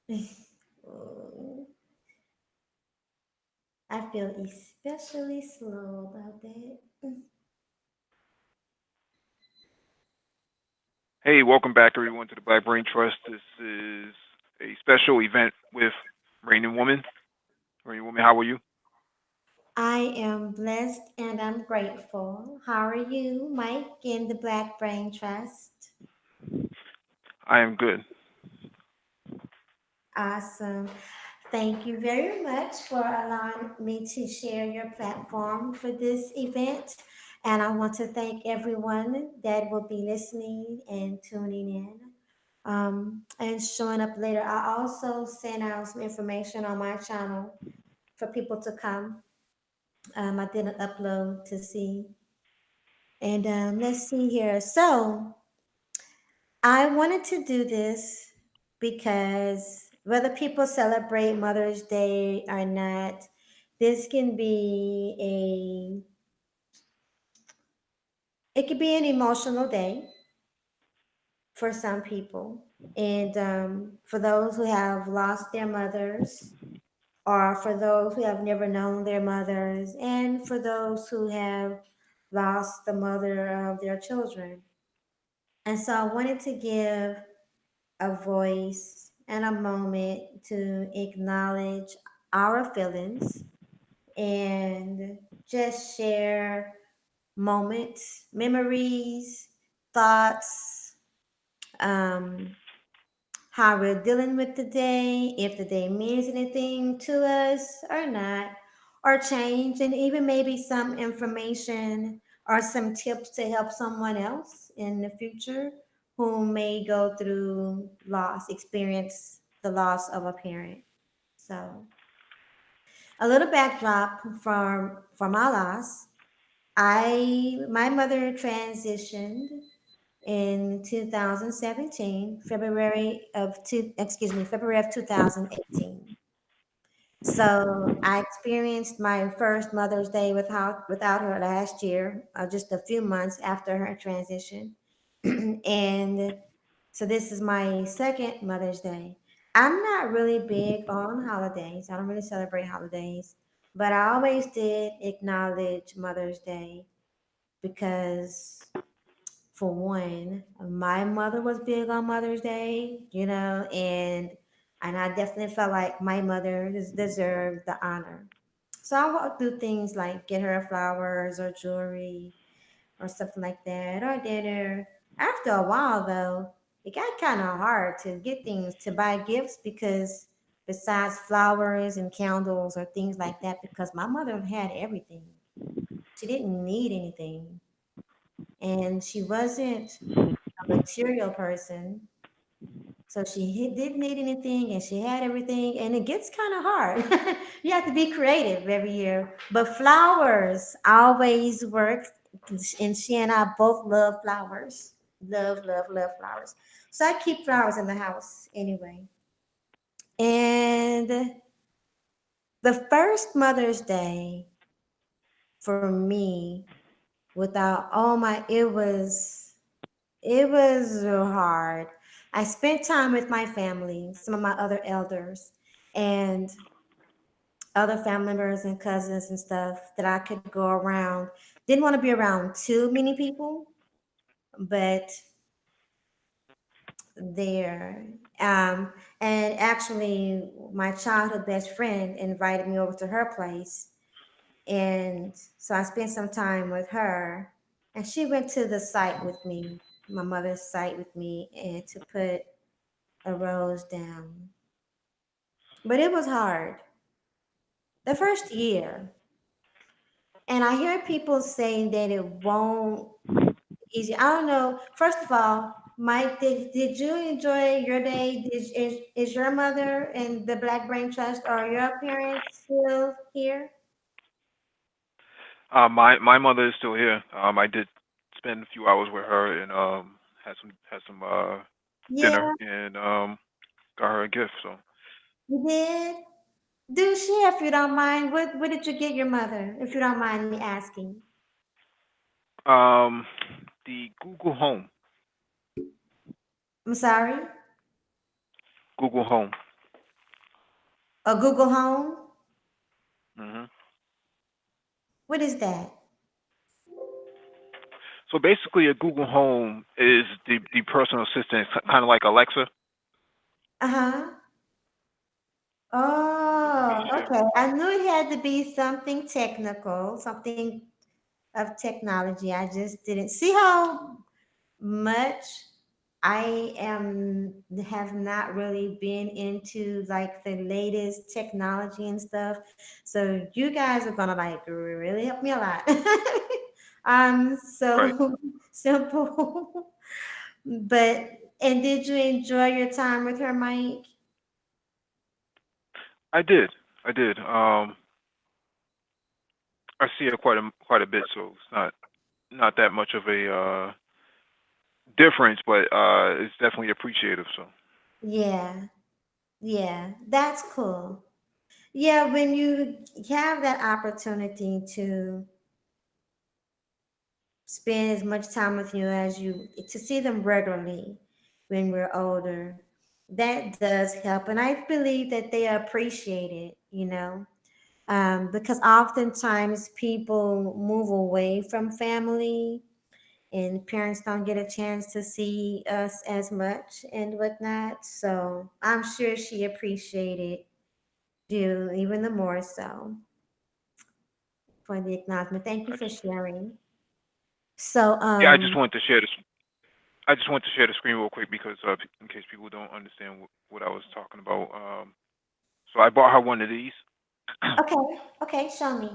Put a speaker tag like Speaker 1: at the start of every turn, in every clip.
Speaker 1: Oh, I feel especially slow about that.
Speaker 2: Hey, welcome back everyone to the Black Brain Trust. This is a special event with Rain and Woman. Rain and Woman, how are you?
Speaker 1: I am blessed and I'm grateful. How are you, Mike, in the Black Brain Trust?
Speaker 2: I am good.
Speaker 1: Awesome. Thank you very much for allowing me to share your platform for this event. And I want to thank everyone that will be listening and tuning in and showing up later. I also sent out some information on my channel for people to come. I did an upload to see. And let's see here. So I wanted to do this because whether people celebrate Mother's Day or not, this can be it could be an emotional day for some people. And for those who have lost their mothers, or for those who have never known their mothers, and for those who have lost the mother of their children. And so I wanted to give a voice and a moment to acknowledge our feelings and just share moments, memories, thoughts, um, how we're dealing with the day, if the day means anything to us or not, or change, and even maybe some information or some tips to help someone else in the future who may go through loss, experience the loss of a parent. So, a little backdrop from my loss. My mother transitioned in 2017, February of 2018. So I experienced my first Mother's Day without her last year, just a few months after her transition. And so this is my second Mother's Day. I'm not really big on holidays. I don't really celebrate holidays, but I always did acknowledge Mother's Day because for one, my mother was big on Mother's Day, and I definitely felt like my mother deserved the honor. So I would do things like get her flowers or jewelry or something like that, or dinner. After a while, though, it got kind of hard to get things to buy gifts because besides flowers and candles or things like that, because my mother had everything. She didn't need anything, and she wasn't a material person. So didn't need anything and she had everything. And it gets kind of hard. You have to be creative every year. But flowers always work. And she and I both love flowers. Love, love, love flowers. So I keep flowers in the house anyway. And the first Mother's Day for me, without oh my, it was hard. I spent time with my family, some of my other elders, and other family members and cousins and stuff that I could go around. Didn't want to be around too many people, but there. Um, and actually, my childhood best friend invited me over to her place. And so I spent some time with her. And she went to the site with me, my mother's site with me, and to put a rose down. But it was hard the first year. And I hear people saying that it won't easy. I don't know. First of all, Mike, did you enjoy your day? Is your mother in the Black Brain Trust or your parents still here?
Speaker 2: My mother is still here. I did spend a few hours with her and had some dinner
Speaker 1: Yeah,
Speaker 2: and got her a gift. So
Speaker 1: you did. Do share if you don't mind. What did you get your mother? If you don't mind me asking.
Speaker 2: um, the Google
Speaker 1: I'm sorry.
Speaker 2: Home.
Speaker 1: A Google Home?
Speaker 2: hmm
Speaker 1: What is that?
Speaker 2: So basically, a Google Home is the personal assistant, kind of like Alexa.
Speaker 1: Uh-huh.
Speaker 2: Let me
Speaker 1: Oh,
Speaker 2: share.
Speaker 1: okay. I knew it had to be something technical, something of technology. I just didn't see how much I am have not really been into like the latest technology and stuff. So you guys are gonna like really help me a lot. I'm
Speaker 2: Right.
Speaker 1: so simple. But and did you enjoy your time with her, Mike?
Speaker 2: I did. I did. I see her quite a bit, so it's not that much of a difference, but it's definitely appreciative. So
Speaker 1: Yeah, yeah, that's cool. Yeah, when you have that opportunity to spend as much time with you as you to see them regularly when we're older, that does help. And I believe that they appreciate it, because oftentimes people move away from family and parents don't get a chance to see us as much and whatnot. So I'm sure she appreciated you even the more so for the acknowledgement. Thank you
Speaker 2: I
Speaker 1: for
Speaker 2: just
Speaker 1: sharing. So
Speaker 2: yeah, I just wanted to share this. I just want to share the screen real quick because in case people don't understand what I was talking about. So I bought her one of these.
Speaker 1: okay, okay, show me.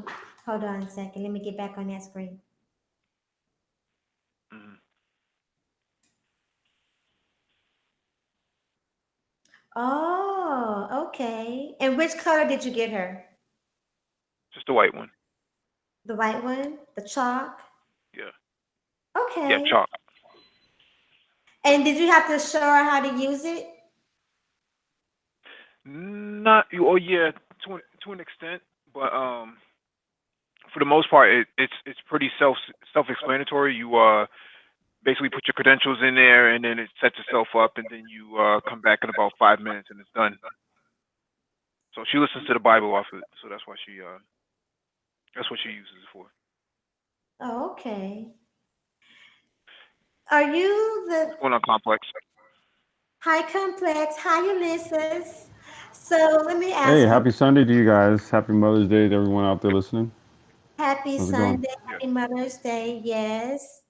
Speaker 1: Hold on a second. Let me get back on that screen.
Speaker 2: Mhm.
Speaker 1: Oh, okay. And which color did you get her?
Speaker 2: Just a white one.
Speaker 1: The white one? The chalk?
Speaker 2: Yeah. Yeah,
Speaker 1: Okay.
Speaker 2: chalk.
Speaker 1: And did you have to show her how to use it?
Speaker 2: Not you. Oh yeah, to an extent, but for the most part, it's pretty self-explanatory. You basically put your credentials in there, and then it sets itself up, and then you come back in about 5 minutes, and it's done. So she listens to the Bible off it, so that's what she uses it for.
Speaker 1: Oh, okay. Are you
Speaker 2: What's
Speaker 1: the
Speaker 2: going on, Complex?
Speaker 1: Hi Complex? Hi Ulysses. So let me
Speaker 3: Hey,
Speaker 1: ask you,
Speaker 3: happy Sunday to you guys. Happy Mother's Day to everyone out there listening.
Speaker 1: happy
Speaker 3: How's it going?
Speaker 1: Sunday,
Speaker 2: Yes,
Speaker 1: happy Mother's Day. Yes.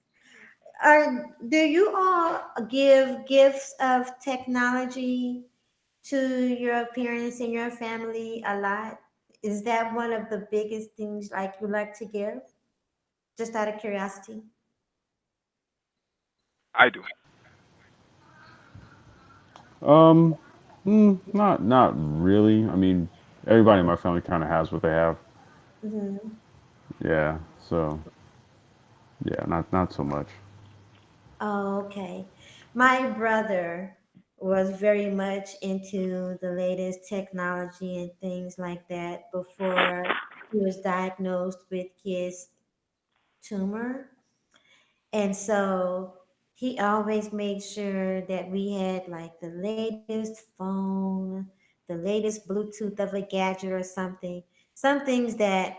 Speaker 1: Do you all give gifts of technology to your parents and your family a lot? Is that one of the biggest things like you like to give? Just out of curiosity.
Speaker 2: I do.
Speaker 3: Um, not really. I mean, everybody in my family kind of has what they have.
Speaker 1: Hmm.
Speaker 3: Yeah, so yeah, not so much.
Speaker 1: Oh, okay. My brother was very much into the latest technology and things like that before he was diagnosed with his tumor. And so he always made sure that we had like the latest phone, the latest Bluetooth of a gadget or something. Some things that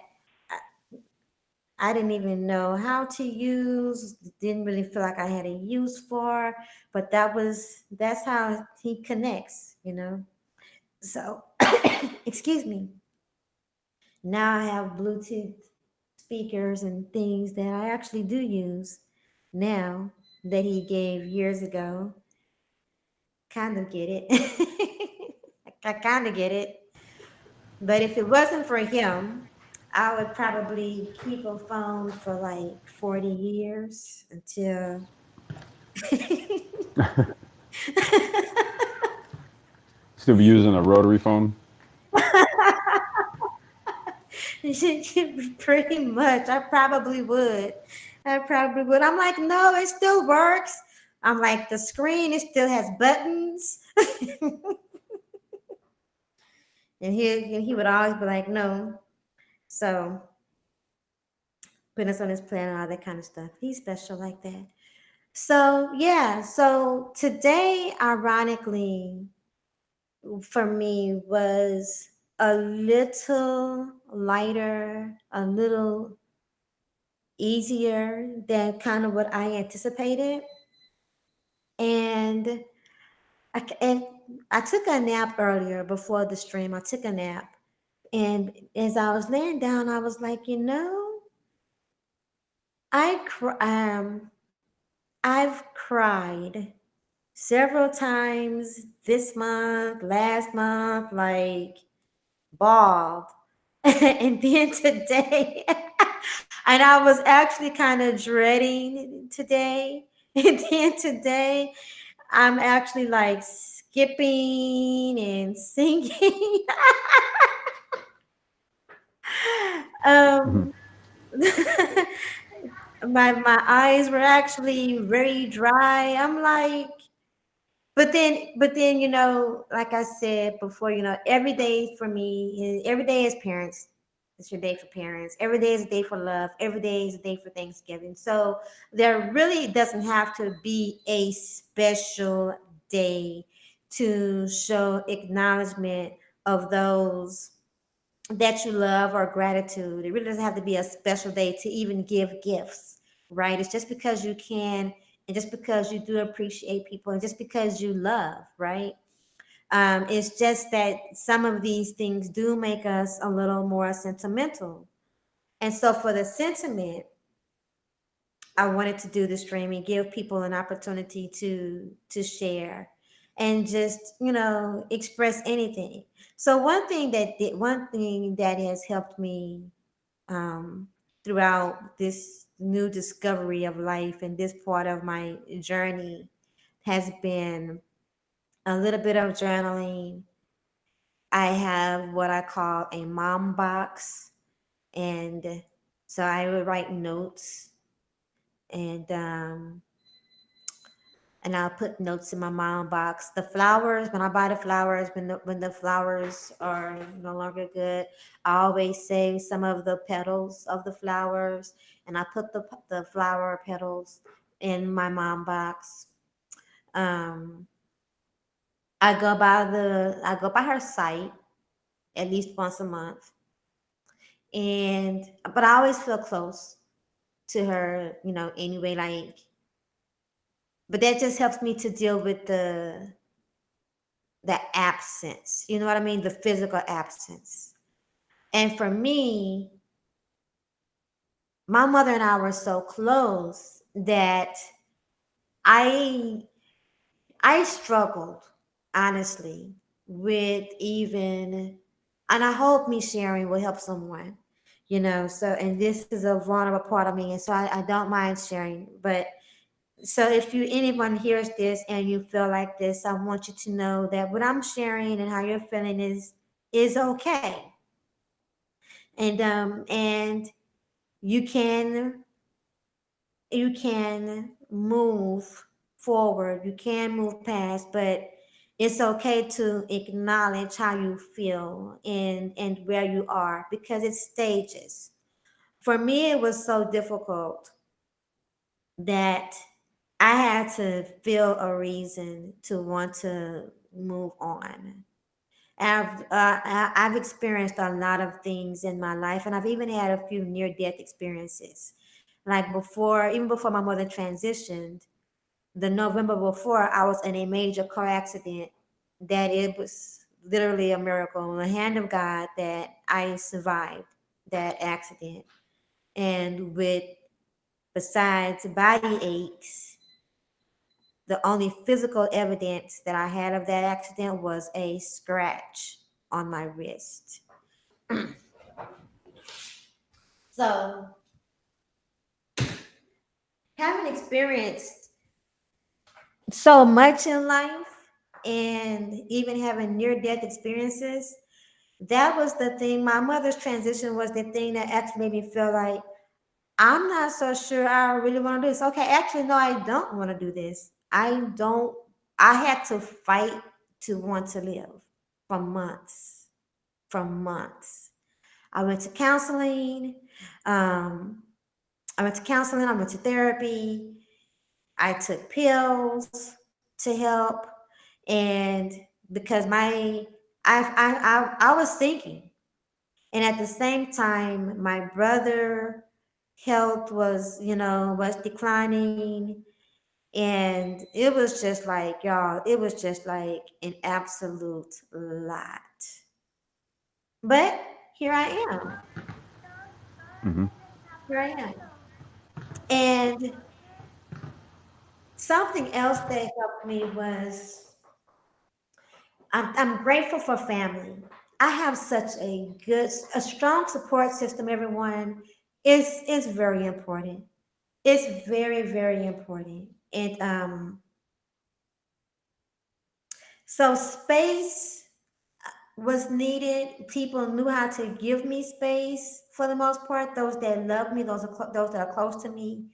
Speaker 1: I didn't even know how to use, didn't really feel like I had a use for, but that's how he connects. So, excuse me. Now I have Bluetooth speakers and things that I actually do use now that he gave years ago. Kind of get it. I kind of get it. But if it wasn't for him, I would probably keep a phone for like 40 years until
Speaker 3: Still be using a rotary phone.
Speaker 1: pretty much. I probably would. I probably would. I'm like, no, it still works. I'm like, the screen, it still has buttons. And he would always be like, no. So putting us on his plan and all that kind of stuff. He's special like that. So yeah, so today, ironically, for me was a little lighter, a little easier than kind of what I anticipated. And and I took a nap earlier before the stream. I took a nap, and as I was laying down, I was like, I've cried several times this month, last month, like bawled. And then today, and I was actually kind of dreading today. And then today, I'm actually like skipping and singing.
Speaker 3: Mhm.
Speaker 1: um, my eyes were actually very dry. I'm like, but then like I said before, every day for me, every day is parents. It's your day for parents. Every day is a day for love. Every day is a day for Thanksgiving. So there really doesn't have to be a special day to show acknowledgement of those that you love or gratitude. It really doesn't have to be a special day to even give gifts, right? It's just because you can, and just because you do appreciate people, and just because you love, right? It's just that some of these things do make us a little more sentimental. And so for the sentiment, I wanted to do the streaming, give people an opportunity to share and just express anything. So one thing that has helped me um, throughout this new discovery of life and this part of my journey has been a little bit of journaling. I have what I call a mom box, and so I would write notes and I'll put notes in my mom box. The flowers, when I buy the flowers, when the flowers are no longer good, I always save some of the petals of the flowers, and I put the flower petals in my mom box. Um, I go by her site at least once a month, and but I always feel close to her, anyway. Like, but that just helps me to deal with the absence. You know what I mean? The physical absence. And for me, my mother and I were so close that I I struggled honestly with even, and I hope me sharing will help someone. So, and this is a vulnerable part of me, and so I don't mind sharing. But so if anyone hears this and you feel like this, I want you to know that what I'm sharing and how you're feeling is okay. And you can move forward, you can move past, but it's okay to acknowledge how you feel and where you are, because it's stages. For me, it was so difficult that I had to feel a reason to want to move on. I've experienced a lot of things in my life, and I've even had a few near death experiences. Like even before my mother transitioned, the November before, I was in a major car accident that it was literally a miracle, the hand of God that I survived that accident. And besides body aches, the only physical evidence that I had of that accident was a scratch on my wrist. So, having experienced so much in life and even having near death experiences, that was the thing. My mother's transition was the thing that actually made me feel like I'm not so sure I really want to do this. Okay, actually, no, I don't want to do this. I don't. I had to fight to want to live for months. For months. I went to counseling. Um, I went to counseling. I went to therapy. I took pills to help, and because I was thinking, and at the same time, my brother health was, was declining, and it was just like, y'all, it was just like an absolute lot. But here I am.
Speaker 3: Hmm.
Speaker 1: Here I am. And something else that helped me was I'm grateful for family. I have such a strong support system, everyone. Is very important. It's very, very important. And so space was needed. People knew how to give me space for the most part. Those that love me, those that are close to me,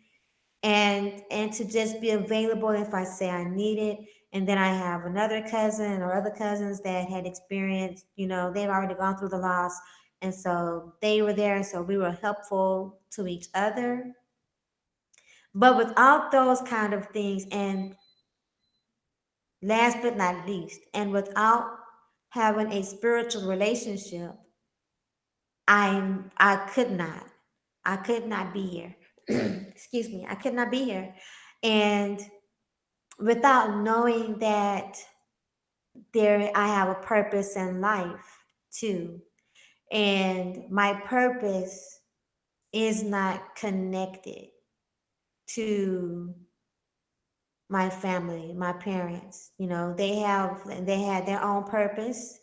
Speaker 1: and to just be available if I say I need it. And then I have another cousin or other cousins that had experienced, they've already gone through the loss, and so they were there, and so we were helpful to each other. But without those kind of things, and last but not least, and without having a spiritual relationship, I could not be here. Excuse me, I could not be here. And without knowing that there I have a purpose in life too. And my purpose is not connected to my family, my parents. They had their own purpose,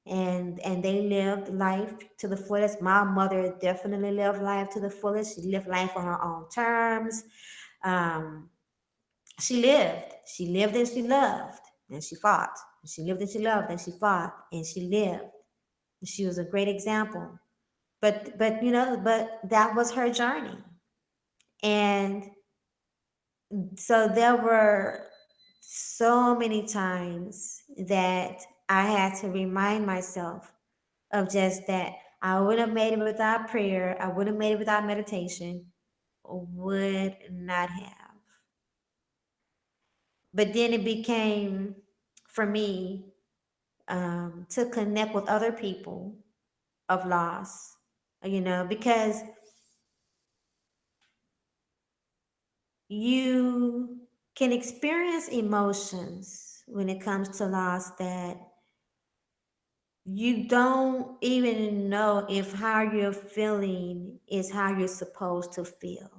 Speaker 1: and they lived life to the fullest. My mother definitely lived life to the fullest. She lived life on her own terms. Um, she lived and she loved, and she fought. She lived and she loved, and she fought, and she lived. She was a great example. But that was her journey. And so there were so many times that I had to remind myself of just that. I would have made it without prayer. I would have made it without meditation. Would not have. But then it became, for me, to connect with other people of loss, because you can experience emotions when it comes to loss that you don't even know if how you're feeling is how you're supposed to feel.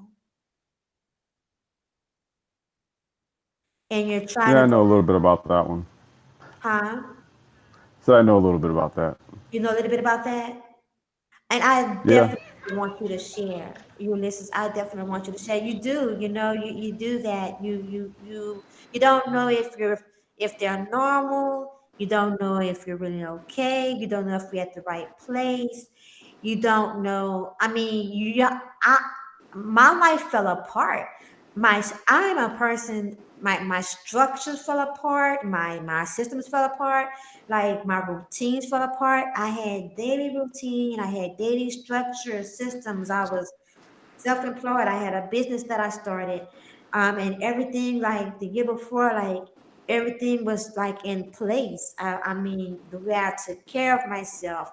Speaker 1: And you're trying
Speaker 3: Yeah,
Speaker 1: to
Speaker 3: I
Speaker 1: go,
Speaker 3: know a little bit about that one.
Speaker 1: huh?
Speaker 3: So I know a little bit about that.
Speaker 1: You know a little bit about that? And I
Speaker 3: Yeah.
Speaker 1: definitely want you to share. You listeners, I definitely want you to share. You do, you do that. You don't know if they're normal. You don't know if you're really okay. You don't know if you're at the right place. You don't know. I mean, my life fell apart. I'm a person. My structures fell apart. My systems fell apart. Like my routines fell apart. I had daily routine. I had daily structure systems. I was self-employed. I had a business that I started, and everything like the year before, like everything was like in place. I mean, the way I took care of myself,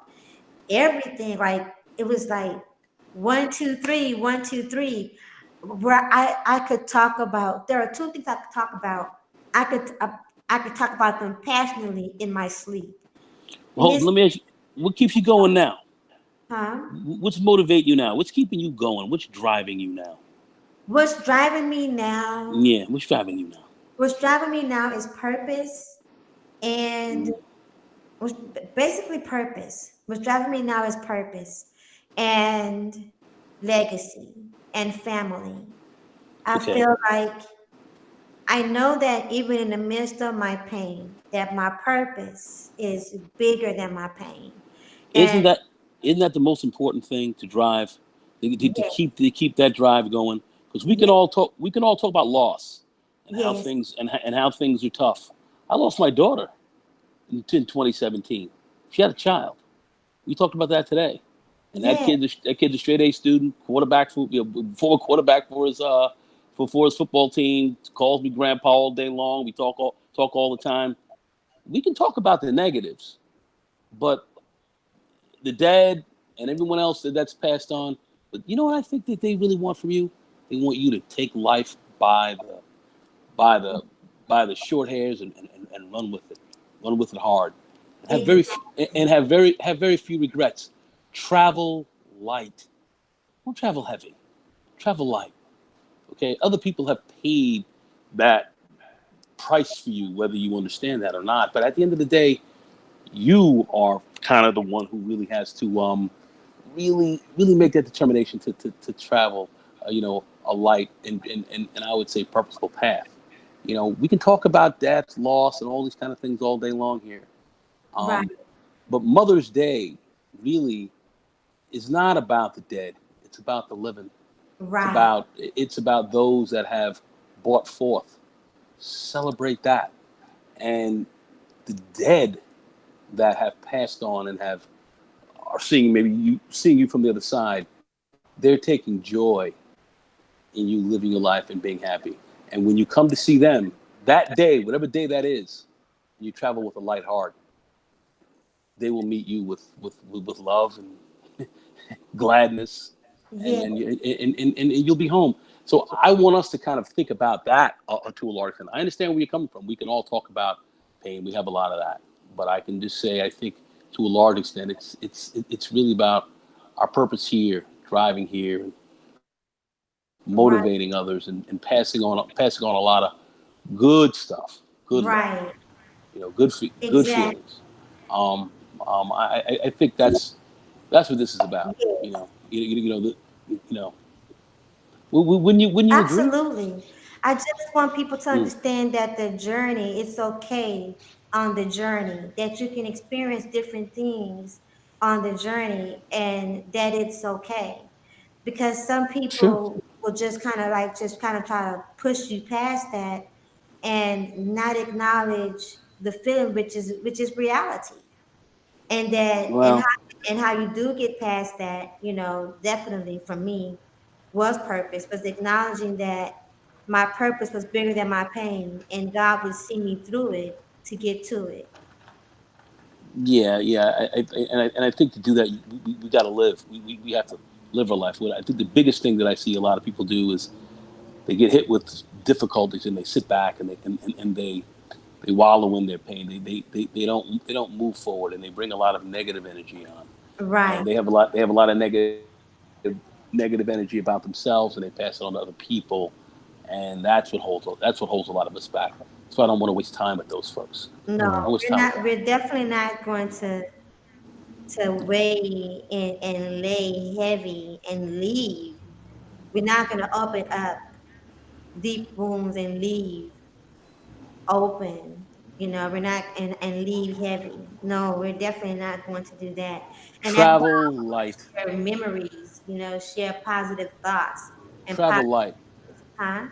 Speaker 1: everything, like it was like one, two, three, one, two, three. Where I could talk about. There are two things I could talk about. I could uh, I could talk about them passionately in my sleep. And
Speaker 4: Hold,
Speaker 1: this,
Speaker 4: let me ask you, what keeps you going now?
Speaker 1: huh?
Speaker 4: What's motivate you now? What's keeping you going? What's driving you now?
Speaker 1: What's driving me now?
Speaker 4: Yeah, what's driving you now?
Speaker 1: What's driving me now is purpose, and
Speaker 4: Mm,
Speaker 1: was basically purpose. What's driving me now is purpose and legacy and family. I
Speaker 4: okay.
Speaker 1: feel like I know that even in the midst of my pain, that my purpose is bigger than my pain.
Speaker 4: Isn't
Speaker 1: And
Speaker 4: that isn't that the most important thing to drive,
Speaker 1: yes,
Speaker 4: to keep that drive going? Because
Speaker 1: yes,
Speaker 4: we can all talk about loss and how
Speaker 1: yes,
Speaker 4: things and how things are tough. I lost my daughter in 2017. She had a child. We talked about that today. And
Speaker 1: yes,
Speaker 4: that kid's a straight A student, quarterback for former quarterback for his football team. Calls me grandpa all day long. We talk all the time. We can talk about the negatives, but the dad and everyone else that's passed on. But you know what I think that they really want from you? They want you to take life by the by the short hairs and run with it hard. Have very
Speaker 1: Exactly.
Speaker 4: f- and have very few regrets. Travel light. Don't travel heavy. Travel light. Okay. Other people have paid that price for you, whether you understand that or not. But at the end of the day, you are kind of the one who really has to really make that determination to travel, a light and I would say purposeful path. We can talk about death, loss, and all these kind of things all day long here.
Speaker 1: Right.
Speaker 4: Um, but Mother's Day really is not about the dead. It's about the living.
Speaker 1: Right.
Speaker 4: It's about those that have brought forth. Celebrate that, and the dead that have passed on and are seeing you from the other side. They're taking joy in you living your life and being happy. And when you come to see them that day, whatever day that is, you travel with a light heart. They will meet you with love and gladness, and
Speaker 1: Yeah.
Speaker 4: and you'll be home. So I want us to kind of think about that to a large extent. I understand where you're coming from. We can all talk about pain. We have a lot of that, but I can just say I think to a large extent it's really about our purpose here, driving here, and
Speaker 1: Right.
Speaker 4: motivating others, and passing on a lot of good stuff, good love,
Speaker 1: Right.
Speaker 4: good
Speaker 1: Exactly.
Speaker 4: feelings. Um, I think that's what this is about.
Speaker 1: Yes.
Speaker 4: You know. Wouldn't you agree?
Speaker 1: Absolutely. I just want people to
Speaker 4: Mm,
Speaker 1: understand that the journey, it's okay on the journey, that you can experience different things on the journey and that it's okay. Because some
Speaker 4: sure.
Speaker 1: people will just kind of try to push you past that and not acknowledge the feeling, which is reality. And that
Speaker 4: Well,
Speaker 1: and how you do get past that, definitely for me was purpose, was acknowledging that my purpose was bigger than my pain and God would see me through it to get to it.
Speaker 4: yeah, yeah. And I think to do that, we got to live. We have to live our life. What I think the biggest thing that I see a lot of people do is they get hit with difficulties and they sit back and they wallow in their pain. They don't move forward, and they bring a lot of negative energy on,
Speaker 1: Right.
Speaker 4: and they have a lot of negative energy about themselves, and they pass it on to other people, and that's what holds a lot of us back. So I don't want to waste time with those folks.
Speaker 1: No,
Speaker 3: Yeah.
Speaker 4: I don't waste
Speaker 1: we're
Speaker 4: time with
Speaker 1: not
Speaker 4: that.
Speaker 1: we're definitely not going to weigh and lay heavy and leave. We're not gonna open up deep wounds and leave open. We're not and leave heavy. No, we're definitely not going to do that. And that's why
Speaker 4: Travel light,
Speaker 1: I share memories, share positive thoughts and
Speaker 4: travel
Speaker 1: positive,
Speaker 4: light,
Speaker 1: huh?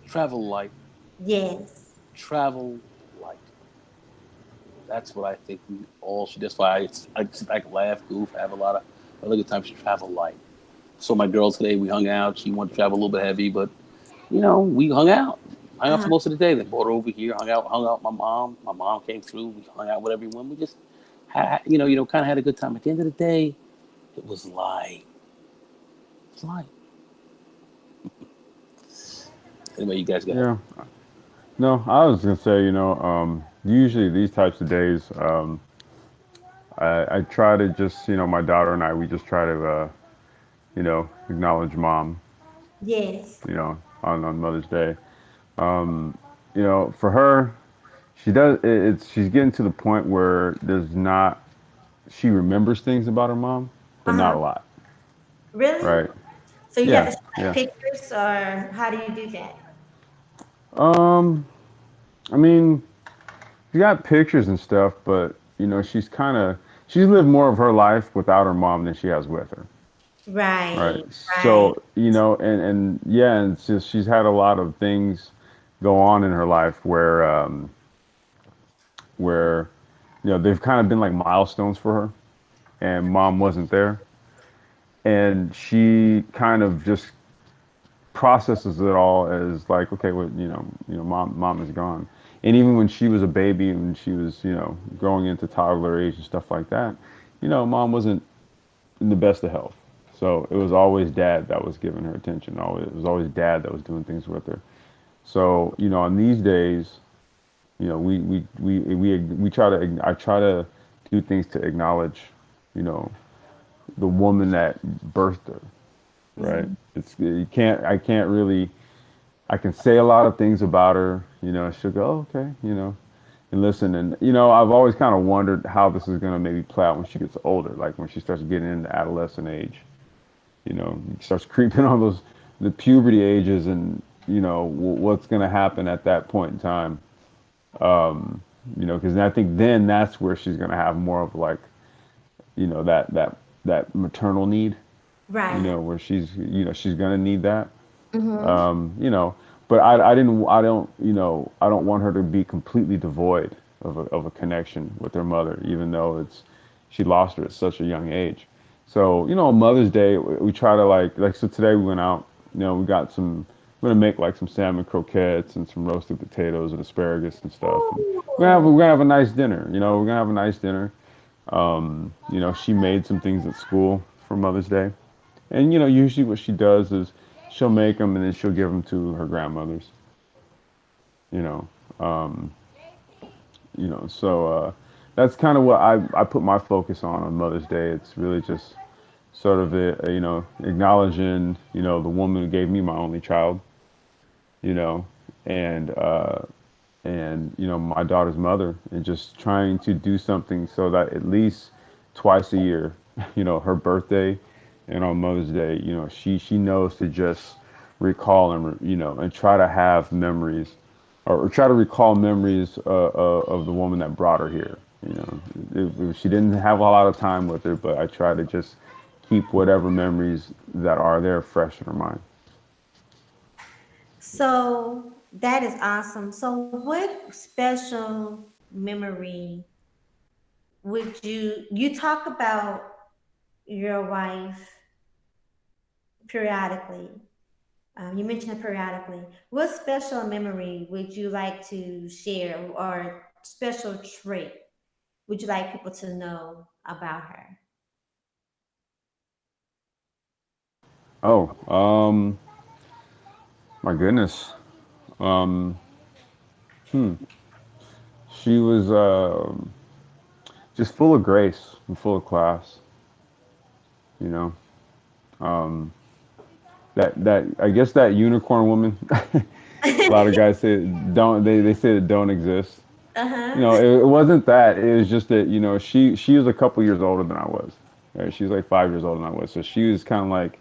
Speaker 4: travel light,
Speaker 1: Yes.
Speaker 4: travel light. That's what I think we all should. That's why I sit back, laugh, goof, have a good time. Should travel light. So my girl today, we hung out. She wanted to travel a little bit heavy, but we hung out for
Speaker 1: Uh-huh.
Speaker 4: most of the day. They brought her over here, hung out with my mom. My mom came through. We hung out with everyone. We just kind of had a good time. At the end of the day, it was light. It's light. Anyway, you guys go ahead.
Speaker 3: Yeah. No, I was gonna say, usually these types of days, I try to just, my daughter and I, we just try to, acknowledge mom,
Speaker 1: Yes.
Speaker 3: on Mother's Day. For her, she does. She's getting to the point where she remembers things about her mom, but not
Speaker 1: Uh-huh.
Speaker 3: a lot,
Speaker 1: Really?
Speaker 3: right?
Speaker 1: So you have to
Speaker 3: Yeah,
Speaker 1: show
Speaker 3: yeah.
Speaker 1: pictures, or how do you do that?
Speaker 3: Um, I mean, she got pictures and stuff, but she's lived more of her life without her mom than she has with her. Right.
Speaker 1: Right. Right.
Speaker 3: So, and yeah, and it's just she's had a lot of things go on in her life where they've kind of been like milestones for her, and mom wasn't there, and she kind of just processes it all as like, okay, well, mom is gone, And even when she was a baby and she was, growing into toddler age and stuff like that, mom wasn't in the best of health. So it was always dad that was giving her attention. Always, it was always dad that was doing things with her. So, on these days, we try to, I try to do things to acknowledge, you know, the woman that birthed her, right? I can't really, I can say a lot of things about her, she'll go, "Oh, okay, and listen. And, I've always kind of wondered how this is going to maybe play out when she gets older, like when she starts getting into adolescent age, starts creeping on the puberty ages and, what's going to happen at that point in time. Because I think then that's where she's going to have more of like, that maternal need,
Speaker 1: Right.
Speaker 3: where she's going to need that.
Speaker 1: Mm-hmm.
Speaker 3: But I don't, I don't want her to be completely devoid of a connection with her mother, even though she lost her at such a young age. So, on Mother's Day, we try to so today we went out, we got we're gonna make like some salmon croquettes and some roasted potatoes and asparagus and stuff. And we're gonna have a nice dinner, we're gonna have a nice dinner. She made some things at school for Mother's Day. And usually what she does is she'll make them and then she'll give them to her grandmothers. You know, um, so that's kind of what I put my focus on Mother's Day. It's really just sort of acknowledging the woman who gave me my only child. You know, and my daughter's mother, and just trying to do something so that at least twice a year, her birthday and on Mother's Day, she knows to just recall and try to have memories, or try to recall memories of the woman that brought her here. If she didn't have a lot of time with her, but I try to just keep whatever memories that are there fresh in her mind.
Speaker 1: So that is awesome. So what special memory would you talk about your wife periodically? You mentioned it periodically. What special memory would you like to share, or special trait would you like people to know about her?
Speaker 3: Oh, my goodness. Um, she was just full of grace and full of class. You know, that I guess that unicorn woman. A lot of guys say don't they say it don't exist.
Speaker 1: Uh-huh.
Speaker 3: It wasn't that. It was just that she was a couple years older than I was. Right? She was like 5 years older than I was, so she was kind of like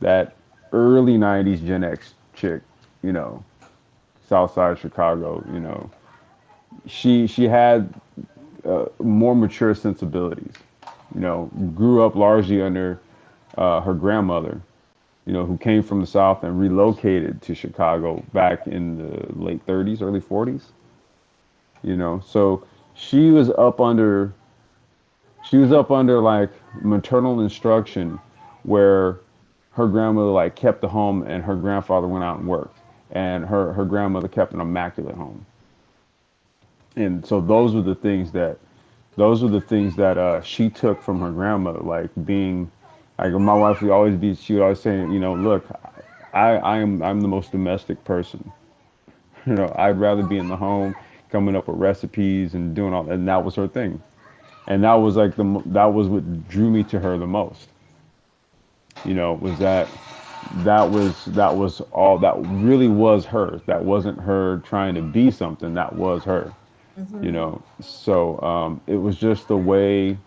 Speaker 3: that early '90s Gen X chick. You know, South Side Chicago. She had more mature sensibilities. Grew up largely under her grandmother, who came from the South and relocated to Chicago back in the late 30s, early 40s. So she was up under she was up under like maternal instruction, where her grandmother like kept the home and her grandfather went out and worked, and her grandmother kept an immaculate home. And so those were the things that she took from her grandmother, like being like my wife would always be she would always say, look, I'm the most domestic person. I'd rather be in the home coming up with recipes and doing all, and that was her thing. And that was like that was what drew me to her the most. Was that was all that really was her. That wasn't her trying to be something. That was her.
Speaker 1: Mm-hmm.
Speaker 3: So it was just the way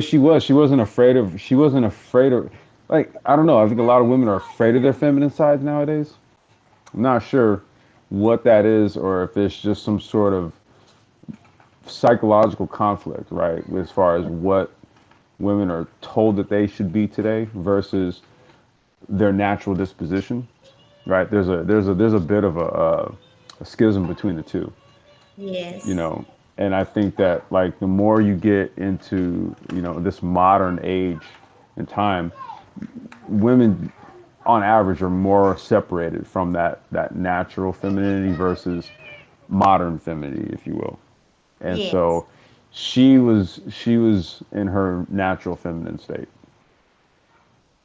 Speaker 3: she was. She wasn't afraid of, like, I don't know, I think a lot of women are afraid of their feminine sides nowadays. I'm not sure what that is, or if it's just some sort of psychological conflict, right, as far as what women are told that they should be today versus their natural disposition, right? There's a bit of a schism between the two. you
Speaker 1: Yes.
Speaker 3: know and I think that, like, the more you get into this modern age and time, women on average are more separated from that natural femininity versus modern femininity, if you will. And
Speaker 1: Yes.
Speaker 3: so she was in her natural feminine state,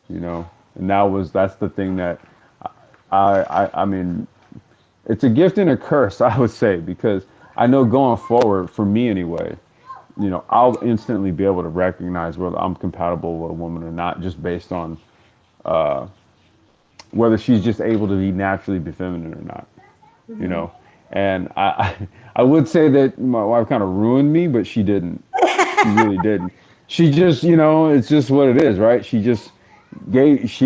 Speaker 3: you know, and that's the thing that I mean, it's a gift and a curse, I would say, because I know going forward, for me anyway, I'll instantly be able to recognize whether I'm compatible with a woman or not, just based on whether she's just able to be feminine or not, you
Speaker 1: Hmm.
Speaker 3: know. And I would say that my wife kind of ruined me, but she didn't. She really didn't. She just, it's just what it is, right? She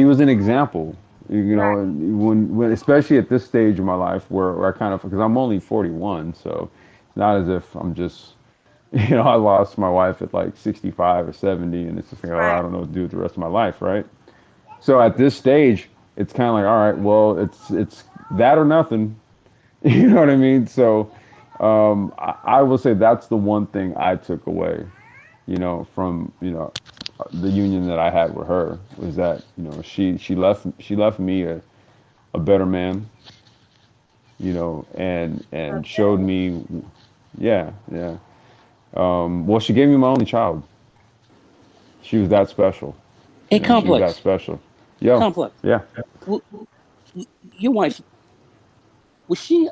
Speaker 3: was an example,
Speaker 1: Right.
Speaker 3: and when especially at this stage of my life where I kind of, because I'm only 41, so it's not as if I'm just, I lost my wife at like 65 or 70, and it's just like, oh, I
Speaker 1: Right.
Speaker 3: don't know what to do with the rest of my life, right? So at this stage, it's kind of like, all right, well, it's that or nothing. You know what I mean? So I will say that's the one thing I took away, from the union that I had with her, was that she left me a better man, and showed
Speaker 1: Okay.
Speaker 3: me, yeah, yeah. Well, she gave me my only child. She was that special.
Speaker 4: Hey,
Speaker 3: She was that
Speaker 4: complex,
Speaker 3: special. Yo,
Speaker 4: complex.
Speaker 3: yeah.
Speaker 4: Well, your wife, was she?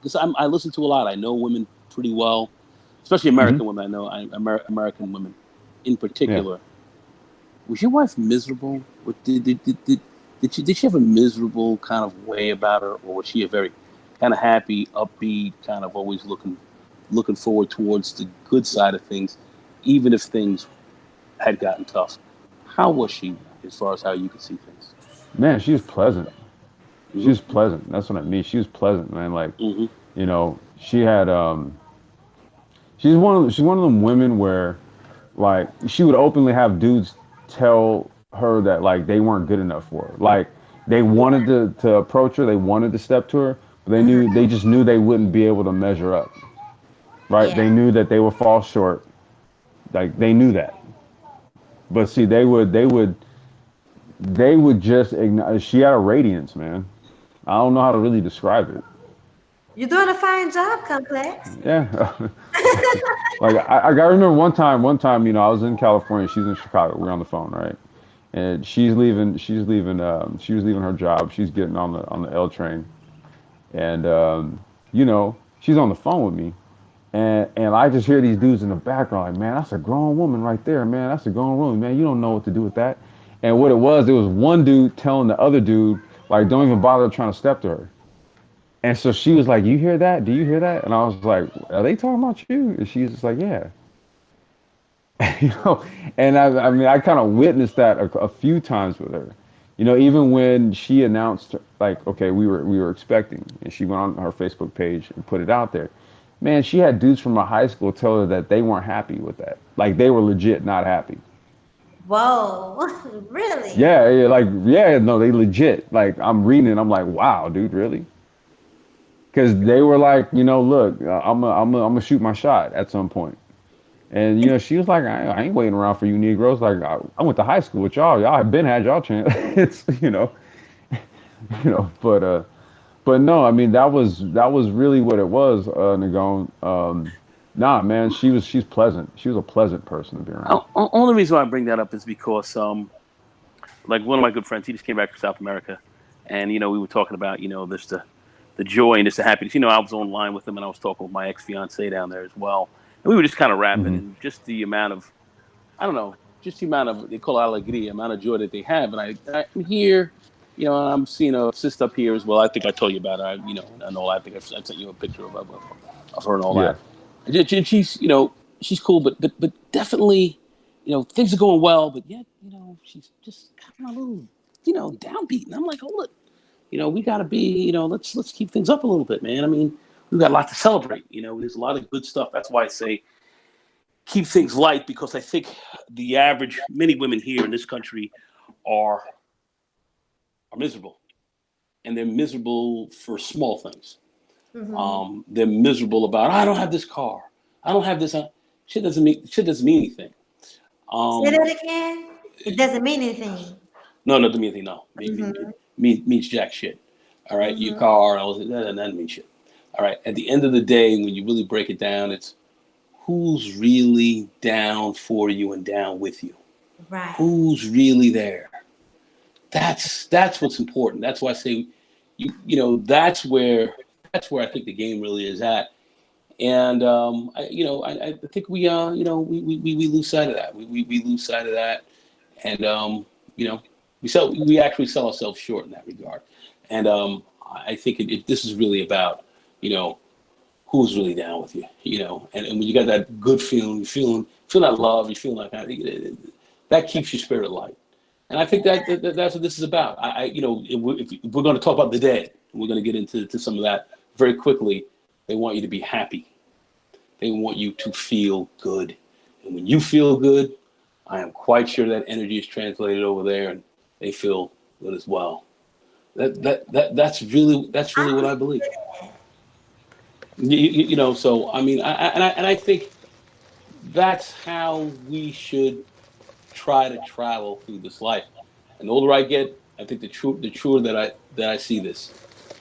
Speaker 4: Because I listen to a lot. I know women pretty well, especially
Speaker 3: Hmm.
Speaker 4: American women. I know American women, in
Speaker 3: Yeah.
Speaker 4: particular. Was your wife miserable? Did she have a miserable kind of way about her, or was she a very kind of happy, upbeat, kind of always looking forward towards the good side of things, even if things had gotten tough? How was she as far as how you could see things?
Speaker 3: Man, she was pleasant. She was
Speaker 4: Mm-hmm.
Speaker 3: pleasant. That's what I mean. She was pleasant, man. Like,
Speaker 4: Mm-hmm.
Speaker 3: she had she's one of them women where, like, she would openly have dudes tell her that, like, they weren't good enough for her. Like, they wanted to approach her, they wanted to step to her, but they
Speaker 1: Hmm.
Speaker 3: just knew they wouldn't be able to measure up. Right?
Speaker 1: Yeah.
Speaker 3: They knew that they would fall short. Like, they knew that. But see, they would just ignore. She had a radiance, man. I don't know how to really describe it.
Speaker 1: You're doing a fine job, Complex.
Speaker 3: Yeah. Like, I got remember one time, I was in California, she's in Chicago. We're on the phone, right? And she was leaving her job. She's getting on the L train. And she's on the phone with me. And I just hear these dudes in the background like, man, that's a grown woman right there, man. That's a grown woman, man. You don't know what to do with that. And what it was one dude telling the other dude, like, don't even bother trying to step to her. And so she was like, "You hear that? Do you hear that?" And I was like, "Are they talking about you?" And she's just like, "Yeah." you know. And I mean, I kind of witnessed that a few times with her. Even when she announced, like, okay, we were expecting, and she went on her Facebook page and put it out there. Man, she had dudes from her high school tell her that they weren't happy with that. Like, they were legit not happy.
Speaker 1: Whoa. Really?
Speaker 3: Yeah, yeah, like, yeah, no, they legit. Like, I'm reading it, I'm like, wow, dude, really? Because they were like, look, I'm gonna shoot my shot at some point. And she was like, I ain't waiting around for you Negroes. Like, I went to high school with y'all. Y'all have been had y'all chance. It's but no, I mean, that was really what it was, Nagone. Nah, man, she's pleasant. She was a pleasant person to be around.
Speaker 4: Only reason why I bring that up is because like one of my good friends, he just came back from South America, and we were talking about this the joy and just the happiness. I was online with him, and I was talking with my ex fiance down there as well, and we were just kind of rapping,
Speaker 3: Hmm.
Speaker 4: and just the amount of, I don't know, just the amount of, they call it alegría, amount of joy that they have, and I'm here, I'm seeing a sister up here as well. I think I told you about her, and all that. I think I sent you a picture of her and all
Speaker 3: Yeah.
Speaker 4: that. And she's cool, but definitely, things are going well, but yet, she's just kind of a little, downbeat. And I'm like, hold it, we got to be, let's keep things up a little bit, man. I mean, we've got a lot to celebrate. There's a lot of good stuff. That's why I say keep things light, because I think the average, many women here in this country are miserable, and they're miserable for small things.
Speaker 1: Hmm.
Speaker 4: They're miserable about, I don't have this car, I don't have this. Shit doesn't mean anything.
Speaker 1: Say
Speaker 4: Um,
Speaker 1: that again. It doesn't mean anything.
Speaker 4: no, doesn't mean anything. No,
Speaker 1: Hmm.
Speaker 4: means jack shit. All right, your
Speaker 1: Hmm.
Speaker 4: car, all that means shit. All right. At the end of the day, when you really break it down, it's who's really down for you and down with you.
Speaker 1: Right.
Speaker 4: Who's really there? That's what's important. That's why I say, that's where I think the game really is at. And I think we lose sight of that. We lose sight of that, and we actually sell ourselves short in that regard. And I think this is really about who's really down with you, and when you got that good feeling, you feel that love, you feel like that keeps your spirit light. And I think that's what this is about. If we're going to talk about the dead, we're going to get into some of that very quickly. They want you to be happy. They want you to feel good. And when you feel good, I am quite sure that energy is translated over there and they feel good as well. That's really what I believe. So I mean, I think that's how we should try to travel through this life. And the older I get, I think the truer that I see this.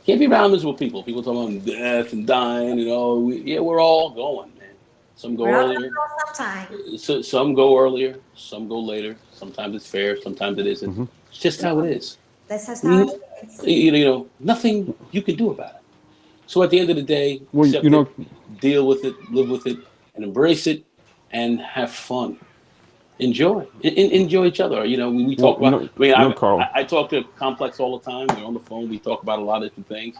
Speaker 4: Can't be around miserable people. People talking about death and dying, we're all going, man. Some go earlier. Some go earlier. Some go later. Sometimes it's fair. Sometimes it isn't.
Speaker 3: Mm-hmm.
Speaker 4: It's just how it is.
Speaker 1: That's just how it is.
Speaker 4: Nothing you can do about it. So at the end of the day, accept it, deal with it, live with it, and embrace it, and have fun. Enjoy each other. We talk about. I talk to Complex all the time. We're on the phone. We talk about a lot of different things.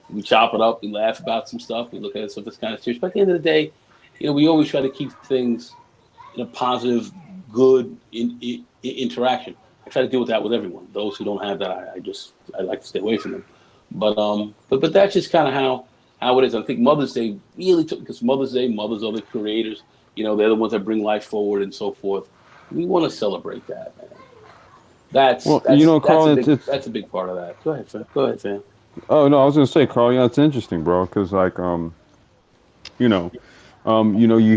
Speaker 4: We chop it up. We laugh about some stuff. We look at stuff that's kind of serious. But at the end of the day, we always try to keep things in a positive, good interaction. I try to deal with that with everyone. Those who don't have that, I like to stay away from them. But that's just kind of how it is. I think Mother's Day really took, because Mother's Day, mothers are the creators. They're the ones that bring life forward and so forth. We want to celebrate that, man.
Speaker 3: Carl,
Speaker 4: that's a big part of that. Go ahead, Sam.
Speaker 3: Oh no, I was gonna say, Carl, it's interesting, bro, because you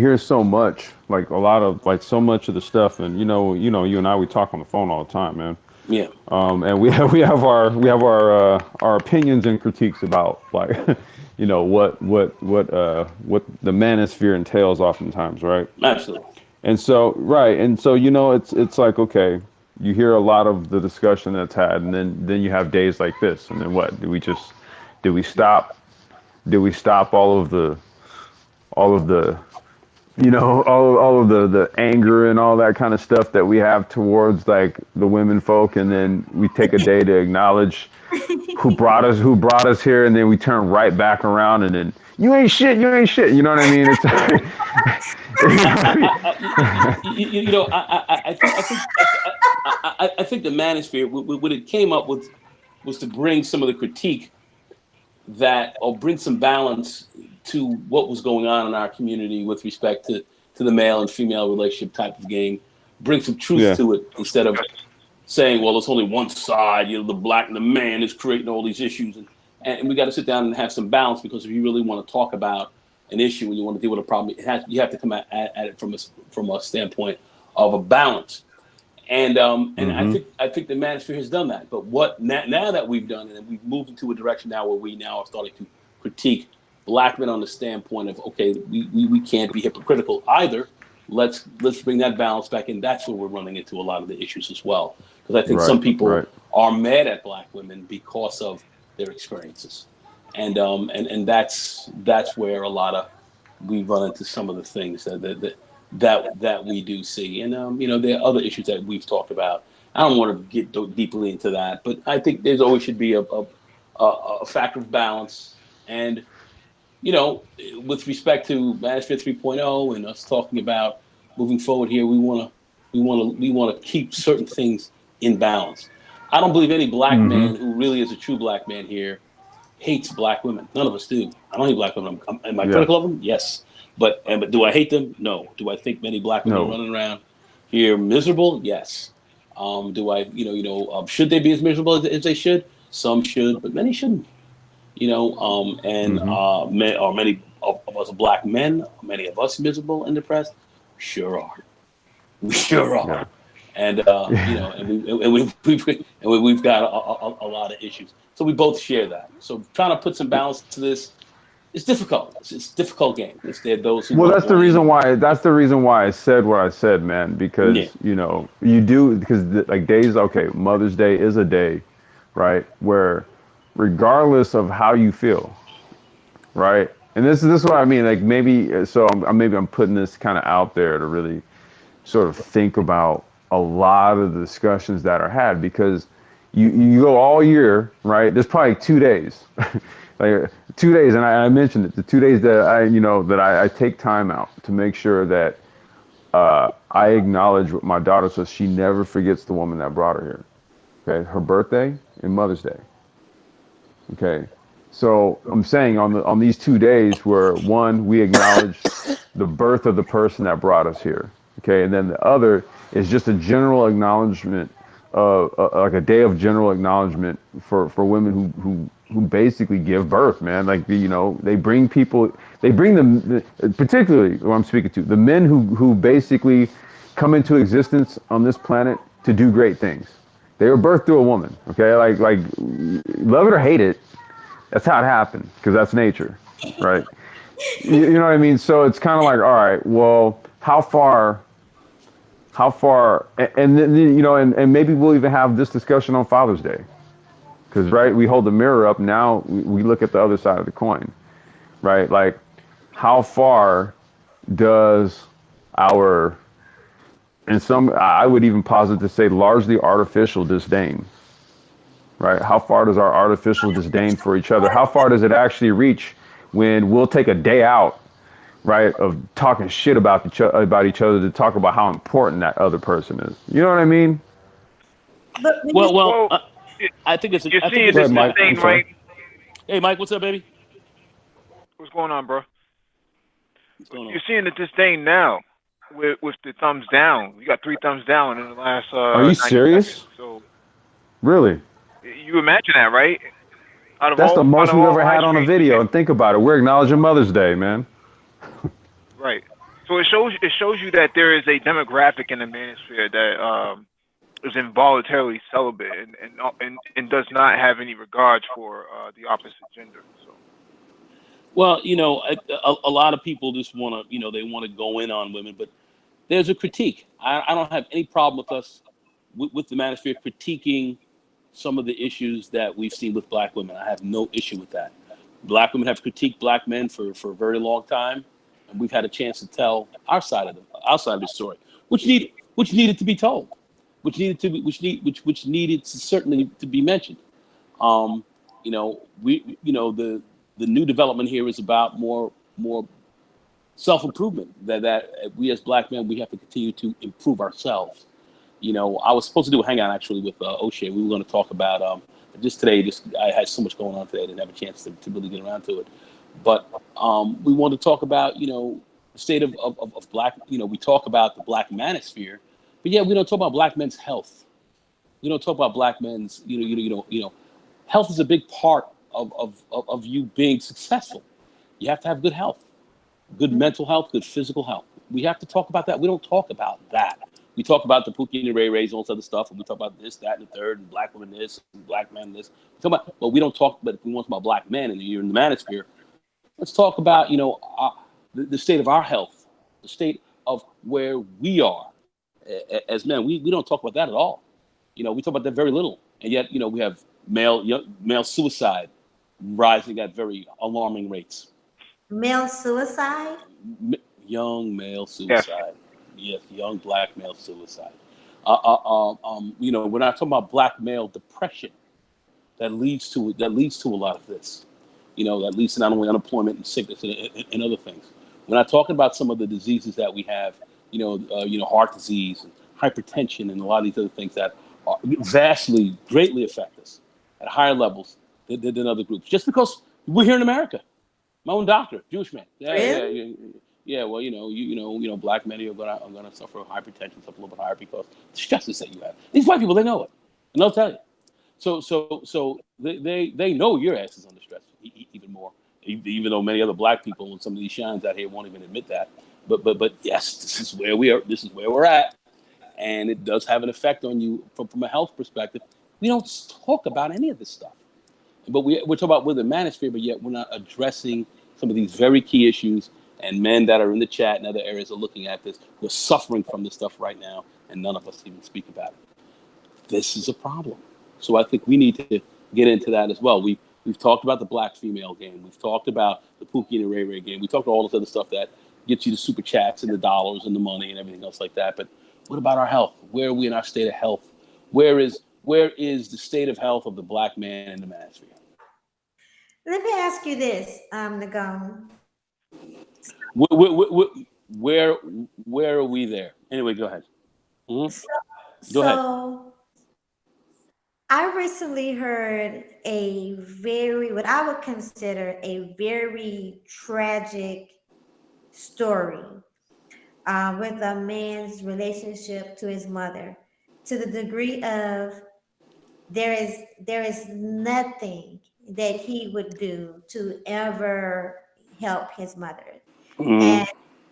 Speaker 3: hear so much, like a lot of so much of the stuff, and you and I, we talk on the phone all the time, man.
Speaker 4: Yeah.
Speaker 3: And we have our opinions and critiques about what the manosphere entails oftentimes, right?
Speaker 4: Absolutely.
Speaker 3: And so it's like, okay, you hear a lot of the discussion that's had, and then you have days like this, and then what? Do we stop all of the all of the anger and all that kind of stuff that we have towards like the women folk, and then we take a day to acknowledge who brought us here, and then we turn right back around, and then you ain't shit, you know what I mean? It's
Speaker 4: I think the manosphere, what it came up with was to bring some of the critique or bring some balance to what was going on in our community with respect to the male and female relationship type of game. Bring some truth to it instead of saying, well, it's only one side, the man is creating all these issues. And we got to sit down and have some balance, because if you really want to talk about an issue and you want to deal with a problem, you have to come at it from a standpoint of a balance. And I think the manosphere has done that. But what now that we've done it, and we've moved into a direction now where we now are starting to critique black men on the standpoint of, okay, we can't be hypocritical either. Let's bring that balance back in. That's where we're running into a lot of the issues as well. Because I think some people are mad at black women because of their experiences, and that's where a lot of we run into some of the things that we do see. And there are other issues that we've talked about. I don't want to get deeply into that, but I think there's always should be a factor of balance. And with respect to Manosphere 3.0 and us talking about moving forward here, we want to keep certain things in balance. I don't believe any black man who really is a true black man here hates black women. None of us do. I don't hate black women. Am I critical of them? Yes. But do I hate them? No. Do I think many black women running around here miserable? Yes. Do I, should they be as miserable as they should? Some should, but many shouldn't. Many of us black men, many of us miserable and depressed? Sure are. We sure are. Yeah. And we've got a lot of issues. So we both share that. So trying to put some balance to this, it's difficult. It's a difficult game. There are those who
Speaker 3: Well,
Speaker 4: want
Speaker 3: that's
Speaker 4: to
Speaker 3: the
Speaker 4: blame.
Speaker 3: reason why. That's the reason why I said what I said, man.
Speaker 4: Yeah.
Speaker 3: Because you do because like days. Okay, Mother's Day is a day, right? Where, regardless of how you feel, right? And this is what I mean. Like maybe so. Maybe I'm putting this kind of out there to really sort of think about a lot of the discussions that are had because you go all year, right? There's probably 2 days, like 2 days, and I mentioned it. The 2 days that I take time out to make sure that I acknowledge what my daughter so she never forgets the woman that brought her here. Okay, her birthday and Mother's Day. Okay, so I'm saying on these 2 days where one we acknowledge the birth of the person that brought us here. Okay, and then the other is just a general acknowledgement of like a day of general acknowledgement for women who basically give birth, man. Like they bring people, they bring them, particularly what I'm speaking to, the men who basically come into existence on this planet to do great things. They were birthed through a woman. Okay, like love it or hate it, that's how it happened because that's nature, right? You know what I mean? So it's kind of like, all right, well, how far, and then and maybe we'll even have this discussion on Father's Day, because right, we hold the mirror up now, we look at the other side of the coin, right? Like, how far does our, and some I would even posit to say largely artificial disdain, right? How far does our artificial disdain for each other? How far does it actually reach when we'll take a day out, right, of talking shit about each other to talk about how important that other person is? You know what I mean?
Speaker 1: But when you,
Speaker 4: Well,
Speaker 2: Well, y-
Speaker 4: I think it's
Speaker 2: you're
Speaker 4: I think
Speaker 2: seeing
Speaker 4: it's
Speaker 3: Go
Speaker 2: this
Speaker 3: ahead, Mike. I'm
Speaker 2: disdain,
Speaker 3: sorry.
Speaker 2: right?
Speaker 4: Hey, Mike, what's up, baby?
Speaker 2: What's going on, bro?
Speaker 4: What's going on?
Speaker 2: You're seeing the disdain now with the thumbs down. You got three thumbs down in the last
Speaker 3: Are you
Speaker 2: 90 seconds.
Speaker 3: serious?
Speaker 2: So
Speaker 3: Really?
Speaker 2: you imagine that, right?
Speaker 3: That's the
Speaker 2: Out
Speaker 3: most
Speaker 2: of
Speaker 3: we've
Speaker 2: all
Speaker 3: ever
Speaker 2: live
Speaker 3: had on a
Speaker 2: streams, you're
Speaker 3: video.
Speaker 2: seeing
Speaker 3: And think about it. We're acknowledging Mother's Day, man.
Speaker 2: right. So it shows you that there is a demographic in the manosphere that is involuntarily celibate and does not have any regards for the opposite gender. So
Speaker 4: Well, a lot of people just want to, they want to go in on women, but there's a critique. I don't have any problem with us with the manosphere critiquing some of the issues that we've seen with black women. I have no issue with that. Black women have critiqued black men for a very long time, and we've had a chance to tell our side of the story, which needed to be told, which needed to certainly to be mentioned. Um, the new development here is about more self improvement. That we as black men we have to continue to improve ourselves. I was supposed to do a hangout actually with O'Shea. We were going to talk about just today. Just I had so much going on today, I didn't have a chance to really get around to it. But we wanted to talk about the state of black. We talk about the black manosphere, but yeah, we don't talk about black men's health. We don't talk about black men's health is a big part of you being successful. You have to have good health, good mental health, good physical health. We have to talk about that. We don't talk about that. We talk about the Pookie and the Ray Rays and all this other stuff, and we talk about this, that, and the third, and black women this, and black men this. But we don't talk. But if we want to talk about black men and you're in the manosphere, let's talk about the state of our health, the state of where we are as men. We don't talk about that at all. We talk about that very little, and yet we have male suicide rising at very alarming rates.
Speaker 1: male suicide,
Speaker 4: M- Young male
Speaker 2: yes,
Speaker 4: suicide. Yes, young black male suicide. We're not talking about black male depression that leads to a lot of this. That leads to not only unemployment and sickness and other things. We're not talking about some of the diseases that we have. Heart disease and hypertension and a lot of these other things that vastly, greatly affect us at higher levels than other groups. Just because we're here in America. My own doctor, Jewish man. Yeah, yeah,
Speaker 1: really?
Speaker 4: yeah. Yeah, well, black men are gonna suffer hypertension, suffer a little bit higher because the stresses that you have. These white people, they know it, and they'll tell you. So they know your ass is under stress even more, even though many other black people and some of these shines out here won't even admit that. But yes, this is where we are. This is where we're at, and it does have an effect on you from a health perspective. We don't talk about any of this stuff, but we're talking about with the manosphere, but yet we're not addressing some of these very key issues, and men that are in the chat and other areas are looking at this. We're suffering from this stuff right now, and none of us even speak about it. This is a problem. So I think we need to get into that as well. We've talked about the black female game. We've talked about the Pookie and the Ray Ray game. We talked about all this other stuff that gets you the super chats and the dollars and the money and everything else like that. But what about our health? Where are we in our state of health? Where is the state of health of the black man in the manosphere?
Speaker 1: Let me ask you this, Nagone.
Speaker 4: Where are we there? Anyway, go ahead. Mm-hmm. Go ahead.
Speaker 1: I recently heard what I would consider a very tragic story with a man's relationship to his mother, to the degree of there is nothing that he would do to ever help his mother.
Speaker 4: Mm-hmm.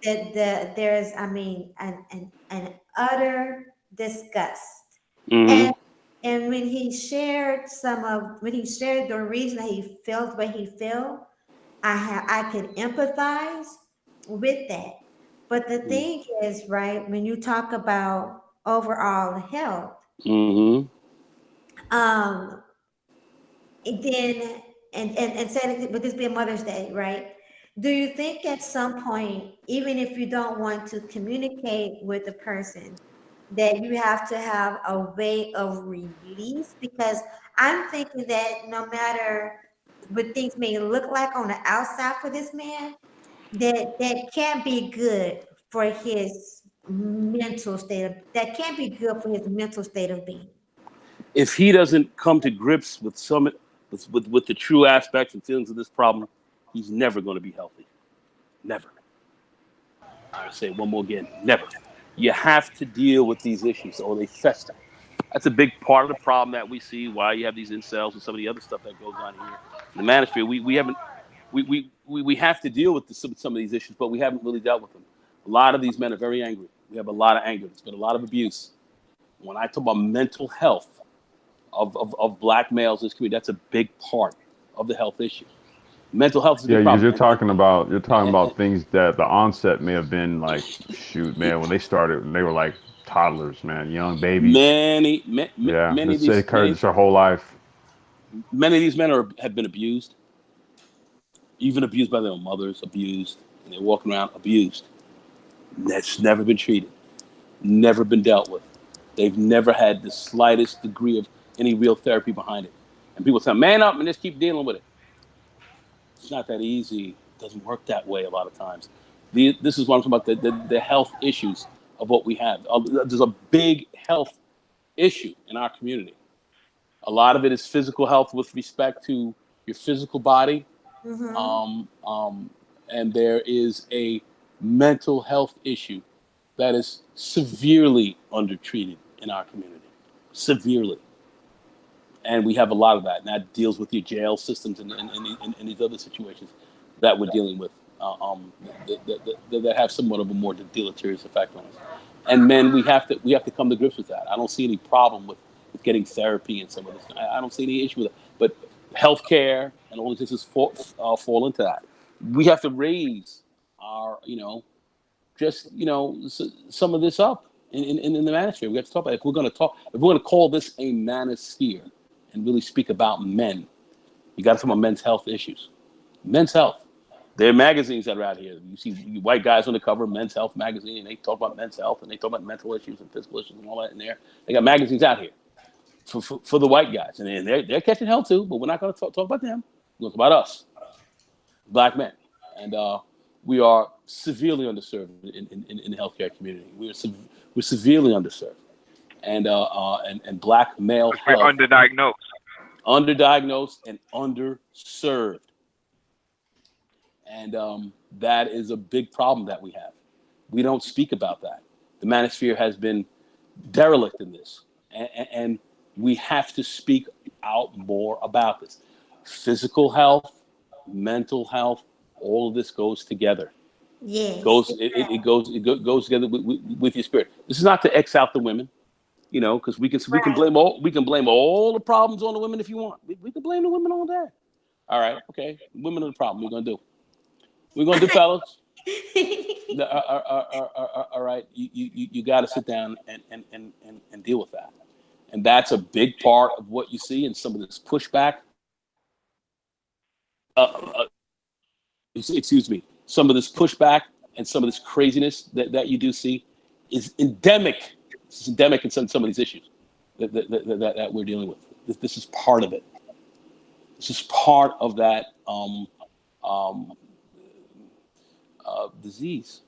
Speaker 1: And there's, I mean, an utter disgust.
Speaker 4: Mm-hmm.
Speaker 1: And when he shared the reason that he felt what he felt, I could empathize with that. But the thing is, right, when you talk about overall health,
Speaker 4: Mm-hmm.
Speaker 1: then and said, would this be a Mother's Day, right? Do you think at some point, even if you don't want to communicate with the person, that you have to have a way of release? Because I'm thinking that no matter what things may look like on the outside for this man, that can't be good for his mental that can't be good for his mental state of being.
Speaker 4: If he doesn't come to grips with with the true aspects and feelings of this problem, he's never going to be healthy. Never. I say it one more again. Never. You have to deal with these issues or they fester. That's a big part of the problem that we see. Why you have these incels and some of the other stuff that goes on here in the manosphere. We have to deal with some of these issues, but we haven't really dealt with them. A lot of these men are very angry. We have a lot of anger. There's been a lot of abuse. When I talk about mental health of black males in this community, that's a big part of the health issue. Mental health is a big problem.
Speaker 3: You're talking about things that the onset may have been like, shoot, man, when they started, they were like toddlers, man, young babies.
Speaker 4: Many of these,
Speaker 3: it's their whole life.
Speaker 4: Many of these men have been abused, even abused by their own mothers, abused, and they're walking around abused. That's never been treated, never been dealt with. They've never had the slightest degree of any real therapy behind it. And people say, man up and just keep dealing with it. It's not that easy. It doesn't work that way a lot of times. This is what I'm talking about, the health issues of what we have. There's a big health issue in our community. A lot of it is physical health with respect to your physical body. Mm-hmm. And there is a mental health issue that is severely undertreated in our community. Severely. And we have a lot of that. And that deals with your jail systems and these other situations that we're dealing with that have somewhat of a more deleterious effect on us. And men, we have to come to grips with that. I don't see any problem with getting therapy and some of this. I don't see any issue with it. But healthcare and all this is fall into that. We have to raise our, some of this up in the manosphere. We have to talk about it. If we're going to call this a manosphere and really speak about men, you got to talk about men's health issues. Men's health. There are magazines that are out here. You see white guys on the cover of Men's Health magazine, and they talk about men's health, and they talk about mental issues and physical issues and all that in there. They got magazines out here for the white guys, and they're catching hell too. But we're not going to talk about them. We're going to talk about us, black men, and we are severely underserved in the healthcare community. We're severely underserved, and black male health underdiagnosed and underserved. And that is a big problem that we have. We don't speak about that. The manosphere has been derelict in this. And we have to speak out more about this. Physical health, mental health, all of this goes together.
Speaker 1: Yes.
Speaker 4: It goes together with your spirit. This is not to X out the women, because we can blame all the problems on the women if you want. We can blame the women on that. All right, okay. Women are the problem. We're gonna do. We're gonna do fellas. All right, you got to sit down and deal with that, and that's a big part of what you see in some of this pushback. Excuse me, some of this pushback and some of this craziness that you do see is endemic. It's endemic in some of these issues that we're dealing with. This is part of it. This is part of that disease.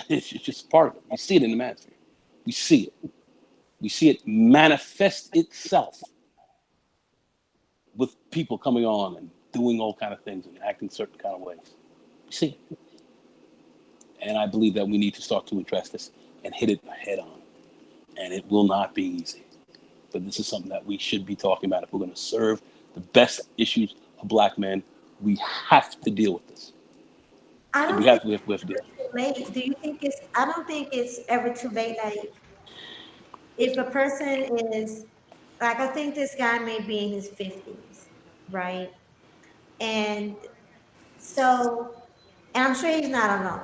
Speaker 4: It's just part of it. We see it in the manosphere. We see it. We see it manifest itself with people coming on and doing all kind of things and acting certain kind of ways. We see it. And I believe that we need to start to address this and hit it head on. And it will not be easy. But this is something that we should be talking about. If we're going to serve the best issues of Black men, we have to deal with this.
Speaker 1: I don't
Speaker 4: We
Speaker 1: think
Speaker 4: have to deal with it.
Speaker 1: it's too late. Do you think it's? I don't think it's ever too late. Like if a person is, like, I think this guy may be in his 50s, right? And so, and I'm sure he's not alone.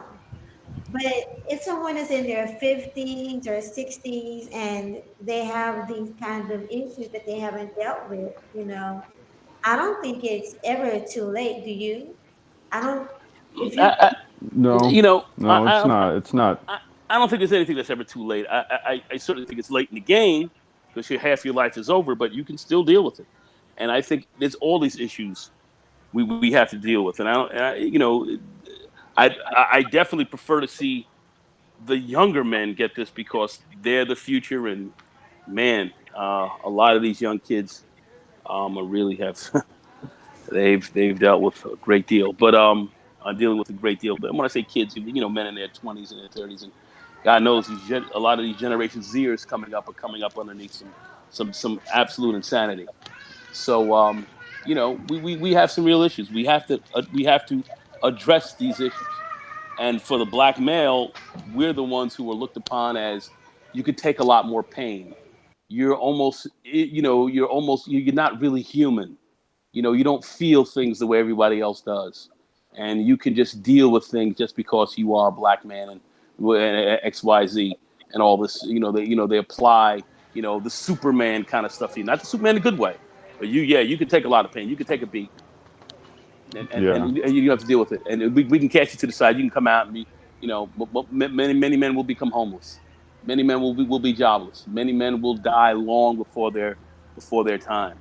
Speaker 1: But if someone is in their 50s or 60s and they have these kinds of issues that they haven't dealt with, I don't think it's ever too late. Do you? I don't. If you,
Speaker 4: I,
Speaker 3: No,
Speaker 4: you know,
Speaker 3: no, it's not. It's not.
Speaker 4: I don't think there's anything that's ever too late. I certainly think it's late in the game because half your life is over, but you can still deal with it. And I think there's all these issues we have to deal with. And I definitely prefer to see the younger men get this because they're the future. And man, a lot of these young kids really have they've dealt with a great deal. But are dealing with a great deal. But when I say kids, men in their 20s and their 30s, and God knows a lot of these Generation Zers coming up are coming up underneath some absolute insanity. So we have some real issues. We have to address these issues. And for the Black male, we're the ones who are looked upon as you could take a lot more pain. You're not really human. You don't feel things the way everybody else does. And you can just deal with things just because you are a Black man and XYZ and all this, they apply, the Superman kind of stuff. Not the Superman in a good way, but you can take a lot of pain. You can take a beat and you have to deal with it. And we can catch you to the side. You can come out and be, many men will become homeless. Many men will be jobless. Many men will die long before their time.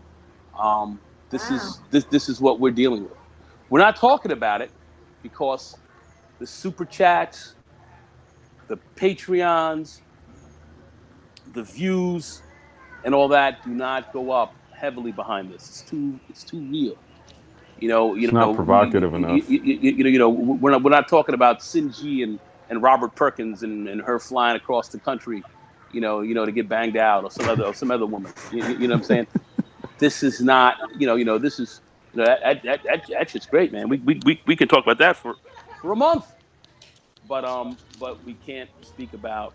Speaker 4: This is what we're dealing with. We're not talking about it because the super chats, the Patreons, the views, and all that do not go up heavily behind this. It's too real.
Speaker 3: It's not provocative enough.
Speaker 4: We're not talking about Sinji and Robert Perkins and her flying across the country, to get banged out or some other woman. You know what I'm saying? This is not, this is, that shit's great, man. We can talk about that for a month, but we can't speak about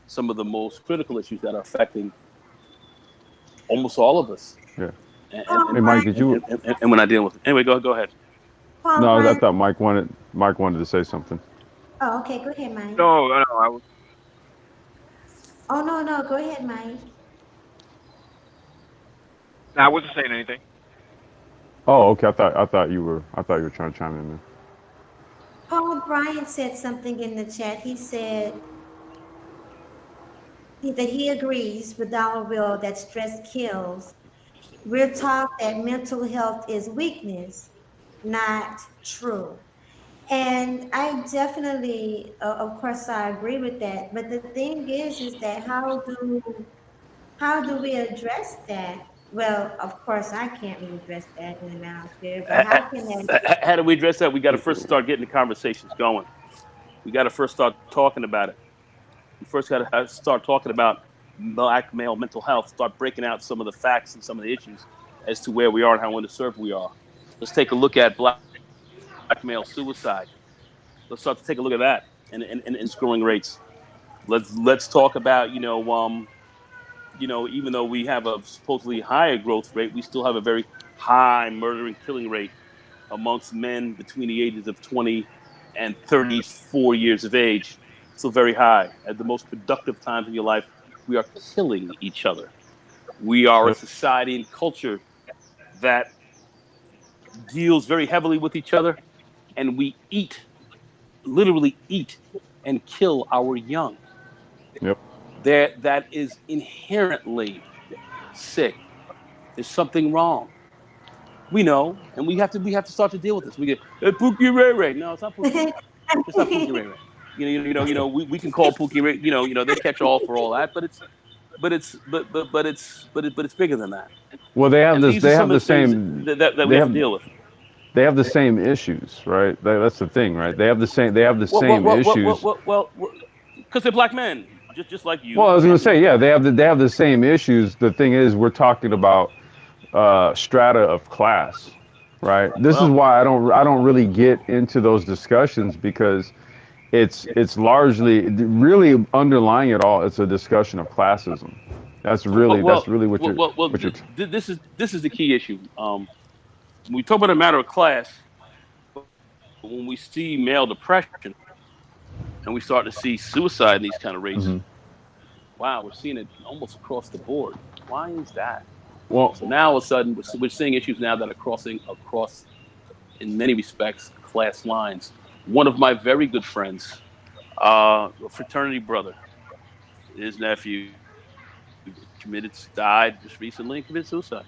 Speaker 4: some of the most critical issues that are affecting almost all of us.
Speaker 3: Yeah.
Speaker 4: And
Speaker 3: Mike, did you?
Speaker 4: And we're not dealing with it. Anyway, go ahead.
Speaker 3: No, I thought Mike wanted to say something.
Speaker 1: Oh, okay. Go ahead, Mike.
Speaker 2: No, I was.
Speaker 1: Oh, no. Go ahead, Mike.
Speaker 2: I wasn't saying anything.
Speaker 3: Oh, okay. I thought you were trying to chime in there.
Speaker 1: Paul Bryant said something in the chat. He said that he agrees with Dollar Bill that stress kills. We're taught that mental health is weakness, not true. And I definitely, of course, I agree with that. But the thing is that how do we address that? Well, of course, I can't really address that in the manosphere, but how can that?
Speaker 4: How do we address that? We got to first start getting the conversations going. We got to first start talking about it. We first got to start talking about Black male mental health. Start breaking out some of the facts and some of the issues as to where we are and how underserved we are. Let's take a look at Black male suicide. Let's start to take a look at that and its growing rates. Let's talk about even though we have a supposedly higher growth rate, we still have a very high murder and killing rate amongst men between the ages of 20 and 34 years of age, still very high. At the most productive times in your life, we are killing each other. We are a society and culture that deals very heavily with each other, and we eat, literally eat, and kill our young.
Speaker 3: Yep.
Speaker 4: That is inherently sick. There's something wrong. We know, and we have to start to deal with this. We get Pookie Ray Ray. No, it's not Pookie. It's not Pookie Ray Ray. We can call Pookie Ray. They catch all for all that, but it's bigger than that.
Speaker 3: Well, they have
Speaker 4: And
Speaker 3: this.
Speaker 4: these are
Speaker 3: They
Speaker 4: some
Speaker 3: have
Speaker 4: of
Speaker 3: the
Speaker 4: the things
Speaker 3: same.
Speaker 4: that we
Speaker 3: They
Speaker 4: have to
Speaker 3: have.
Speaker 4: deal with.
Speaker 3: They have the same issues, right? That's the thing, right? They have the same. They have the
Speaker 4: Well,
Speaker 3: same issues.
Speaker 4: because they're black men, just like you.
Speaker 3: Well, I was going to
Speaker 4: And
Speaker 3: say, yeah, they have the same issues. The thing is, we're talking about strata of class, right? This is
Speaker 4: well,
Speaker 3: why I don't really get into those discussions because it's largely really underlying it all. It's a discussion of classism. That's
Speaker 4: well,
Speaker 3: really
Speaker 4: well,
Speaker 3: what
Speaker 4: well,
Speaker 3: you're
Speaker 4: well, well
Speaker 3: what you're.
Speaker 4: this is the key issue. When we talk about a matter of class, when we see male depression and we start to see suicide in these kind of rates,
Speaker 3: Mhm.
Speaker 4: wow, we're seeing it almost across the board. Why is that?
Speaker 3: Well,
Speaker 4: So now all of a sudden we're seeing issues now that are crossing across, in many respects, class lines. One of my very good friends, a fraternity brother, his nephew died just recently and committed suicide.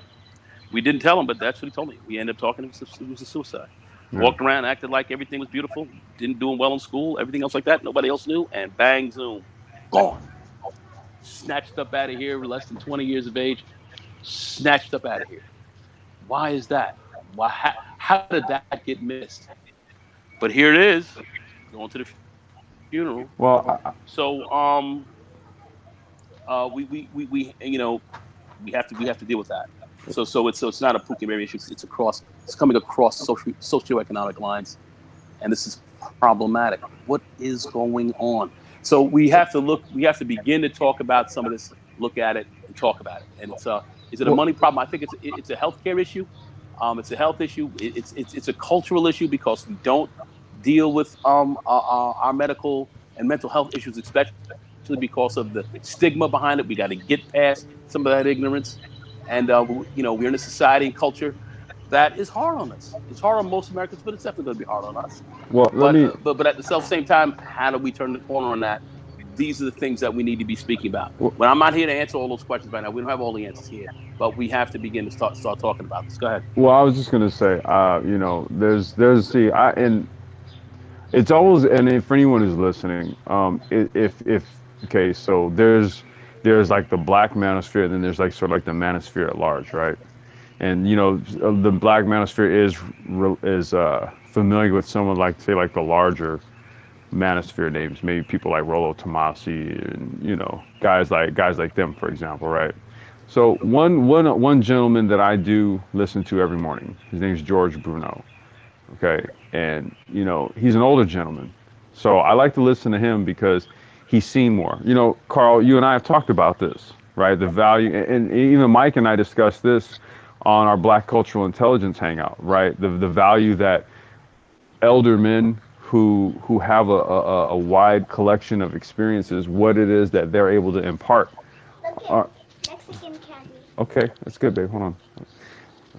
Speaker 4: We didn't tell him, but that's what he told me. We ended up talking. It was a suicide.
Speaker 3: yeah.
Speaker 4: Walked around, acted like everything was beautiful, didn't do well in school, everything else like that. Nobody else knew, and bang, zoom, gone. Snatched up out of here, less than 20 years of age, snatched up out of here. Why is that? Why? How did that get missed? But here it is, going to the funeral.
Speaker 3: Well,
Speaker 4: So, we have to deal with that. So it's not a Pookie Mary issue. It's coming across socioeconomic lines, and this is problematic. What is going on? So we have to look. We have to begin to talk about some of this. Look at it and talk about it. And is it a
Speaker 3: well,
Speaker 4: money problem? I think it's a healthcare issue. It's a health issue. It's a cultural issue because we don't deal with our medical and mental health issues, especially because of the stigma behind it. We got to get past some of that ignorance, and we're in a society and culture that is hard on us. It's hard on most Americans, but it's definitely going to be hard on us.
Speaker 3: well. Let
Speaker 4: But
Speaker 3: me.
Speaker 4: but at the same time, how do we turn the corner on that? These are the things that we need to be speaking about.
Speaker 3: Well,
Speaker 4: Well, I'm not here to answer all those questions right now. We don't have all the answers here, but we have to begin to start talking about this. Go ahead.
Speaker 3: I was just gonna say, there's see, and it's always, and if anyone is listening, if okay, so there's like the black manosphere, and then there's like sort of like the manosphere at large, right? And the black manosphere is familiar with someone like, say, like the larger manosphere names, maybe people like Rollo Tomasi, and guys like them, for example, right? So one gentleman that I do listen to every morning, his name's George Bruno. Okay, and he's an older gentleman, so I like to listen to him because he's seen more. Carl, you and I have talked about this, right? The value, and even Mike and I discussed this on our Black Cultural Intelligence Hangout, right? The value that elder men who have a wide collection of experiences, what it is that they're able to impart. Uh, okay, that's good, babe. Hold on.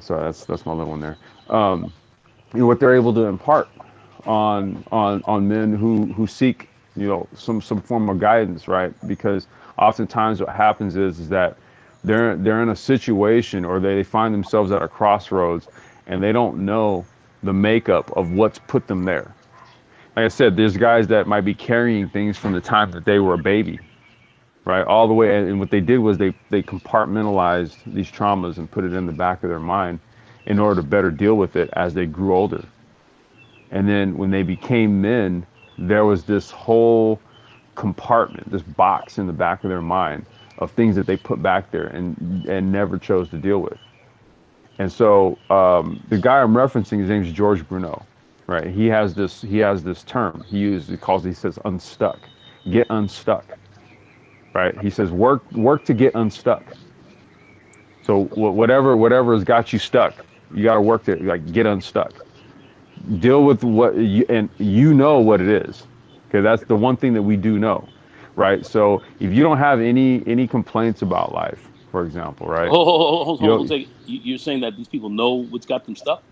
Speaker 3: Sorry, that's my little one there. What they're able to impart on men who seek some form of guidance, right? Because oftentimes what happens is that they're in a situation, or they find themselves at a crossroads, and they don't know the makeup of what's put them there. Like I said, there's guys that might be carrying things from the time that they were a baby, right, all the way. And what they did was they compartmentalized these traumas and put it in the back of their mind in order to better deal with it as they grew older. And then when they became men, there was this whole compartment, this box in the back of their mind of things that they put back there and never chose to deal with. And so the guy I'm referencing, his name is George Bruno, right? He has this term he says unstuck, get unstuck, right? He says work to get unstuck. So whatever has got you stuck, you got to work to like get unstuck. deal with what you, and you know what it is. Okay, that's the one thing that we do know, right? So if you don't have any complaints about life, for example, right? You
Speaker 4: Hold on a
Speaker 3: don't.
Speaker 4: second. You're saying that these people know what's got them stuck?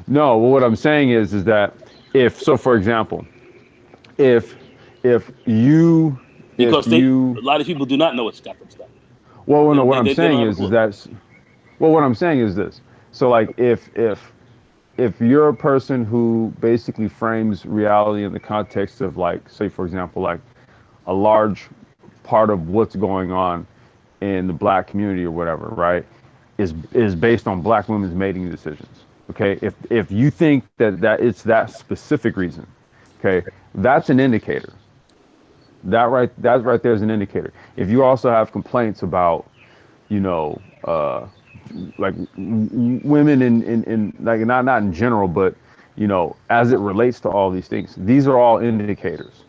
Speaker 3: No, well, what I'm saying is that if so, for example, if if you if
Speaker 4: Because a
Speaker 3: you
Speaker 4: lot of people do not know what's got them stuck.
Speaker 3: well, no, what I'm
Speaker 4: They don't
Speaker 3: saying
Speaker 4: have a
Speaker 3: is
Speaker 4: clue.
Speaker 3: that well, what I'm saying is this. So like if you're a person who basically frames reality in the context of like, say, for example, like a large part of what's going on in the black community or whatever, right, is based on black women's mating decisions. Okay, if you think that it's that specific reason, okay, that's an indicator. That right there is an indicator. If you also have complaints about, you know, like women in like not in general, but as it relates to all these things, these are all indicators.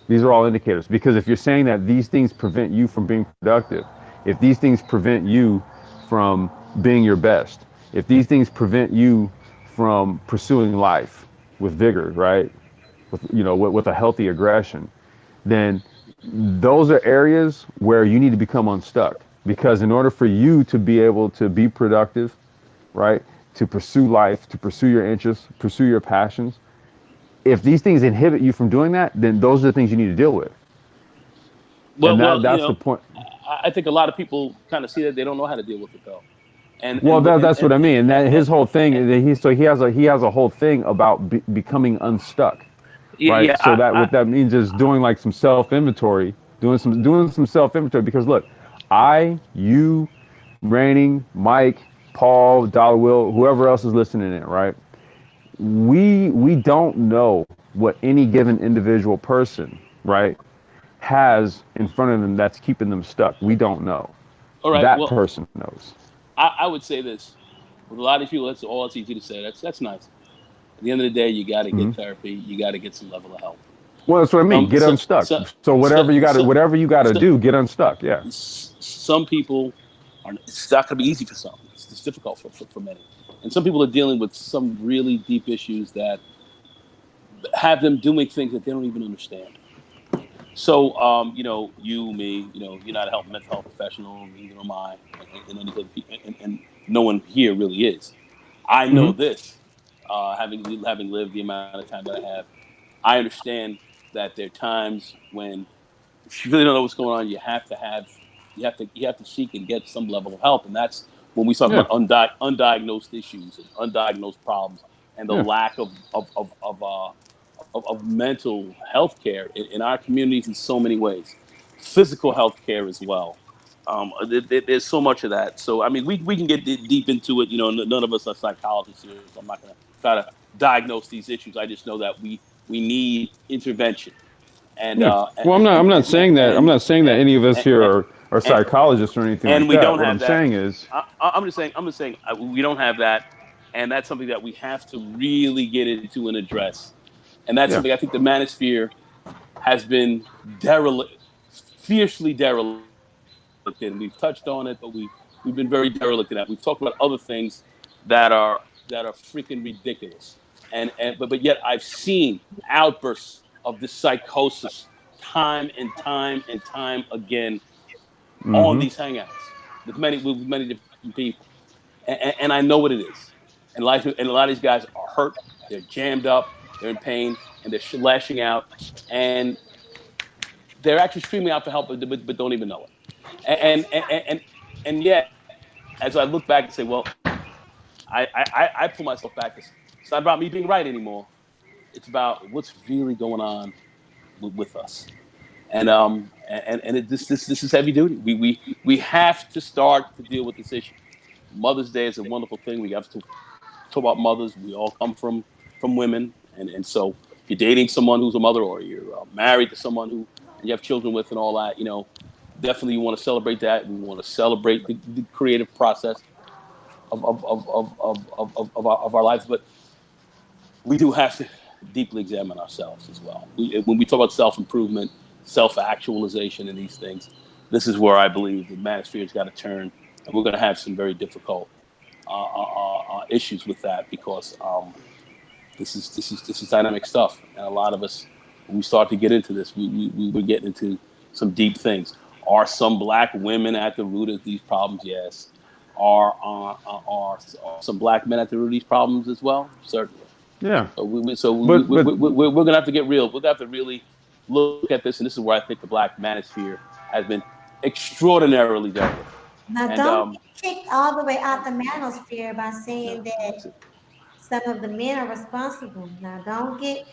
Speaker 3: These are all indicators because if you're saying that these things prevent you from being productive, if these things prevent you from being your best, if these things prevent you from pursuing life with vigor, right? With a healthy aggression, then those are areas where you need to become unstuck. Because in order for you to be able to be productive, right, to pursue life, to pursue your interests, pursue your passions, if these things inhibit you from doing that, then those are the things you need to deal with. And
Speaker 4: Well,
Speaker 3: that's the point.
Speaker 4: I think a lot of people kind of see that they don't know how to deal with it though, and
Speaker 3: Well, that's what I mean. And that his whole thing,
Speaker 4: and
Speaker 3: he has a whole thing about becoming unstuck,
Speaker 4: yeah,
Speaker 3: right?
Speaker 4: yeah,
Speaker 3: So that what that means is doing like some self inventory, doing some self inventory. Because look, you, Raining, Mike, Paul, Dollar Will, whoever else is listening in, right? We don't know what any given individual person, right, has in front of them that's keeping them stuck. We don't know.
Speaker 4: all right.
Speaker 3: That
Speaker 4: Well,
Speaker 3: person knows.
Speaker 4: I would say this with a lot of people. That's all it's easy to say. That's nice. At the end of the day, you got to get therapy. You got to get some level of help.
Speaker 3: Well, that's what I mean.
Speaker 4: Some
Speaker 3: Get
Speaker 4: so,
Speaker 3: unstuck.
Speaker 4: so,
Speaker 3: So
Speaker 4: so, so,
Speaker 3: whatever you got to
Speaker 4: so,
Speaker 3: do, get unstuck. Yeah.
Speaker 4: some people are. It's not going to be easy for some. It's difficult for many, and some people are dealing with some really deep issues that have them doing things that they don't even understand. So, you, me, you're not a mental health professional, neither am I, and any other people, and no one here really is. I know
Speaker 3: Hmm.
Speaker 4: this, having lived the amount of time that I have. I understand that there are times when if you really don't know what's going on, you have to seek and get some level of help, and that's when we talk
Speaker 3: Yeah.
Speaker 4: about undiagnosed issues and undiagnosed problems, and the
Speaker 3: Yeah.
Speaker 4: lack of mental health care in our communities in so many ways, physical health care as well. There's so much of that. So I mean, we can get deep into it. None of us are psychologists here, so I'm not going to try to diagnose these issues. I just know that we need intervention, and
Speaker 3: Yeah. Well, I'm not saying that. I'm not saying that any of us
Speaker 4: and,
Speaker 3: here
Speaker 4: and,
Speaker 3: are
Speaker 4: and
Speaker 3: psychologists or anything like
Speaker 4: we
Speaker 3: that.
Speaker 4: don't
Speaker 3: What
Speaker 4: have
Speaker 3: I'm
Speaker 4: that.
Speaker 3: saying is,
Speaker 4: I'm just saying we don't have that, and that's something that we have to really get into and address. And that's
Speaker 3: yeah.
Speaker 4: something I think the manosphere has been fiercely derelict in. We've touched on it, but we've been very derelict in that. We've talked about other things that are freaking ridiculous, but yet I've seen outbursts of this psychosis time and time and time again on
Speaker 3: Hmm.
Speaker 4: these hangouts with many different people, and I know what it is. And a lot of these guys are hurt. They're jammed up. They're in pain, and they're lashing out, and they're actually screaming out for help, but don't even know it. And yet, as I look back and say, well, I pull myself back. It's not about me being right anymore. It's about what's really going on with us. This is heavy duty. We have to start to deal with this issue. Mother's Day is a wonderful thing. We have to talk about mothers. We all come from women, and so if you're dating someone who's a mother, or you're married to someone who you have children with, and all that, definitely you want to celebrate that. We want to celebrate the creative process of our lives, but we do have to deeply examine ourselves as well. When we talk about self improvement, self actualization, and these things, this is where I believe the manosphere's got to turn, and we're going to have some very difficult issues with that because This is dynamic stuff, and a lot of us, when we start to get into this, we're getting into some deep things. Are some black women at the root of these problems? Yes. Are some black men at the root of these problems as well? Certainly.
Speaker 3: Yeah, but
Speaker 4: We're gonna have to get real. We're gonna have to really look at this, and this is where I think the black manosphere has been extraordinarily dealt with.
Speaker 1: Now,
Speaker 4: And
Speaker 1: don't get kicked all the way out the manosphere by
Speaker 4: no,
Speaker 1: saying that
Speaker 4: listen,
Speaker 1: some of the men are responsible. Now, don't get,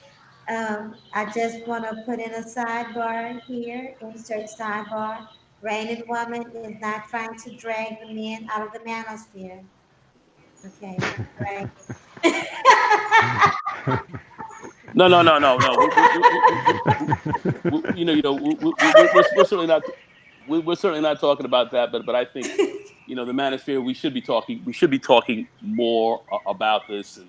Speaker 1: I just want to put in a sidebar here, insert sidebar. Rainin Woman is not trying to drag the men out of the manosphere. Okay, we're not dragging.
Speaker 4: no. We're certainly not. We're certainly not talking about that. But I think, the manosphere. We should be talking. We should be talking more about this, and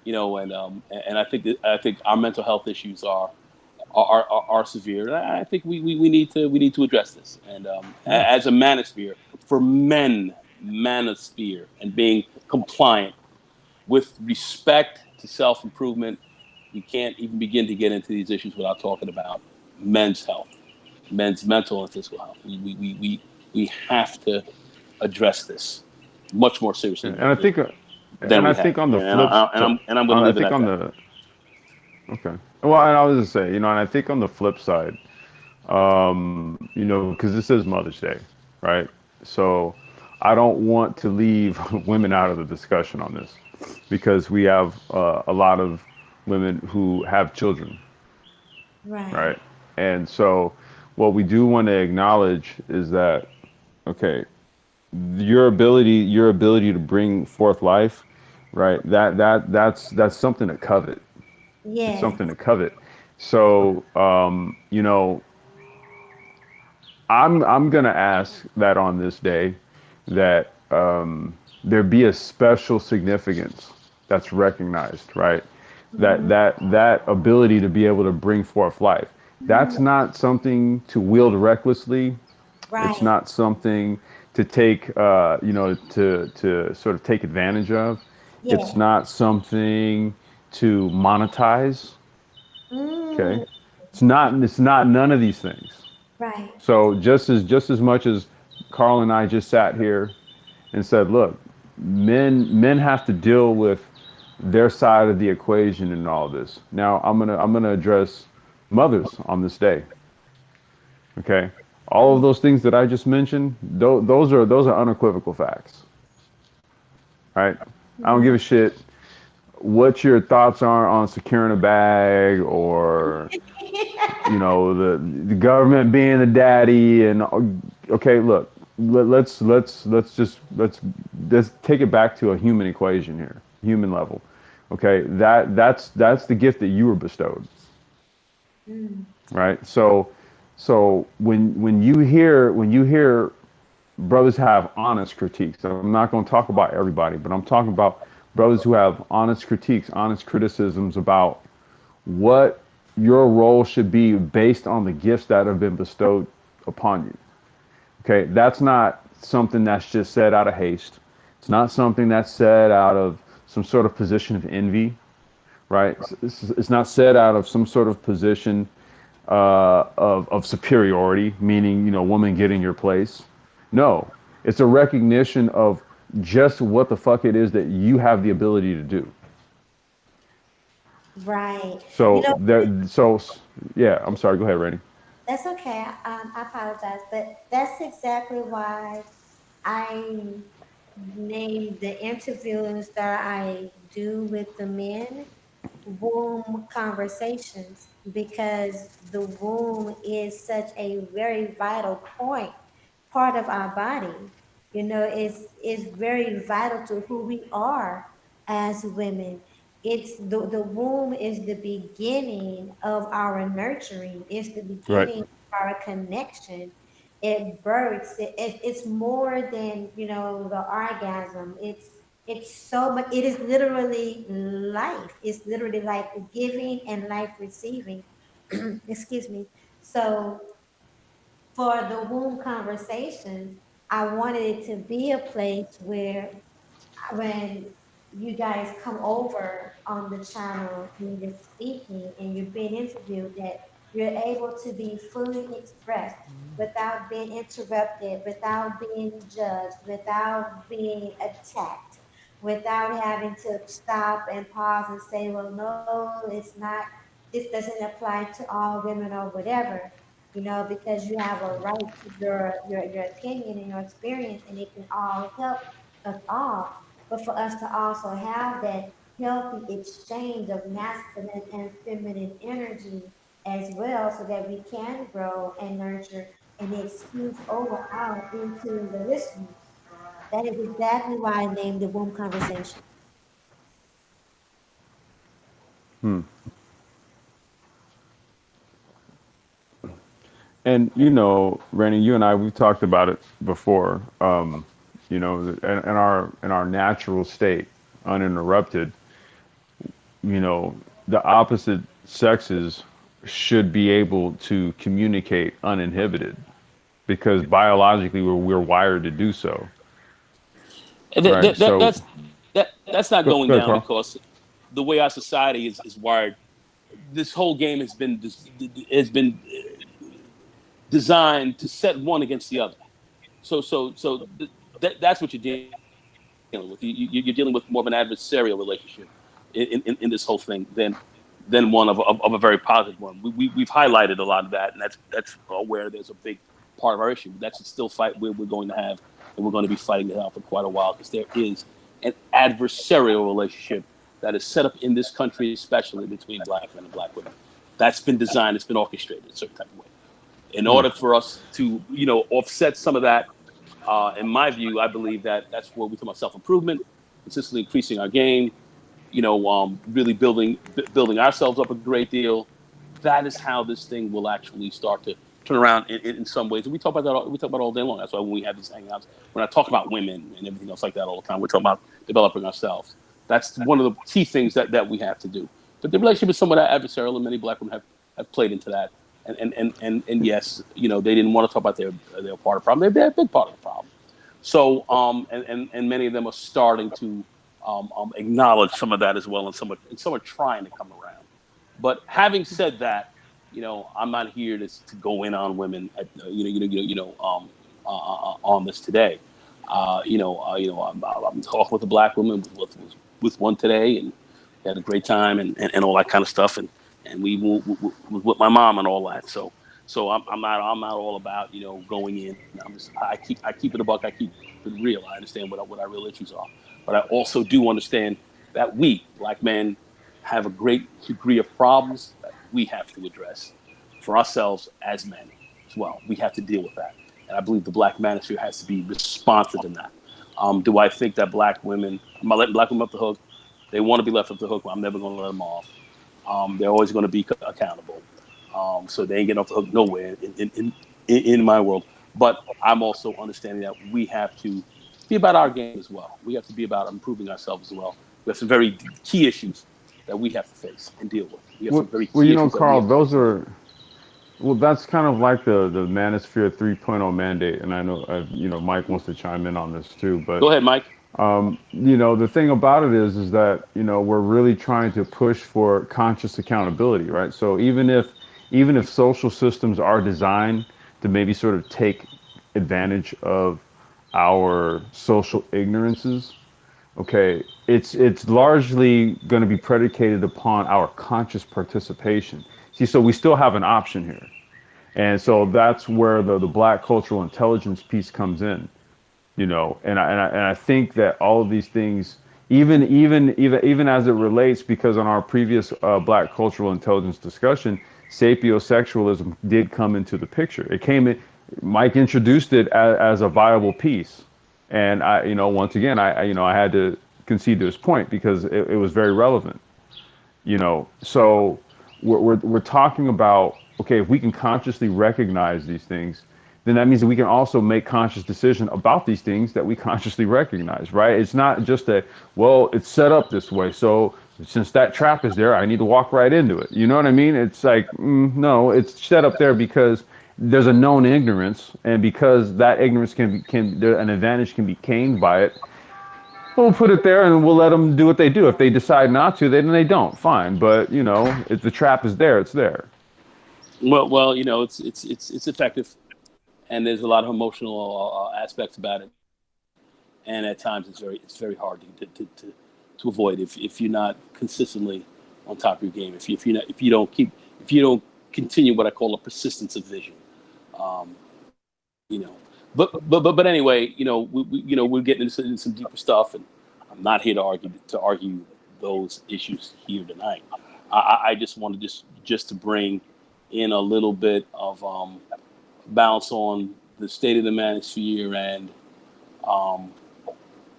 Speaker 4: I think our mental health issues are severe. And I think we need to address this. And
Speaker 3: yeah,
Speaker 4: as a manosphere for men, manosphere, and being compliant with respect to self improvement, we can't even begin to get into these issues without talking about men's health, men's mental and physical health. We have to address this much more seriously
Speaker 3: and I think,
Speaker 4: than
Speaker 3: and I
Speaker 4: we
Speaker 3: think
Speaker 4: have.
Speaker 3: on the
Speaker 4: And,
Speaker 3: flip, so
Speaker 4: I'm going to
Speaker 3: I
Speaker 4: leave it
Speaker 3: think
Speaker 4: at
Speaker 3: on
Speaker 4: that.
Speaker 3: the okay. Well, and I was just say, and I think on the flip side, because this is Mother's Day, right? So I don't want to leave women out of the discussion on this because we have a lot of women who have children,
Speaker 1: Right.
Speaker 3: right? And so what we do want to acknowledge is that, okay, your ability to bring forth life, right? That's something to covet. It's
Speaker 1: Yes.
Speaker 3: something to covet. So, I'm gonna ask that on this day, that there be a special significance that's recognized, right?
Speaker 1: Mhm.
Speaker 3: That ability to be able to bring forth life. That's
Speaker 1: Mhm.
Speaker 3: not something to wield recklessly. It's
Speaker 1: Right.
Speaker 3: not something to take, to sort of take advantage of. It's
Speaker 1: Yeah.
Speaker 3: not something to monetize.
Speaker 1: Mm.
Speaker 3: Okay, it's not. It's not none of these things.
Speaker 1: Right.
Speaker 3: So just as much as Carl and I just sat here and said, look, men have to deal with their side of the equation in all this. Now I'm gonna address mothers on this day. Okay, all of those things that I just mentioned, those are unequivocal facts, right? I don't give
Speaker 1: Mhm.
Speaker 3: a shit what your thoughts are on securing a bag, or the government being the daddy. And okay, look, let's take it back to a human equation here, human level. Okay, that's the gift that you were bestowed,
Speaker 1: Mm.
Speaker 3: right? So when you hear brothers have honest critiques, I'm not going to talk about everybody, but I'm talking about brothers who have honest critiques, honest criticisms about what your role should be based on the gifts that have been bestowed upon you. Okay, that's not something that's just said out of haste. It's not something that's said out of some sort of position of envy, right? It's not said out of some sort of position of superiority, meaning, woman, get in your place. No, it's a recognition of just what the fuck it is that you have the ability to do.
Speaker 1: Right. You
Speaker 3: So
Speaker 1: know,
Speaker 3: yeah, I'm sorry. Go ahead, Randy.
Speaker 1: that's okay. I apologize, but that's exactly why I named the interviews that I do with the men womb conversations, because the womb is such a very vital part of our body. It's very vital to who we are as women. The womb is the beginning of our nurturing. It's the
Speaker 3: Right.
Speaker 1: beginning of our connection. It births. It's more than the orgasm. It's so much. It is literally life. It's literally like giving and life receiving. Excuse me. So for the womb conversations, I wanted it to be a place where when you guys come over on the channel and you're speaking and you're being interviewed, that you're able to be fully expressed without being interrupted, without being judged, without being attacked, without having to stop and pause and say, well, no, it's not, this doesn't apply to all women or whatever, because you have a right to your opinion and your experience, and it can all help us all. But for us to also have that healthy exchange of masculine and feminine energy as well, so that we can grow and nurture and excuse over out into the listeners. That is exactly why I named the womb conversation.
Speaker 3: Hmm. And Randy, you and I, we've talked about it before. In our natural state, uninterrupted, you know, the opposite sexes should be able to communicate uninhibited because biologically we're wired to do so,
Speaker 4: And
Speaker 3: right? So
Speaker 4: that's not
Speaker 3: go
Speaker 4: going
Speaker 3: ahead,
Speaker 4: down
Speaker 3: Carl.
Speaker 4: because the way our society is wired. This whole game has been designed to set one against the other. That's what you're dealing with. You're dealing with more of an adversarial relationship in this whole thing than one of a very positive one. We've highlighted a lot of that, and that's where there's a big part of our issue. That's still fight we're going to have, and we're going to be fighting it out for quite a while because there is an adversarial relationship that is set up in this country, especially between black men and black women. That's been designed, it's been orchestrated in a certain type of way. In
Speaker 3: Hmm.
Speaker 4: order for us to, offset some of that, in my view, I believe that that's where we talk about self-improvement, consistently increasing our game, really building ourselves up a great deal. That is how this thing will actually start to turn around in some ways. And we talk about that. We talk about it all day long. That's why when we have these hangouts, we're not talking about women and everything else like that all the time. We're talking about developing ourselves. That's one of the key things that we have to do. But the relationship is somewhat adversarial, and many black women have played into that. And yes, they didn't want to talk about their part of the problem. They're a big part of the problem. So and many of them are starting to acknowledge some of that as well, and some are trying to come around. But having said that, I'm not here to go in on women on this today. I'm talking with a black woman with one today, and had a great time and all that kind of stuff, and we was with my mom and all that. So I'm not all about going in. I keep it a buck. I keep it real. I understand what our real issues are, but I also do understand that we black men have a great degree of problems that we have to address for ourselves as men as well. We have to deal with that, and I believe the black manosphere has to be responsive in that. Do I think that black women? I'm not letting black women off the hook. They want to be left off the hook, but I'm never going to let them off. They're always going to be accountable. So they ain't getting off the hook nowhere in my world. But I'm also understanding that we have to be about our game as well. We have to be about improving ourselves as well. We have some very key issues that we have to face and deal with. We have some very
Speaker 3: Well,
Speaker 4: key issues that we
Speaker 3: Carl,
Speaker 4: have to
Speaker 3: those
Speaker 4: face and deal
Speaker 3: are
Speaker 4: with.
Speaker 3: well, that's kind of like the Manosphere 3.0 mandate, and I know Mike wants to chime in on this too, but
Speaker 4: Go ahead, Mike.
Speaker 3: the thing about it is that we're really trying to push for conscious accountability, right? So even if social systems are designed to maybe sort of take advantage of our social ignorances, okay, it's largely going to be predicated upon our conscious participation. See, so we still have an option here. And so that's where the black cultural intelligence piece comes in, and I think that all of these things, even as it relates, because on our previous black cultural intelligence discussion, sapiosexualism did come into the picture. It came in, Mike introduced it as a viable piece. And once again, I had to concede to his point because it was very relevant. So we're talking about, okay, if we can consciously recognize these things, then that means that we can also make conscious decision about these things that we consciously recognize, right? It's not just well, it's set up this way, so since that trap is there, I need to walk right into it. You know what I mean? It's like, no, it's set up there because there's a known ignorance, and because that ignorance can an advantage can be gained by it. We'll put it there and we'll let them do what they do. If they decide not to, then they don't. Fine. But you know, if the trap is there, it's there.
Speaker 4: Well, it's effective, and there's a lot of emotional aspects about it, and at times it's very hard to avoid if you're not consistently on top of your game. If you don't continue what I call a persistence of vision. Um, you know. But anyway, we're getting into some deeper stuff, and I'm not here to argue those issues here tonight. I just wanted just to bring in a little bit of bounce on the state of the manosphere and um,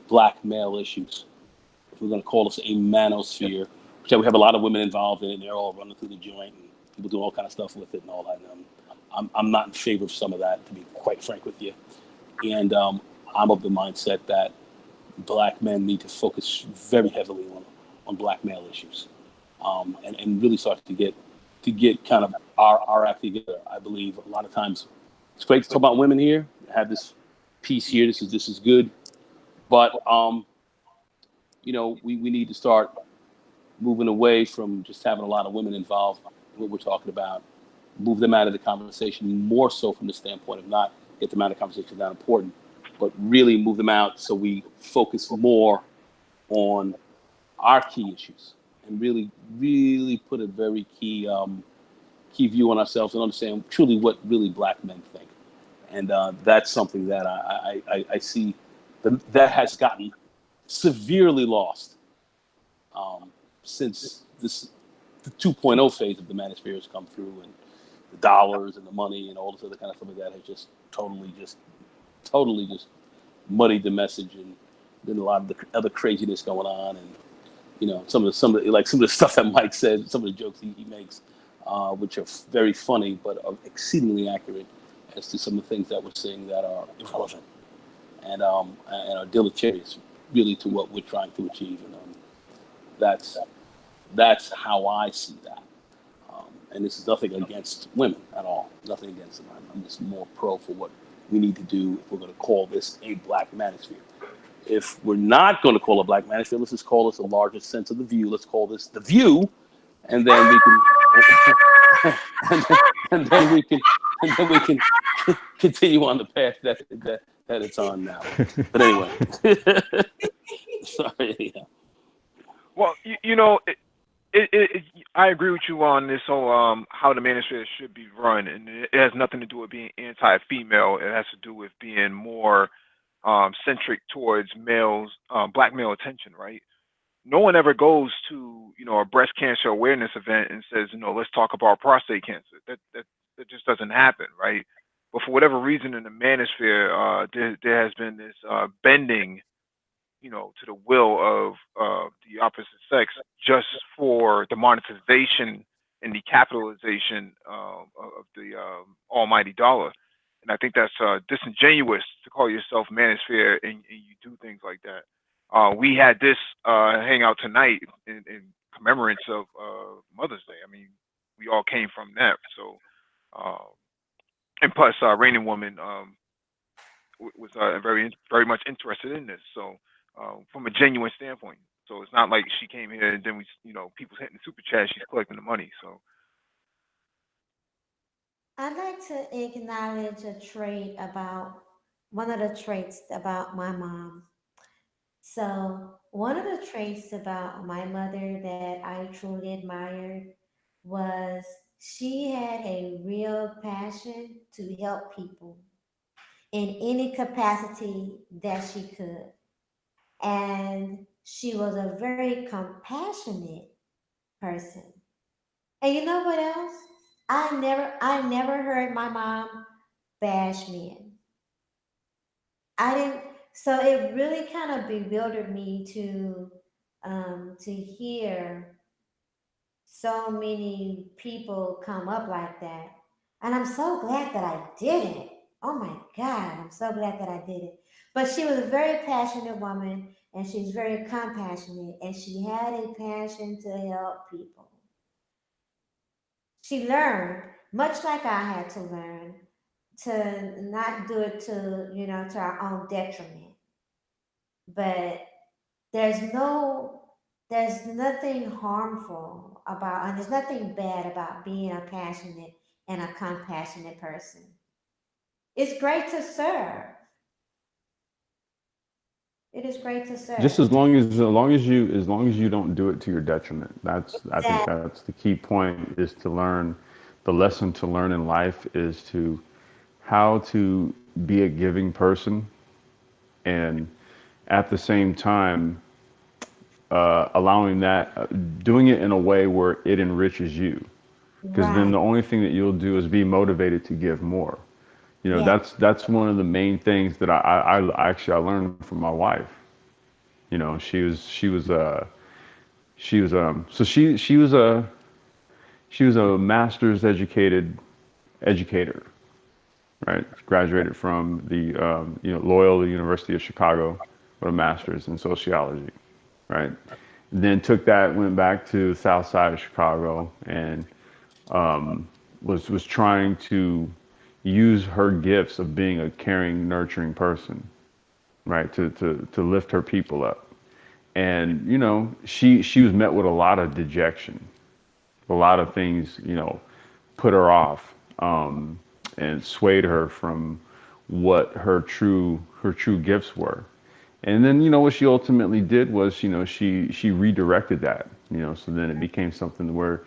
Speaker 4: black male issues. If we're going to call this a manosphere, which we have a lot of women involved in it, and they're all running through the joint, and people do all kind of stuff with it and all that. And I'm not in favor of some of that, to be quite frank with you. And I'm of the mindset that black men need to focus very heavily on black male issues, and really start to get kind of our act together. I believe a lot of times it's great to talk about women here, have this piece here. This is good, but we need to start moving away from just having a lot of women involved in what we're talking about. Move them out of the conversation more so from the standpoint of not get them out of the conversation, not important, but really move them out so we focus more on our key issues and really put a very key view on ourselves and understand truly what really black men think. And that's something that I see that has gotten severely lost since the 2.0 phase of the manosphere has come through, and the dollars and the money and all this other kind of stuff like that has just totally just muddied the message, and been a lot of the other craziness going on, and some of the stuff that Mike said, some of the jokes he makes, which are very funny but are exceedingly accurate as to some of the things that we're seeing that are irrelevant and are deleterious, really, to what we're trying to achieve. And that's how I see that. And this is nothing against women at all. Nothing against them. I'm just more pro for what we need to do if we're going to call this a black manosphere. If we're not going to call it a black manosphere, let's just call this a larger sense of the view. Let's call this the view, and then we can, and then we can continue on the path that it's on now. But anyway, sorry. Yeah.
Speaker 2: Well, I agree with you on this whole how the manosphere should be run, and it has nothing to do with being anti-female. It has to do with being more centric towards black male attention, right? No one ever goes to a breast cancer awareness event and says, let's talk about prostate cancer. That just doesn't happen, right? But for whatever reason in the manosphere, there has been this bending, to the will of the opposite sex, just for the monetization and the capitalization of the almighty dollar. And I think that's disingenuous to call yourself manosphere and you do things like that. We had this hangout tonight in commemorance of Mother's Day. I mean, we all came from that. So, and plus, Reigning Woman was very much interested in this. So, from a genuine standpoint. So it's not like she came here and then people's hitting the super chat. She's collecting the money. So
Speaker 1: I'd like to acknowledge a trait about one of the traits about my mom. So, one of the traits about my mother that I truly admired was she had a real passion to help people in any capacity that she could. And she was a very compassionate person. And you know what else? I never heard my mom bash men. I didn't. So it really kind of bewildered me to hear so many people come up like that. And I'm so glad that I didn't. Oh my God, I'm so glad that I did it. But she was a very passionate woman and she's very compassionate and she had a passion to help people. She learned, much like I had to learn, to not do it to our own detriment, but there's no there's nothing harmful about, and there's nothing bad about being a passionate and a compassionate person. It's great to serve. It is great to
Speaker 3: Just
Speaker 1: serve.
Speaker 3: as long as you don't do it to your detriment. That's I think
Speaker 1: That
Speaker 3: that's the key point, is to learn. The lesson to learn in life is to how to be a giving person, and at the same time allowing that, doing it in a way where it enriches you, because then
Speaker 1: right.
Speaker 3: the only thing that you'll do is be motivated to give more.
Speaker 1: Yeah.
Speaker 3: That's one of the main things that I actually I learned from my wife. She was a master's educated educator, right? Graduated from the Loyola University of Chicago with a master's in sociology, right? Then took that, went back to South Side of Chicago, and was trying to use her gifts of being a caring, nurturing person, right, to lift her people up. And she was met with a lot of dejection, a lot of things, put her off, and swayed her from what her true gifts were. And then what she ultimately did was, she redirected that, so then it became something where,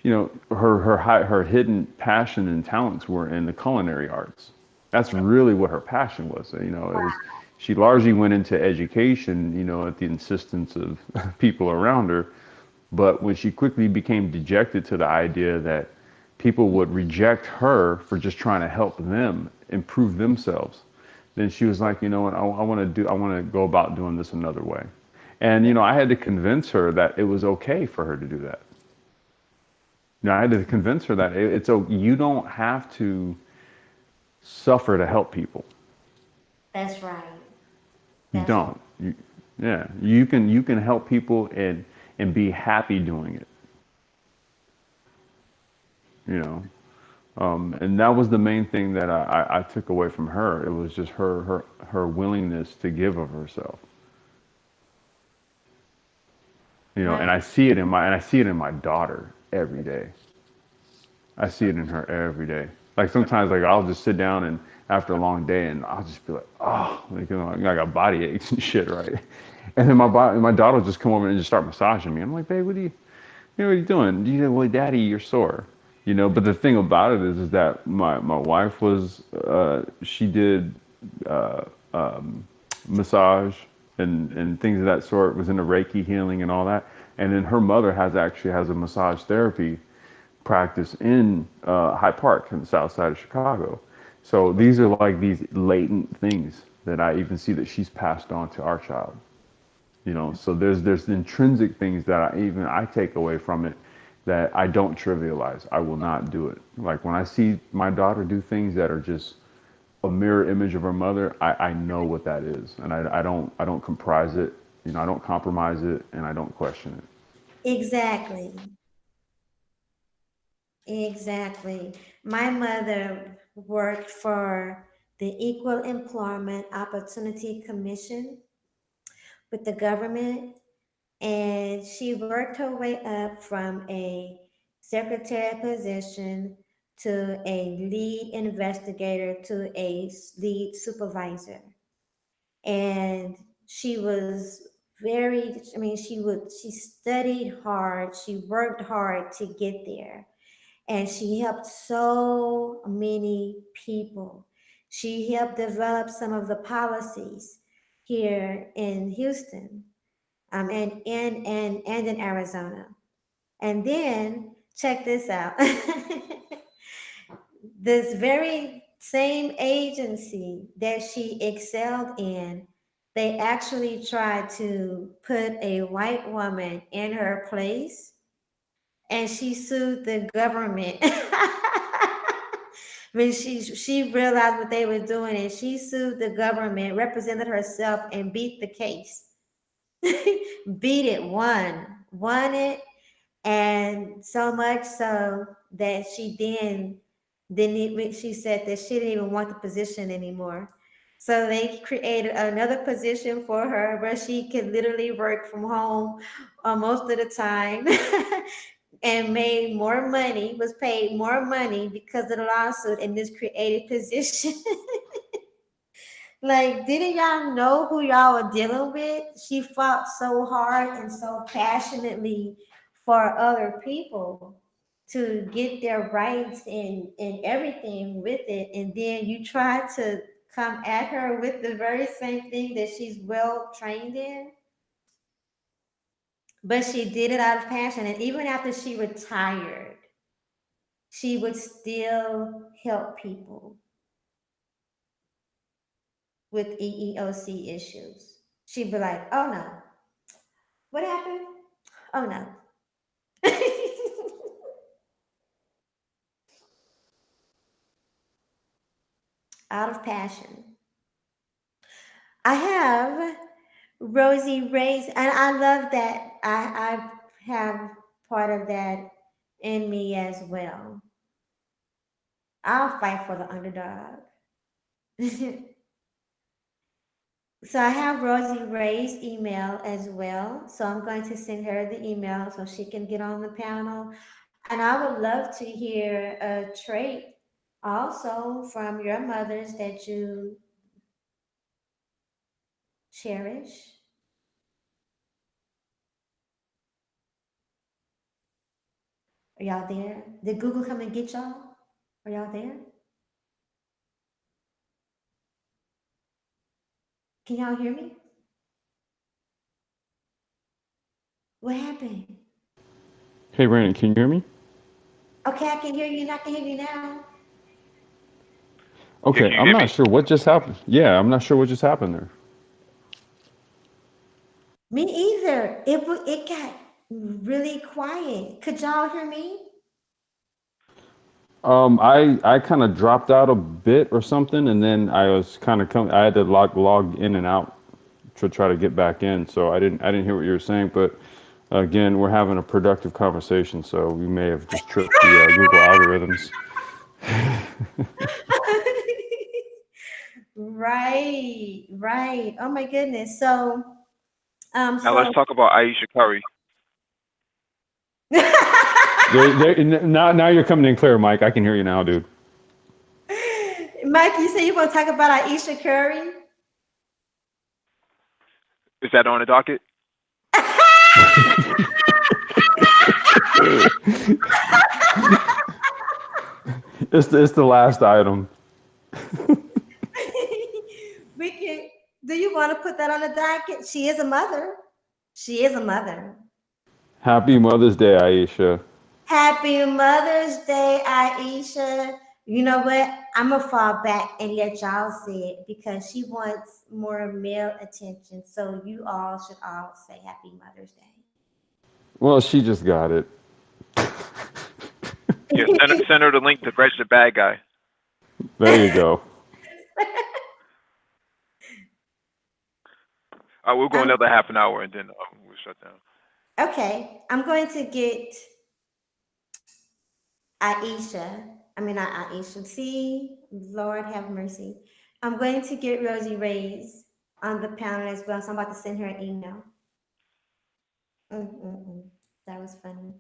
Speaker 3: her hidden passion and talents were in the culinary arts. That's really what her passion was. It was, she largely went into education, at the insistence of people around her. But when she quickly became dejected to the idea that people would reject her for just trying to help them improve themselves, then she was like, you know what, I want to go about doing this another way. And I had to convince her that it was okay for her to do that. I had to convince her that you don't have to suffer to help people.
Speaker 1: That's right.
Speaker 3: You
Speaker 1: That's right.
Speaker 3: don't. Yeah, you can help people and be happy doing it. You know, and that was the main thing that I took away from her. It was just her willingness to give of herself.
Speaker 1: My
Speaker 3: And I see it in my daughter every day. I see it in her every day. Like sometimes, like I'll just sit down and after a long day, and I'll just be like, oh, like, I got body aches and shit, right? And then my daughter will just come over and just start massaging me. I'm like, babe, what are you doing? You know, well, daddy, you're sore. But the thing about it is that my wife was, she did uh, massage and things of that sort, was into Reiki healing and all that. And then her mother actually has a massage therapy practice in Hyde Park in the South Side of Chicago. So these are like these latent things that I even see that she's passed on to our child. So there's intrinsic things that I take away from it that I don't trivialize. I will not do it. Like when I see my daughter do things that are just a mirror image of her mother, I know what that is, and I don't comprise it. I don't compromise it, and I don't question it.
Speaker 1: exactly. Exactly. My mother worked for the Equal Employment Opportunity Commission with the government, and she worked her way up from a secretary position to a lead investigator to a lead supervisor. And she was very, I mean, she studied hard, she worked hard to get there, and she helped so many people. She helped develop some of the policies here in Houston, and in Arizona. And then check this out. This very same agency that she excelled in, they actually tried to put a white woman in her place, and she sued the government. When she realized what they were doing, and she sued the government, represented herself, and beat the case. Beat it, won it, and so much so that she then didn't even, she said that she didn't even want the position anymore. So they created another position for her where she could literally work from home most of the time and made more money, was paid more money because of the lawsuit in this created position. Like, didn't y'all know who y'all were dealing with? She fought so hard and so passionately for other people to get their rights and everything with it. And then you try to come at her with the very same thing that she's well trained in. But she did it out of passion. And even after she retired, she would still help people with EEOC issues. She'd be like, oh no, what happened? Oh no. Out of passion. I have Rosie Ray's, and I love that. I have part of that in me as well. I'll fight for the underdog. So I have Rosie Ray's email as well. So I'm going to send her the email so she can get on the panel. And I would love to hear a trait also from your mothers that you cherish. Are y'all there? Did Google come and get y'all? Are y'all there? Can y'all hear me? What happened?
Speaker 3: Hey, Brandon, can you hear me?
Speaker 1: Okay, I can hear you and I can hear you now.
Speaker 2: Yeah,
Speaker 3: Okay,
Speaker 2: can you
Speaker 3: I'm
Speaker 2: hear
Speaker 3: not
Speaker 2: me?
Speaker 3: sure what just happened. Yeah, I'm not sure what just happened there.
Speaker 1: Me either. It got really quiet. Could y'all hear me?
Speaker 3: I kind of dropped out a bit or something, and then I was kind of I had to log in and out to try to get back in. So I didn't hear what you were saying, but again, we're having a productive conversation, so we may have just tripped the Google algorithms.
Speaker 1: Right, right. Oh my goodness. So,
Speaker 2: Now let's talk about Aisha Curry.
Speaker 3: Now you're coming in clear, Mike. I can hear you now, dude.
Speaker 1: Mike, you say you want to talk about Aisha Curry?
Speaker 2: Is that on the docket?
Speaker 3: It's the last item.
Speaker 1: We can. Do you want to put that on the docket? She is a mother. She is a mother.
Speaker 3: Happy Mother's Day, Aisha.
Speaker 1: Happy Mother's Day, Aisha. You know what? I'm gonna fall back and let y'all say it because she wants more male attention. So you all should all say Happy Mother's Day.
Speaker 3: Well, she just got it.
Speaker 2: Yeah, send her the link to Reg the Bad Guy.
Speaker 3: There you go.
Speaker 2: We'll go another half an hour and then we'll shut down.
Speaker 1: Okay, I'm going to get Aisha. I mean, not Aisha. See, Lord have mercy. I'm going to get Rosie Ray's on the panel as well. So I'm about to send her an email. Mm-mm-mm. That was funny.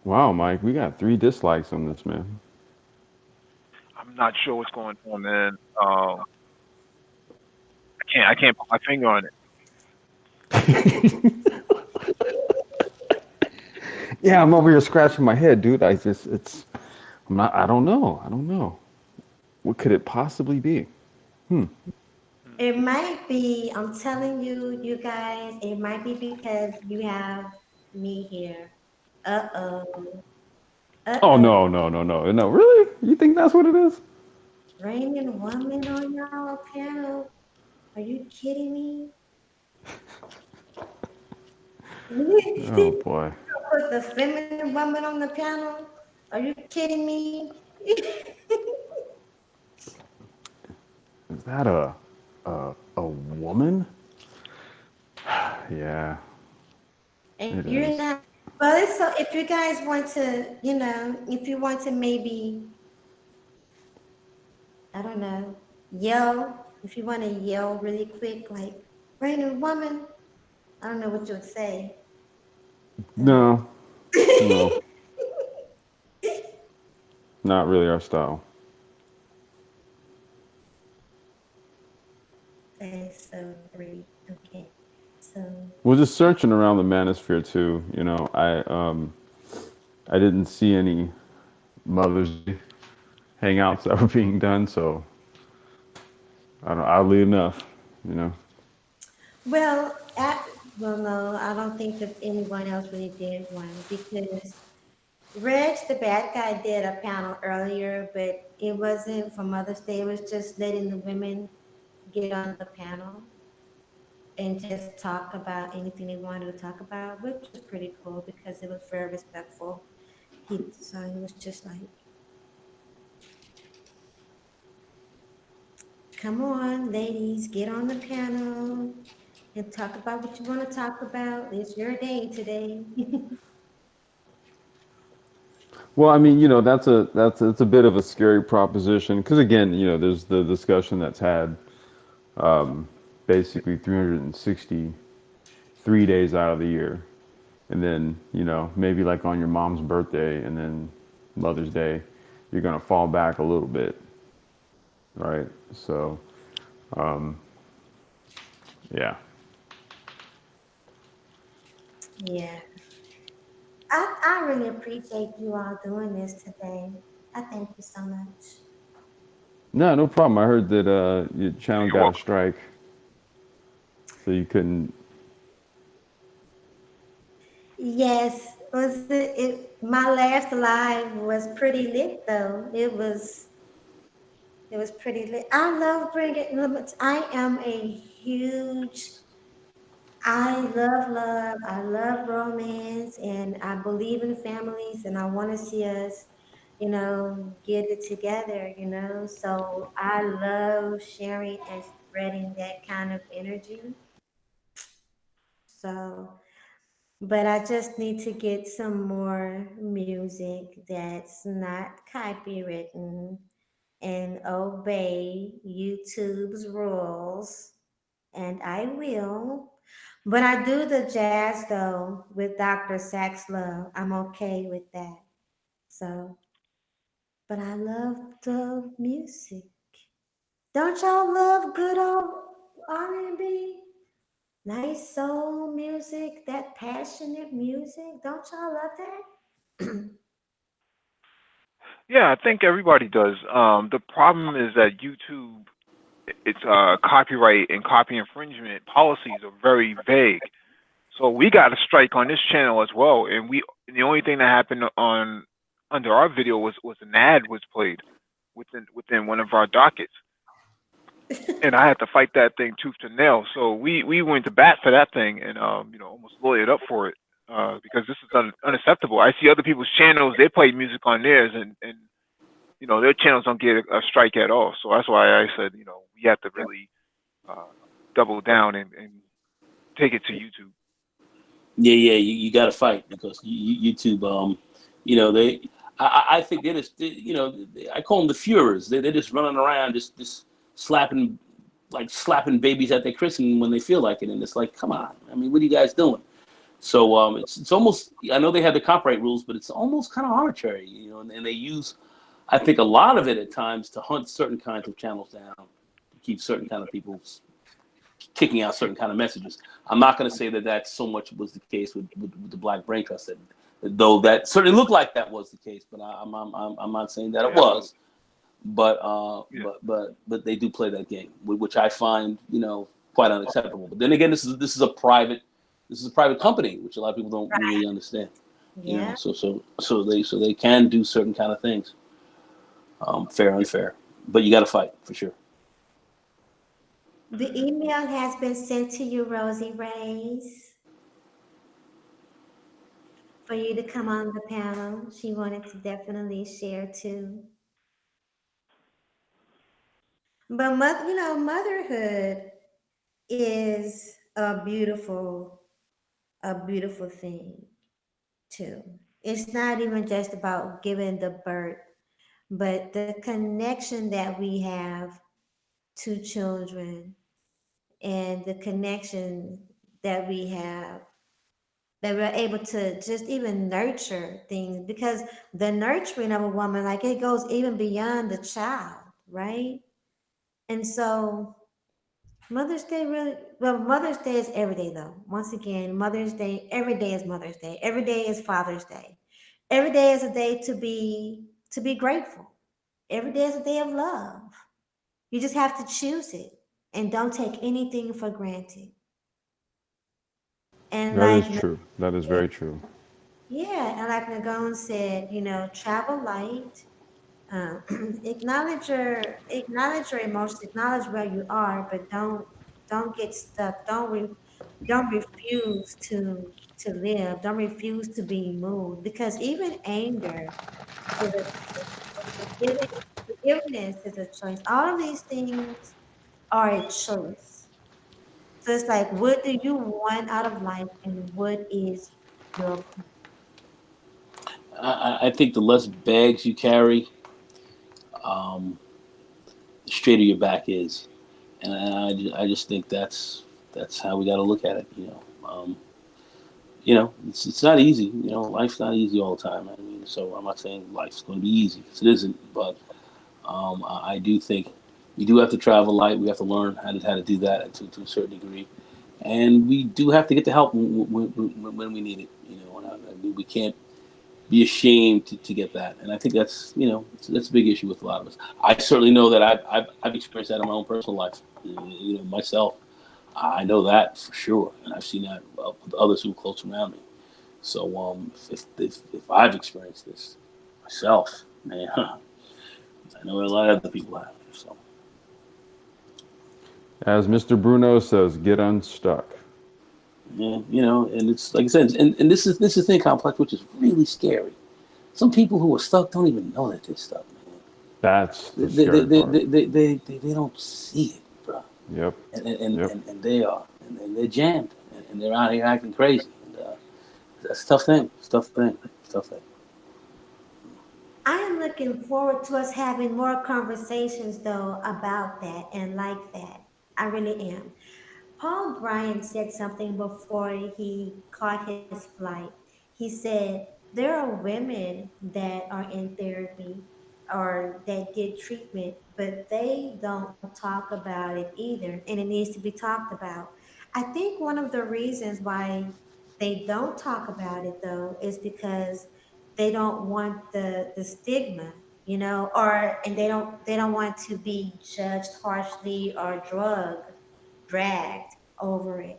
Speaker 3: Wow, Mike, we got 3 dislikes on this, man.
Speaker 2: I'm not sure what's going on, man. I can't put my finger on it.
Speaker 3: Yeah, I'm over here scratching my head, dude. I don't know. I don't know. What could it possibly be?
Speaker 1: It might be, I'm telling you, you guys, it might be because you have me here. Uh-oh.
Speaker 3: Oh,
Speaker 1: Uh-oh.
Speaker 3: no, no, no, no, no. Really? You think that's what it is?
Speaker 1: Raining woman on y'all panel. Are you kidding me?
Speaker 3: Oh boy.
Speaker 1: Put the feminine woman on the panel? Are you kidding me?
Speaker 3: Is that a woman? Yeah,
Speaker 1: And
Speaker 3: it
Speaker 1: you're
Speaker 3: is.
Speaker 1: not. Well, it's so if you guys want to, if you want to maybe I don't know, yell, if you want to yell really quick, like, pregnant woman, I don't know what you would say. So,
Speaker 3: No, no, not really our style.
Speaker 1: okay, so three. Okay. So,
Speaker 3: Well, just searching around the manosphere too, I didn't see any Mother's Day hangouts that were being done, so I don't, oddly enough, you know.
Speaker 1: well, well, no, I don't think that anyone else really did one because Reg, the bad guy, did a panel earlier, but it wasn't for Mother's Day. It was just letting the women get on the panel and just talk about anything they wanted to talk about, which was pretty cool because it was very respectful. He was just like, "Come on, ladies, get on the panel and talk about what you want to talk about. It's your day today."
Speaker 3: Well, I mean, that's a bit of a scary proposition because again, there's the discussion that's had basically 363 days out of the year, and then maybe like on your mom's birthday and then Mother's Day, you're gonna fall back a little bit, right? So, yeah.
Speaker 1: Yeah, I really appreciate you all doing this today. I thank you so much.
Speaker 3: No, no problem. I heard that your channel
Speaker 2: You're
Speaker 3: got a
Speaker 2: welcome.
Speaker 3: strike, so you couldn't.
Speaker 1: Yes, my last live was pretty lit though. It was pretty lit. I love bringing limits. I am a huge I love, I love romance, and I believe in families, and I want to see us, get it together, So I love sharing and spreading that kind of energy. So, but I just need to get some more music that's not copywritten and obey YouTube's rules, and I will. But I do the jazz though with Dr. Sax Love. I'm okay with that. So, but I love the music. Don't y'all love good old R&B? Nice soul music, that passionate music. Don't y'all love that?
Speaker 2: Yeah, I think everybody does. The problem is that YouTube, its copyright and copy infringement policies are very vague. So we got a strike on this channel as well, and the only thing that happened on under our video was an ad was played within one of our dockets, and I had to fight that thing tooth and nail. So we went to bat for that thing and almost lawyered up for it because this is unacceptable. I see other people's channels; they play music on theirs, and their channels don't get a strike at all. So that's why I said we have to really uh, double down and take it to YouTube.
Speaker 4: Yeah, you got to fight because YouTube, they, I think they just, I call them the Führers. They're just running around, just slapping, like slapping babies at their christening when they feel like it, and it's like, come on, I mean, what are you guys doing? So it's almost, I know they have the copyright rules, but it's almost kind of arbitrary, and they use, I think, a lot of it at times to hunt certain kinds of channels down, to keep certain kind of people kicking out certain kind of messages. I'm not going to say that that so much was the case with the Black Brain Trust, though that certainly looked like that was the case. But I'm not saying that it
Speaker 2: Yeah, absolutely.
Speaker 4: was. But
Speaker 2: Yeah.
Speaker 4: but they do play that game, which I find quite unacceptable. But then again, this is a private company, which a lot of people don't really understand.
Speaker 1: Yeah.
Speaker 4: So they can do certain kind of things, fair unfair. But you got to fight for sure.
Speaker 1: The email has been sent to you, Rosie Reyes, for you to come on the panel. She wanted to definitely share too. But motherhood is a beautiful thing too. It's not even just about giving the birth, but the connection that we have to children and the connection that we have that we're able to just even nurture things because the nurturing of a woman, like it goes even beyond the child, right? And so Mother's Day really, well, Mother's Day is every day though. Once again, Mother's Day, every day is Mother's Day. Every day is Father's Day. Every day is a day to be grateful. Every day is a day of love. You just have to choose it and don't take anything for granted. And
Speaker 3: That is
Speaker 1: like
Speaker 3: true. That is very true.
Speaker 1: yeah, and like Nagone said, travel light, uh, acknowledge your emotions, acknowledge where you are, but don't get stuck. Don't refuse to live. Don't refuse to be moved because even anger is a choice. Forgiveness is a choice. All of these things are a choice. So it's like, what do you want out of life, and what is your
Speaker 4: I think the less bags you carry, um, the straighter your back is, and I just think that's how we got to look at it. It's not easy. Life's not easy all the time. I mean, so I'm not saying life's going to be easy because it isn't, but I do think we do have to travel light. We have to learn how to do that to a certain degree, and we do have to get the help when we need it. And we can't be ashamed to get that. And I think that's a big issue with a lot of us. I certainly know that I've experienced that in my own personal life. Myself, I know that for sure, and I've seen that with others who are close around me. So if I've experienced this myself, man, I know a lot of other people have. So
Speaker 3: As Mr. Bruno says, get unstuck.
Speaker 4: yeah, and it's like I said, and this is the thing complex, which is really scary. Some people who are stuck don't even know that they're stuck, man.
Speaker 3: That's
Speaker 4: They
Speaker 3: the scary part.
Speaker 4: they don't see it, bro.
Speaker 3: Yep. Yep.
Speaker 4: And they are, and they're jammed, and they're out here acting crazy. And, that's a tough thing. It's a tough thing. It's a tough thing.
Speaker 1: I am looking forward to us having more conversations though about that and like that. I really am. Paul Bryant said something before he caught his flight. He said, there are women that are in therapy or that get treatment, but they don't talk about it either, and it needs to be talked about. I think one of the reasons why they don't talk about it though is because they don't want the stigma, or and they don't want to be judged harshly or dragged over it.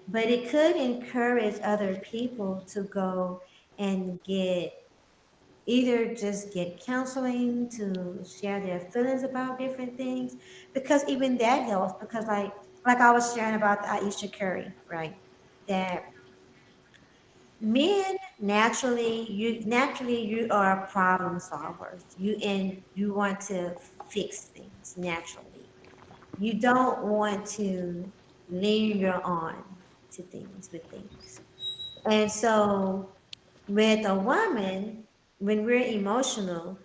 Speaker 1: But it could encourage other people to go and get either just get counseling to share their feelings about different things because even that helps because like I was sharing about the Aisha Curry, right? That men naturally you are problem solvers. You want to fix things naturally. You don't want to linger on to things with things. And so with a woman, when we're emotional,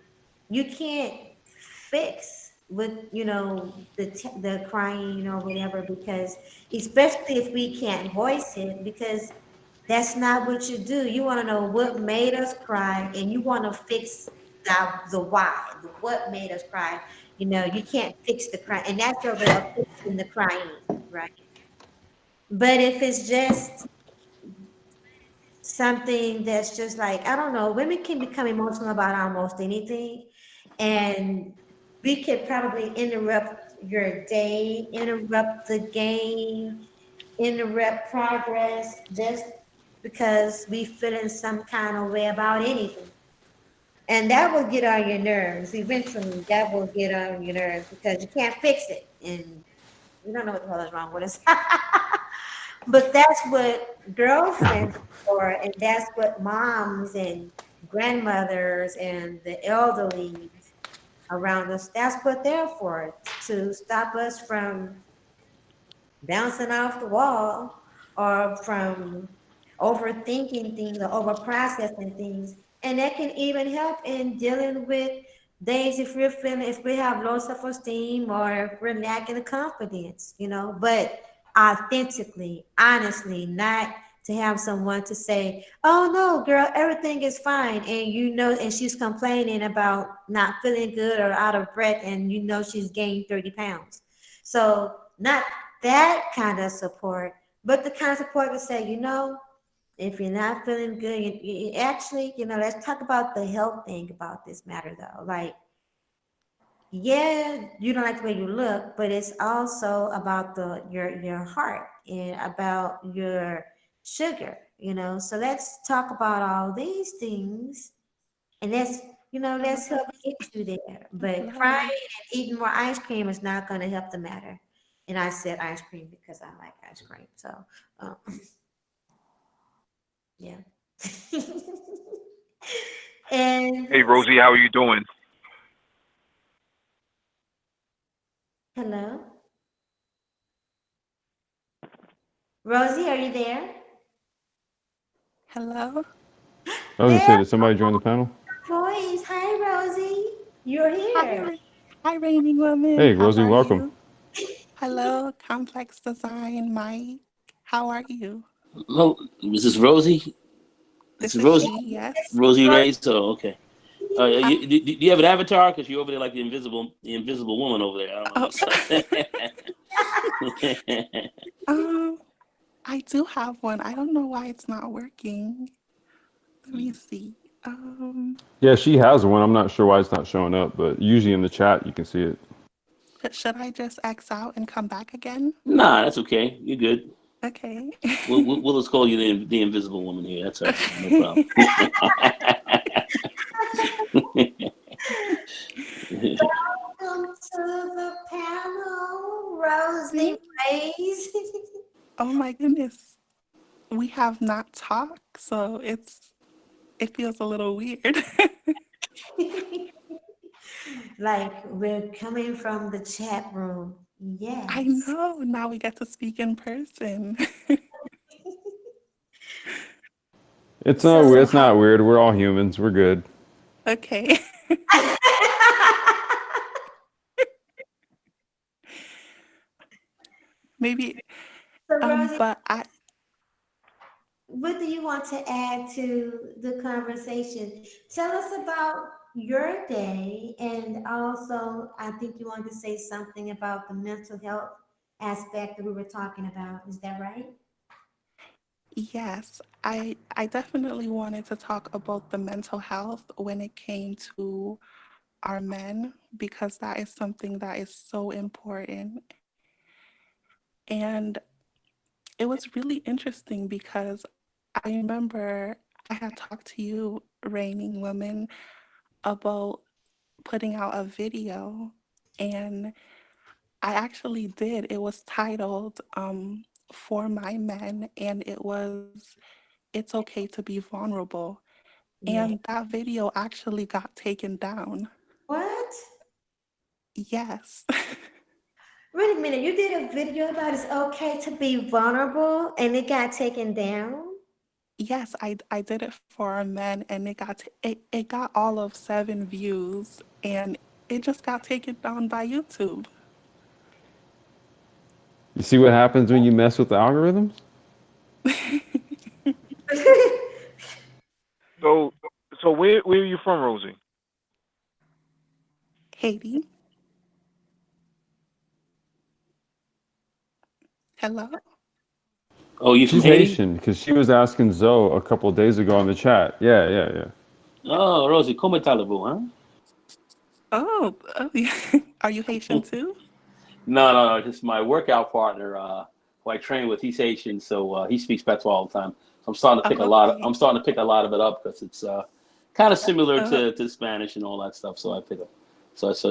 Speaker 1: you can't fix with the crying, whatever, because especially if we can't voice it, because that's not what you do. You want to know what made us cry, and you want to fix the why, the what made us cry. You can't fix the cry, and that's your way of fixing the crying, right? But if it's just something that's just like, I don't know, women can become emotional about almost anything, and we could probably interrupt your day, interrupt the game, interrupt progress just because we feel in some kind of way about anything. And that will get on your nerves. Eventually, that will get on your nerves because you can't fix it. And we don't know what the hell is wrong with us. But that's what girlfriends are for, and that's what moms and grandmothers and the elderly around us, that's what they're for, to stop us from bouncing off the wall or from overthinking things or over processing things. And that can even help in dealing with days if we have low self-esteem or if we're lacking the confidence, but authentically, honestly, not to have someone to say, oh no, girl, everything is fine. And she's complaining about not feeling good or out of breath, and she's gained 30 pounds. So not that kind of support, but the kind of support to say, if you're not feeling good, you actually, let's talk about the health thing about this matter though. Like, yeah, you don't like the way you look, but it's also about your heart and about your sugar, So let's talk about all these things, and let's help get you there. But crying
Speaker 5: Hello.
Speaker 1: and eating more ice cream is not going to help the matter. And I said ice cream because I like ice cream. So, um, yeah. And
Speaker 2: Hey, Rosie, how are you doing?
Speaker 1: hello, Rosie, are you there?
Speaker 5: Hello.
Speaker 3: I was gonna say,
Speaker 1: There,
Speaker 3: did somebody join the panel?
Speaker 1: voice. Hi, Rosie. You're
Speaker 5: Hi,
Speaker 1: here.
Speaker 5: hi, reigning woman.
Speaker 3: Hey,
Speaker 5: How
Speaker 3: Rosie,
Speaker 5: are
Speaker 3: welcome.
Speaker 5: you? Hello, Complex Design, Mike. How are you?
Speaker 4: Hello, is this Rosie? This
Speaker 5: This
Speaker 4: is
Speaker 5: is
Speaker 4: Rosie.
Speaker 5: she. Yes.
Speaker 4: Rosie
Speaker 1: Rosie.
Speaker 4: Ray. So okay. Do you have an avatar? Because you're over there like the invisible woman over there. I don't
Speaker 5: Oh.
Speaker 4: know.
Speaker 5: I do have one. I don't know why it's not working. Let me see.
Speaker 3: Yeah, she has one. I'm not sure why it's not showing up, but usually in the chat you can see it.
Speaker 5: Should I just X out and come back again?
Speaker 4: Nah, that's okay. You're good.
Speaker 5: Okay.
Speaker 4: We'll just call you the invisible woman here. That's all right. No problem.
Speaker 1: Welcome to the panel, Rosie Rays.
Speaker 5: Oh my goodness. We have not talked, so it feels a little weird.
Speaker 1: Like we're coming from the chat room.
Speaker 5: I
Speaker 1: Yes.
Speaker 5: know. Now we get to speak in person.
Speaker 3: It's not
Speaker 1: So,
Speaker 3: weird.
Speaker 5: So
Speaker 3: It's not
Speaker 5: how
Speaker 3: weird. We're all humans. We're good.
Speaker 5: okay. Maybe
Speaker 1: so Rosie,
Speaker 5: but I
Speaker 1: what do you want to add to the conversation? Tell us about your day, and also, I think you wanted to say something about the mental health aspect that we were talking about. Is that right?
Speaker 5: yes, I definitely wanted to talk about the mental health when it came to our men because that is something that is so important. And it was really interesting because I remember I had talked to you, Reigning Women, about putting out a video, and I actually did. It was titled For My Men, and it was It's Okay to Be Vulnerable.
Speaker 1: Yeah.
Speaker 5: And that video actually got taken down.
Speaker 1: What?
Speaker 5: Yes.
Speaker 1: Wait a minute. You did a video about it's okay to be vulnerable, and it got taken down?
Speaker 5: Yes, I did it for our men, and it got all of 7 views, and it just got taken down by YouTube.
Speaker 3: You see what happens when you mess with the algorithms?
Speaker 2: So, where are you from, Rosie?
Speaker 5: Haiti. Hello?
Speaker 4: Oh, you from
Speaker 3: She's
Speaker 4: Haiti?
Speaker 3: Haitian because she was asking Zoe a couple of days ago in the chat. Yeah, yeah, yeah.
Speaker 4: Oh, Rosie, como talibou, huh?
Speaker 5: Yeah. Are you Haitian too?
Speaker 4: No. Just my workout partner, who I train with. He's Haitian, so he speaks patois all the time. So I'm starting to pick a lot.
Speaker 5: Okay.
Speaker 4: I'm starting to pick a lot of it up because it's kind of similar
Speaker 5: Uh,
Speaker 4: to Spanish and all that stuff. So I pick up. So
Speaker 5: you pick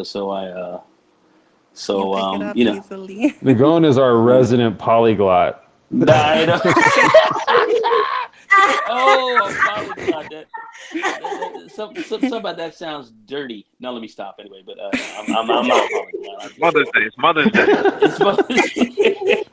Speaker 5: it up
Speaker 4: you know.
Speaker 5: easily.
Speaker 3: Nagon is our resident polyglot.
Speaker 4: I know. Oh, a polyglot. Something about that sounds dirty. Now let me stop anyway. But I'm not a polyglot.
Speaker 2: Mother's Day. It's Mother's Day.
Speaker 4: It's Mother's Day.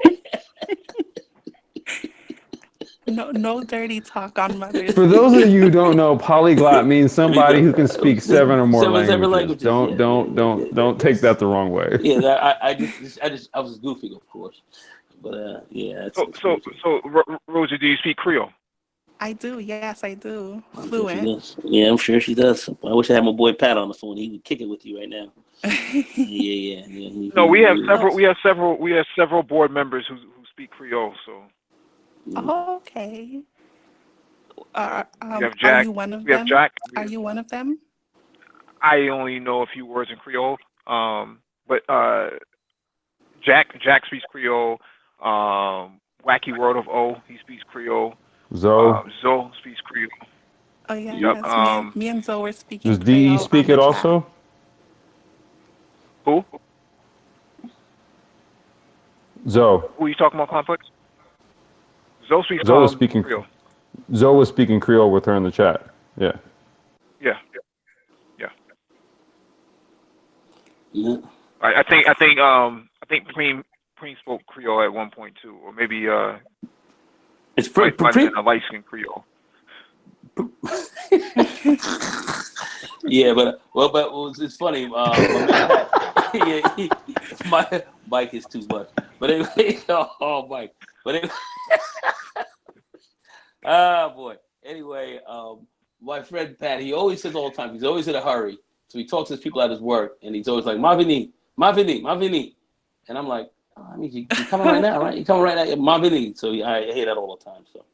Speaker 5: no dirty talk on Mother's
Speaker 3: For those
Speaker 5: Day.
Speaker 3: of you who don't know, polyglot means somebody who can speak 7 or more
Speaker 4: seven
Speaker 3: languages.
Speaker 4: languages. Yeah,
Speaker 3: Don't take that the wrong way.
Speaker 4: Yeah, I was goofing, of course, but yeah,
Speaker 2: So,
Speaker 4: it's
Speaker 2: so,
Speaker 4: pretty cool.
Speaker 2: so, Rosie, do you speak Creole?
Speaker 5: I do, yes, I do.
Speaker 4: I'm sure she
Speaker 5: Fluent.
Speaker 4: does. Yeah, I'm sure she does. I wish I had my boy Pat on the phone. He would kick it with you right now. Yeah.
Speaker 2: No, we have
Speaker 5: Oh,
Speaker 2: several. We have several board members who speak Creole. So
Speaker 5: okay.
Speaker 2: we have
Speaker 5: Are
Speaker 2: Jack.
Speaker 5: you one of
Speaker 2: We have
Speaker 5: them?
Speaker 2: Jack.
Speaker 5: Are you one of them?
Speaker 2: I only know a few words in Creole. But Jack speaks Creole. Wacky World of O, he speaks Creole.
Speaker 3: Zoe,
Speaker 2: Zoe speaks Creole.
Speaker 5: Oh
Speaker 2: Yep.
Speaker 5: yes, me and Zoe were speaking
Speaker 3: does DE
Speaker 5: Creole on
Speaker 3: speak
Speaker 5: the
Speaker 3: it
Speaker 5: chat.
Speaker 3: also?
Speaker 2: Who?
Speaker 3: Zoe.
Speaker 2: Who are you talking about? Complex. Zoe speaks
Speaker 3: Zoe was speaking.
Speaker 2: Creole.
Speaker 3: Zoe was speaking Creole with her in the chat. Yeah.
Speaker 2: Yeah.
Speaker 4: Yeah.
Speaker 2: I think Preem spoke Creole at one point too, or maybe
Speaker 4: It's pretty.
Speaker 2: might have been a light skin Creole.
Speaker 4: Yeah, but it's funny. My man Pat, my Mike is too much. But anyway, oh Mike. But anyway, boy. Anyway, my friend Pat, he always says all the time, he's always in a hurry. So he talks to his people at his work, and he's always like, Mavini. And I'm like, oh, I mean, you coming right now, right? You coming right now, Mavini. So I hear that all the time. So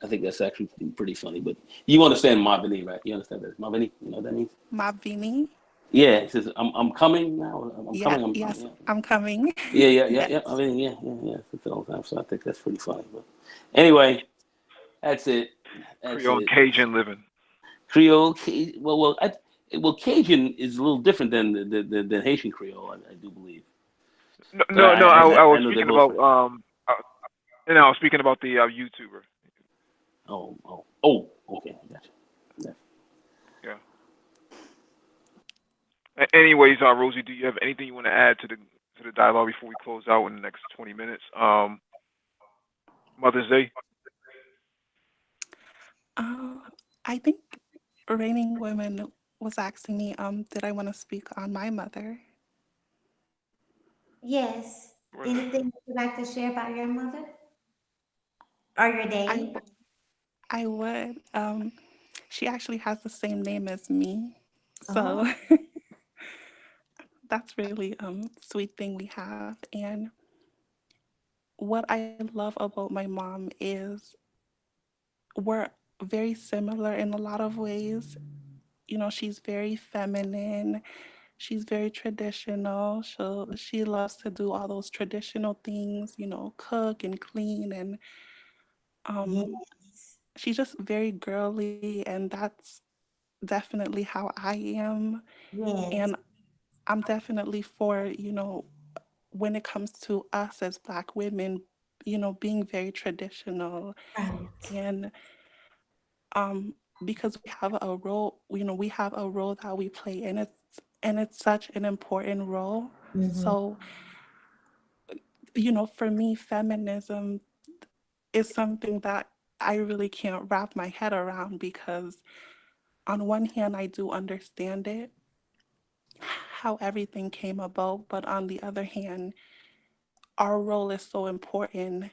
Speaker 4: I think that's actually pretty funny. But you understand Mavini, right? You understand that Mavini? You know what that means?
Speaker 5: Mavini?
Speaker 4: Yeah, he says, I'm coming now. I'm
Speaker 5: Yeah,
Speaker 4: coming.
Speaker 5: yes,
Speaker 4: Yeah.
Speaker 5: I'm coming.
Speaker 4: Yeah.
Speaker 5: Yes.
Speaker 4: I mean, yeah. It's all the time. So I think that's pretty funny. But anyway, that's it.
Speaker 2: Creole and Cajun living.
Speaker 4: Creole, Cajun is a little different than Haitian Creole, I do believe. But
Speaker 2: No. I was
Speaker 4: know they're
Speaker 2: speaking
Speaker 4: both.
Speaker 2: about I was speaking about the YouTuber.
Speaker 4: Okay, gotcha.
Speaker 2: Yeah. Anyways, Rosie, do you have anything you want to add to the dialogue before we close out in the next 20 minutes? Mother's Day.
Speaker 5: I think Raining Women was asking me, did I want to speak on my mother?
Speaker 1: Yes. Anything you'd like to share about your mother or your
Speaker 5: I
Speaker 1: day?
Speaker 5: I would. She actually has the same name as me, so
Speaker 1: Oh,
Speaker 5: that's really sweet thing we have. And what I love about my mom is we're very similar in a lot of ways. You know, she's very feminine. She's very traditional. She loves to do all those traditional things, you know, cook and clean, and um
Speaker 1: yes.
Speaker 5: she's just very girly, and that's definitely how I am.
Speaker 1: Yes.
Speaker 5: And I'm definitely for, you know, when it comes to us as Black women, you know, being very traditional
Speaker 1: Right.
Speaker 5: and um because we have a role, you know, we have a role that we play and it's such an important role.
Speaker 1: Mm-hmm.
Speaker 5: So, you know, for me, feminism is something that I really can't wrap my head around because on one hand, I do understand it, how everything came about, but on the other hand, our role is so important,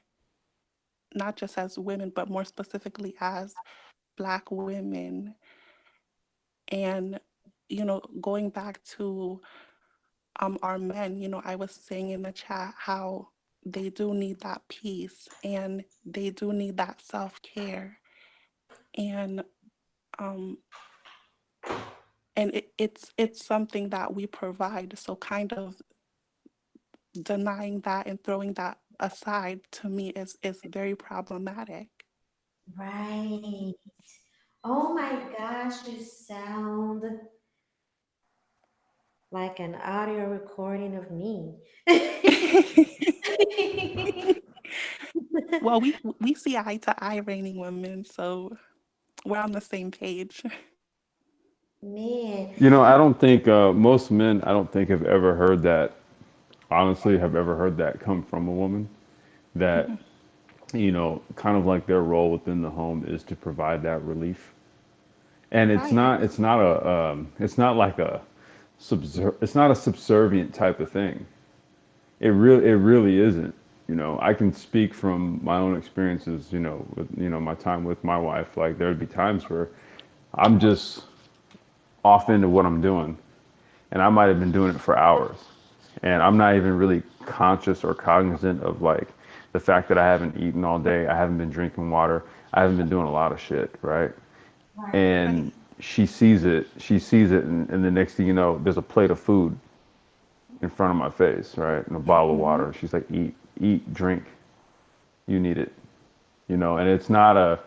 Speaker 5: not just as women, but more specifically as Black women. And, you know, going back to our men, you know, I was saying in the chat how they do need that peace and they do need that self-care. And um it's something that we provide. So kind of denying that and throwing that aside to me is very problematic.
Speaker 1: Right. Oh my gosh, you sound like an audio recording of me.
Speaker 5: Well, we see eye to eye, Raining Women, so we're on the same page.
Speaker 1: Man,
Speaker 3: You know, I don't think most men, I don't think have ever heard that. Honestly, have ever heard that come from a woman. That kind of like their role within the home is to provide that relief. And
Speaker 5: Right.
Speaker 3: it's not like it's not a subservient type of thing. It really isn't. I can speak from my own experiences, with, my time with my wife. Like there'd be times where I'm just off into what I'm doing, and I might have been doing it for hours, and I'm not even really conscious or cognizant of like the fact that I haven't eaten all day, I haven't been drinking water, I haven't been doing a lot of shit, right?
Speaker 1: Right.
Speaker 3: And
Speaker 5: Right.
Speaker 3: she sees it, and the next thing you know, there's a plate of food in front of my face, right, and a bottle of
Speaker 5: Hmm.
Speaker 3: water. She's like, eat, drink, you need it, and it's not a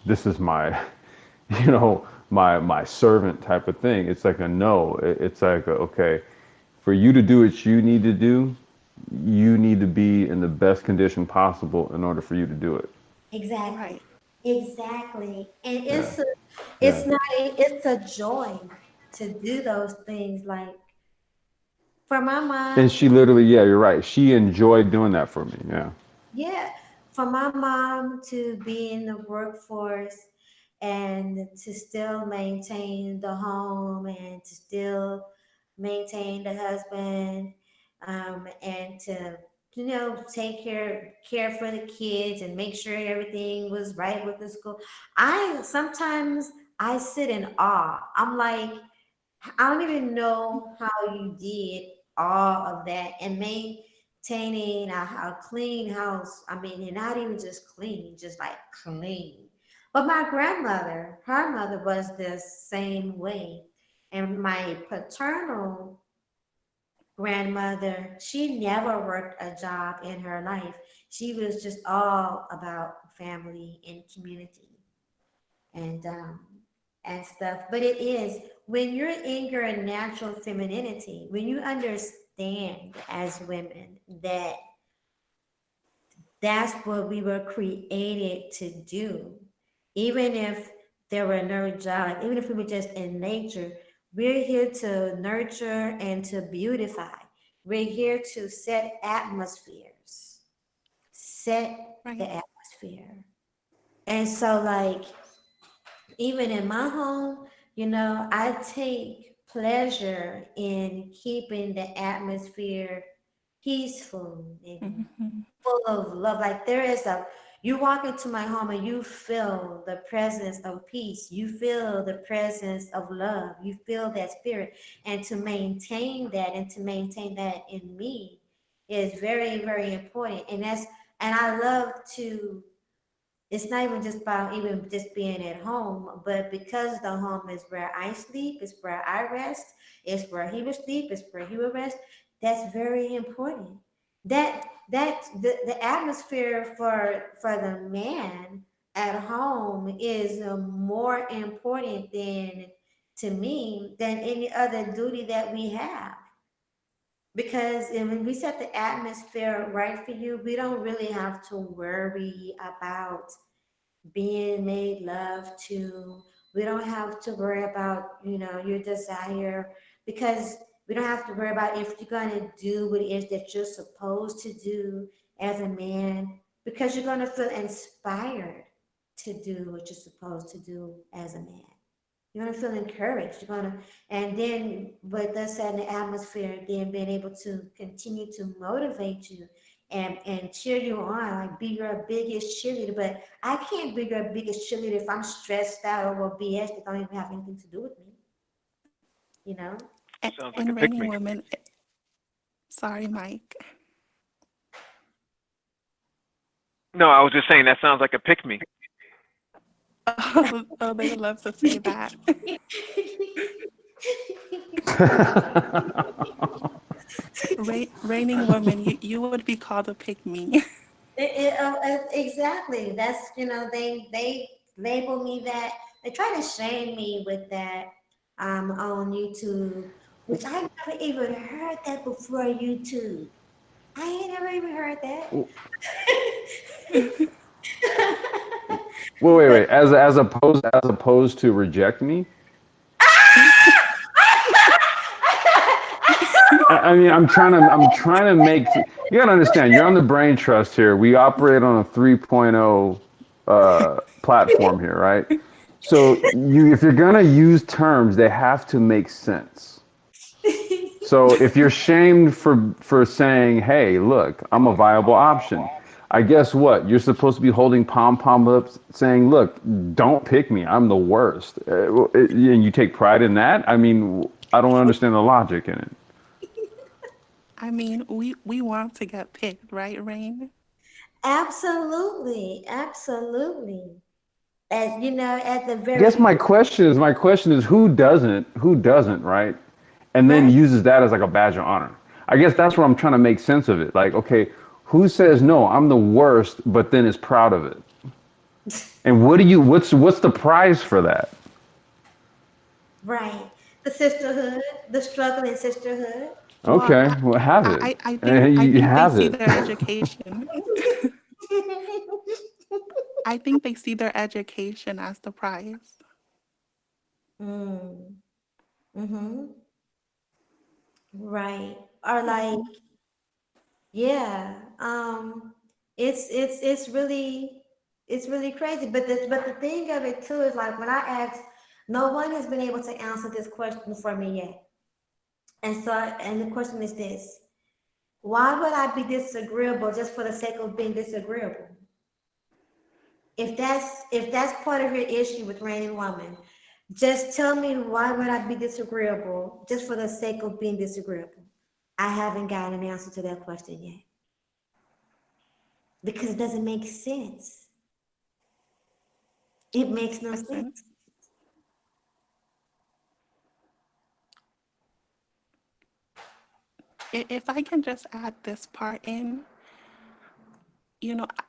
Speaker 3: this is my my servant type of thing. It's like a no. It's like okay, for you to do what you need to do, you need to be in the best condition possible in order for you to do it.
Speaker 1: Exactly.
Speaker 5: Right.
Speaker 1: Exactly. And
Speaker 3: Yeah,
Speaker 1: it's
Speaker 3: yeah.
Speaker 1: not it's a joy to do those things. Like for my
Speaker 3: And
Speaker 1: mom,
Speaker 3: she literally, yeah, you're right. She enjoyed doing that for me. Yeah.
Speaker 1: yeah, for my mom to be in the workforce and to still maintain the home and to still maintain the husband, and to take care for the kids and make sure everything was right with the school. I sometimes I sit in awe. I'm like, I don't even know how you did all of that and maintaining a clean house. I mean, and not even just clean, just like clean. But my grandmother, her mother was the same way. And my paternal grandmother, she never worked a job in her life. She was just all about family and community and and stuff. But it is when you're in your natural femininity, when you understand as women that that's what we were created to do, even if there were no job, even if we were just in nature, we're here to nurture and to beautify. We're here to set atmospheres, set the
Speaker 5: Right.
Speaker 1: atmosphere. And so, like, even in my home, I take pleasure in keeping the atmosphere peaceful and
Speaker 5: Hmm.
Speaker 1: full of love. Like you walk into my home and you feel the presence of peace. You feel the presence of love. You feel that spirit. And to maintain that in me is very, very important. And I love to it's not even just about even just being at home, but because the home is where I sleep, it's where I rest, it's where he will sleep, it's where he will rest. That's very important. The atmosphere for the man at home is more important than to me than any other duty that we have. Because when we set the atmosphere right for you, we don't really have to worry about being made love to. We don't have to worry about, your desire because we don't have to worry about if you're going to do what it is that you're supposed to do as a man because you're going to feel inspired to do what you're supposed to do as a man. You're gonna feel encouraged. And then with us setting the atmosphere, then being able to continue to motivate you and cheer you on, like be your biggest cheerleader. But I can't be your biggest cheerleader if I'm stressed out over BS that don't even have anything to do with me. You know?
Speaker 2: Sounds like a
Speaker 5: And
Speaker 2: pick
Speaker 5: Raining
Speaker 2: me.
Speaker 5: Woman, sorry, Mike.
Speaker 2: No, I was just saying that sounds like a pick me.
Speaker 5: Oh, they love to say that. Raining Woman, you would be called a pick me.
Speaker 1: Exactly. That's they label me that. They try to shame me with that on YouTube, which I never even heard that before YouTube. I ain't never even heard that. But
Speaker 3: Wait. As opposed to reject me. I mean, I'm trying to make You gotta understand, you're on the Brain Trust here. We operate on a 3.0 platform here, right? So if you're gonna use terms, they have to make sense. So if you're shamed for saying, "Hey, look, I'm a viable option," I guess what? You're supposed to be holding pom pom ups, saying, "Look, don't pick me. I'm the worst," and you take pride in that. I mean, I don't understand the logic in it.
Speaker 5: I mean, we want to get picked, right, Rain?
Speaker 1: Absolutely, absolutely. And at the
Speaker 3: I guess
Speaker 1: very
Speaker 3: my question is who doesn't, right? And then
Speaker 1: right.
Speaker 3: uses that as like a badge of honor. I guess that's what I'm trying to make sense of it. Like, okay, who says no, I'm the worst, but then is proud of it? And what's the prize for that?
Speaker 1: Right. The sisterhood, the struggling sisterhood.
Speaker 5: Well,
Speaker 3: Okay, well have it.
Speaker 5: I
Speaker 3: You
Speaker 5: think they
Speaker 3: have
Speaker 5: see
Speaker 3: it.
Speaker 5: their education. I think they see their education as the prize.
Speaker 1: Mm, mm-hmm. Right. Or like,
Speaker 5: Mhm.
Speaker 1: yeah. It's really crazy. But the thing of it too is like when I ask, no one has been able to answer this question for me yet. And the question is this: why would I be disagreeable just for the sake of being disagreeable? If that's part of your issue with Raining Woman, just tell me why would I be disagreeable just for the sake of being disagreeable? I haven't gotten an answer to that question yet because it doesn't make sense. It makes no
Speaker 5: Listen,
Speaker 1: sense.
Speaker 5: if I can just add this part in,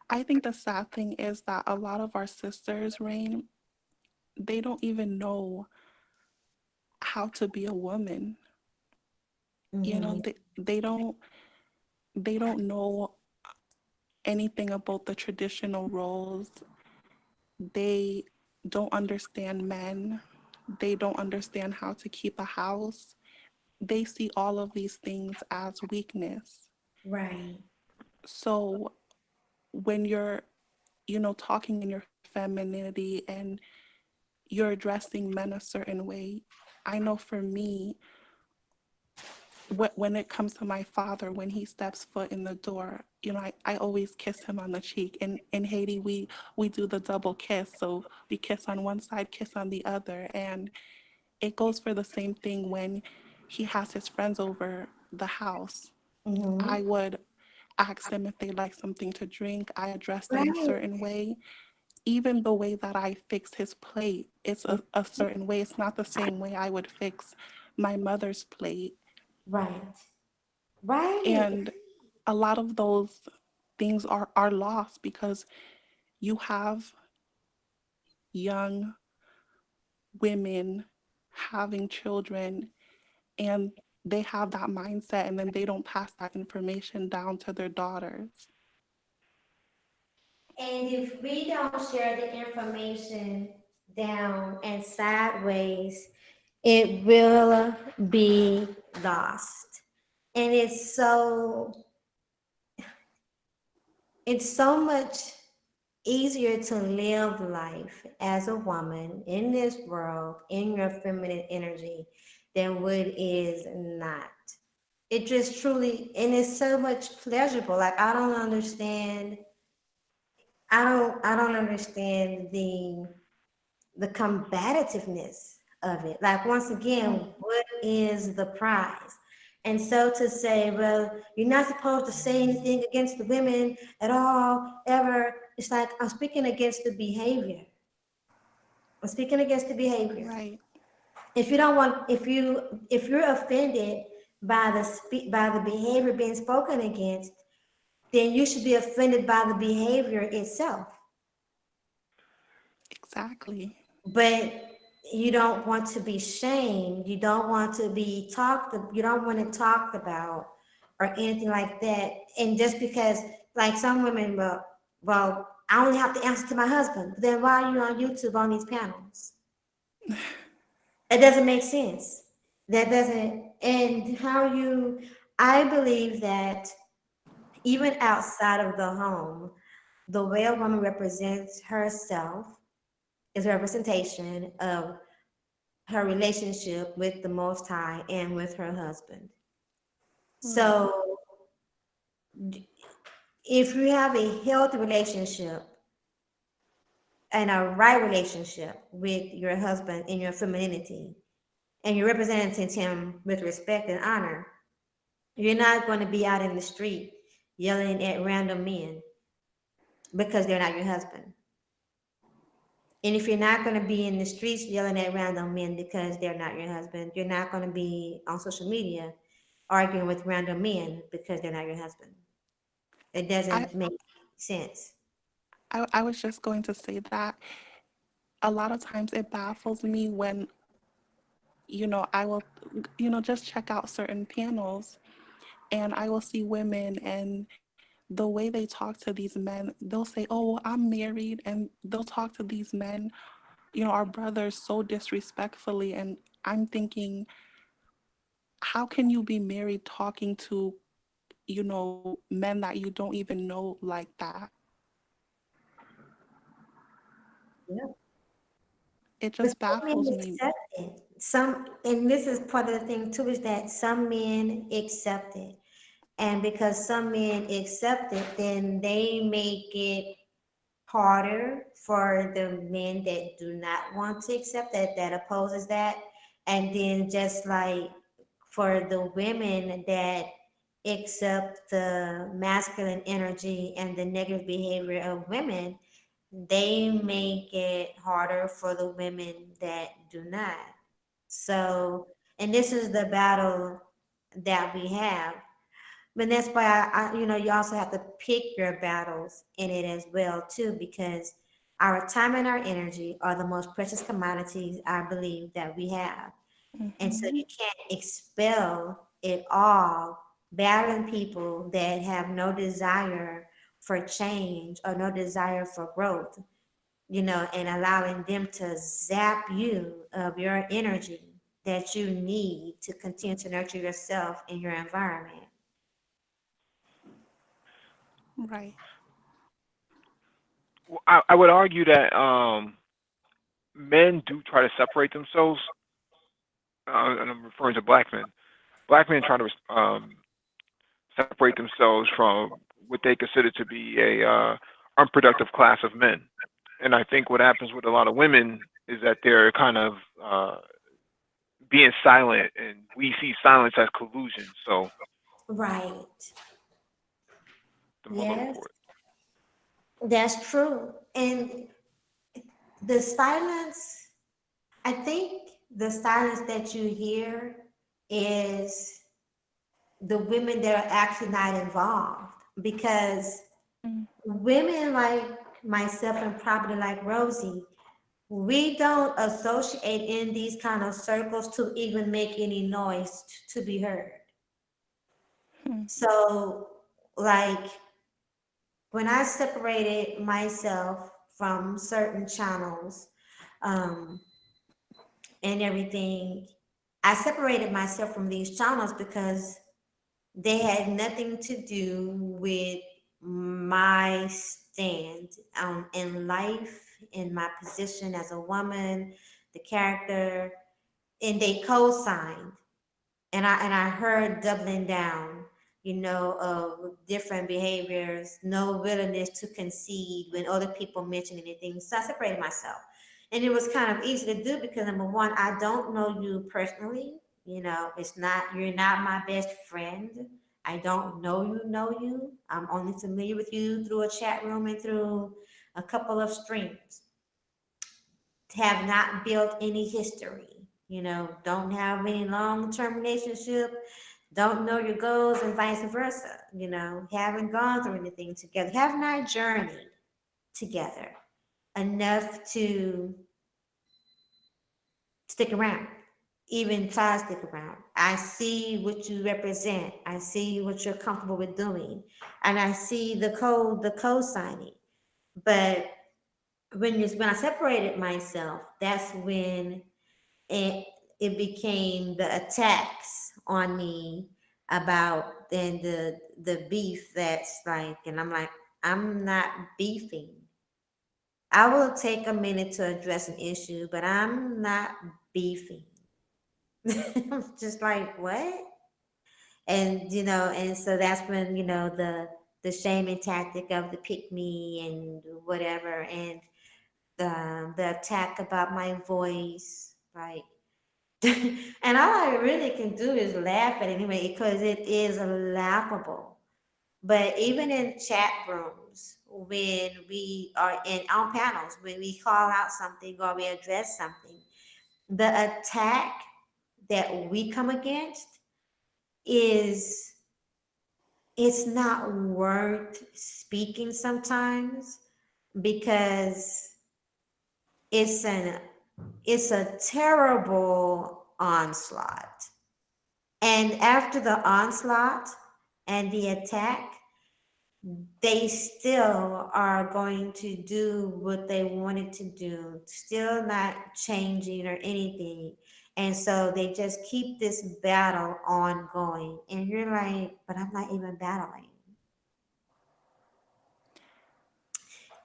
Speaker 5: I think the sad thing is that a lot of our sisters, Rain, they don't even know how to be a woman. You know,
Speaker 1: Hmm.
Speaker 5: they don't know anything about the traditional roles. They don't understand men. They don't understand how to keep a house. They see all of these things as weakness.
Speaker 1: Right.
Speaker 5: So when you're talking in your femininity and you're addressing men a certain way, I know for me, when it comes to my father, when he steps foot in the door, I always kiss him on the cheek. In Haiti, we do the double kiss. So we kiss on one side, kiss on the other. And it goes for the same thing when he has his friends over the house.
Speaker 1: Hmm.
Speaker 5: I would ask them if they like something to drink. I address them a
Speaker 1: Right.
Speaker 5: certain way. Even the way that I fix his plate, it's a certain way. It's not the same way I would fix my mother's plate.
Speaker 1: Right. Right.
Speaker 5: And a lot of those things are lost because you have young women having children and they have that mindset and then they don't pass that information down to their daughters.
Speaker 1: And if we don't share the information down and sideways, it will be lost. And it's so much easier to live life as a woman in this world in your feminine energy than what is not. It just truly, and it's so much pleasurable. Like I don't understand the combativeness of it. Like once again, what is the prize? And so to say, well, you're not supposed to say anything against the women at all, ever. It's like I'm speaking against the behavior. I'm speaking against the behavior.
Speaker 5: Right.
Speaker 1: If you don't want, if you're offended by the behavior being spoken against, then you should be offended by the behavior itself.
Speaker 5: Exactly.
Speaker 1: But you don't want to be shamed. You don't want to be you don't want to talk about or anything like that. And just because, like some women, well, I only have to answer to my husband. Then why are you on YouTube on these panels? It doesn't make sense. That doesn't, and I believe that even outside of the home, the way a woman represents herself is a representation of her relationship with the Most High and with her husband.
Speaker 5: Right.
Speaker 1: So if you have a healthy relationship and a right relationship with your husband in your femininity, and you're representing him with respect and honor, you're not going to be out in the street yelling at random men because they're not your husband. And if you're not going to be in the streets yelling at random men because they're not your husband, you're not going to be on social media arguing with random men because they're not your husband. It
Speaker 5: I,
Speaker 1: doesn't make sense.
Speaker 5: I was just going to say that a lot of times it baffles me when, I will, just check out certain panels and I will see women and the way they talk to these men, they'll say, oh, well, I'm married, and they'll talk to these men, our brothers, so disrespectfully. And I'm thinking, how can you be married talking to, men that you don't even know like that?
Speaker 1: Yeah.
Speaker 5: It
Speaker 1: But
Speaker 5: just
Speaker 1: some men
Speaker 5: baffles me.
Speaker 1: accept it. Some, and this is part of the thing too, is that some men accept it. And because some men accept it, then they make it harder for the men that do not want to accept that, that opposes that. And then just like for the women that accept the masculine energy and the negative behavior of women, they make it harder for the women that do not. So, and this is the battle that we have. But that's why you also have to pick your battles in it as well too, because our time and our energy are the most precious commodities I believe that we have. And so
Speaker 5: Hmm.
Speaker 1: you can't expel it all battling people that have no desire for change or no desire for growth, and allowing them to zap you of your energy that you need to continue to nurture yourself in your environment.
Speaker 5: Right.
Speaker 2: Well, I would argue that men do try to separate themselves, and I'm referring to black men. Black men try to separate themselves from what they consider to be a unproductive class of men. And I think what happens with a lot of women is that they're kind of being silent, and we see silence as collusion. So
Speaker 1: Right.
Speaker 2: the Mueller
Speaker 1: Yes,
Speaker 2: report.
Speaker 1: that's true. And the silence, I think the silence that you hear is the women that are actually not involved, because
Speaker 5: Mm.
Speaker 1: women like myself and probably like Rosie, we don't associate in these kind of circles to even make any noise to be heard.
Speaker 5: Hmm.
Speaker 1: So, like, when I separated myself from certain channels, um, and everything, I separated myself from these channels because they had nothing to do with my stand in life, in my position as a woman, the character, and they co-signed. And I heard doubling down, of different behaviors, no willingness to concede when other people mention anything. So I separated myself. And it was kind of easy to do because number one, I don't know you personally. You're not my best friend. I don't know you. I'm only familiar with you through a chat room and through a couple of streams. Have not built any history, don't have any long-term relationship, don't know your goals and vice versa, haven't gone through anything together, have not journeyed together enough to stick around, even try to stick around. I see what you represent. I see what you're comfortable with doing. And I see the signing. But when I separated myself, that's when it it became the attacks on me about then the beef that's like, and I'm like, I'm not beefing. I will take a minute to address an issue, but I'm not beefing. I'm just like, what? And and so that's when the shaming tactic of the pick me and whatever, and the attack about my voice, like, and all I really can do is laugh at it anyway because it is laughable. But even in chat rooms, when we are in on panels, when we call out something or we address something, the attack that we come against is it's not worth speaking sometimes because it's an it's a terrible onslaught. And after the onslaught and the attack, they still are going to do what they wanted to do, still not changing or anything. And so they just keep this battle ongoing. And you're like, but I'm not even battling.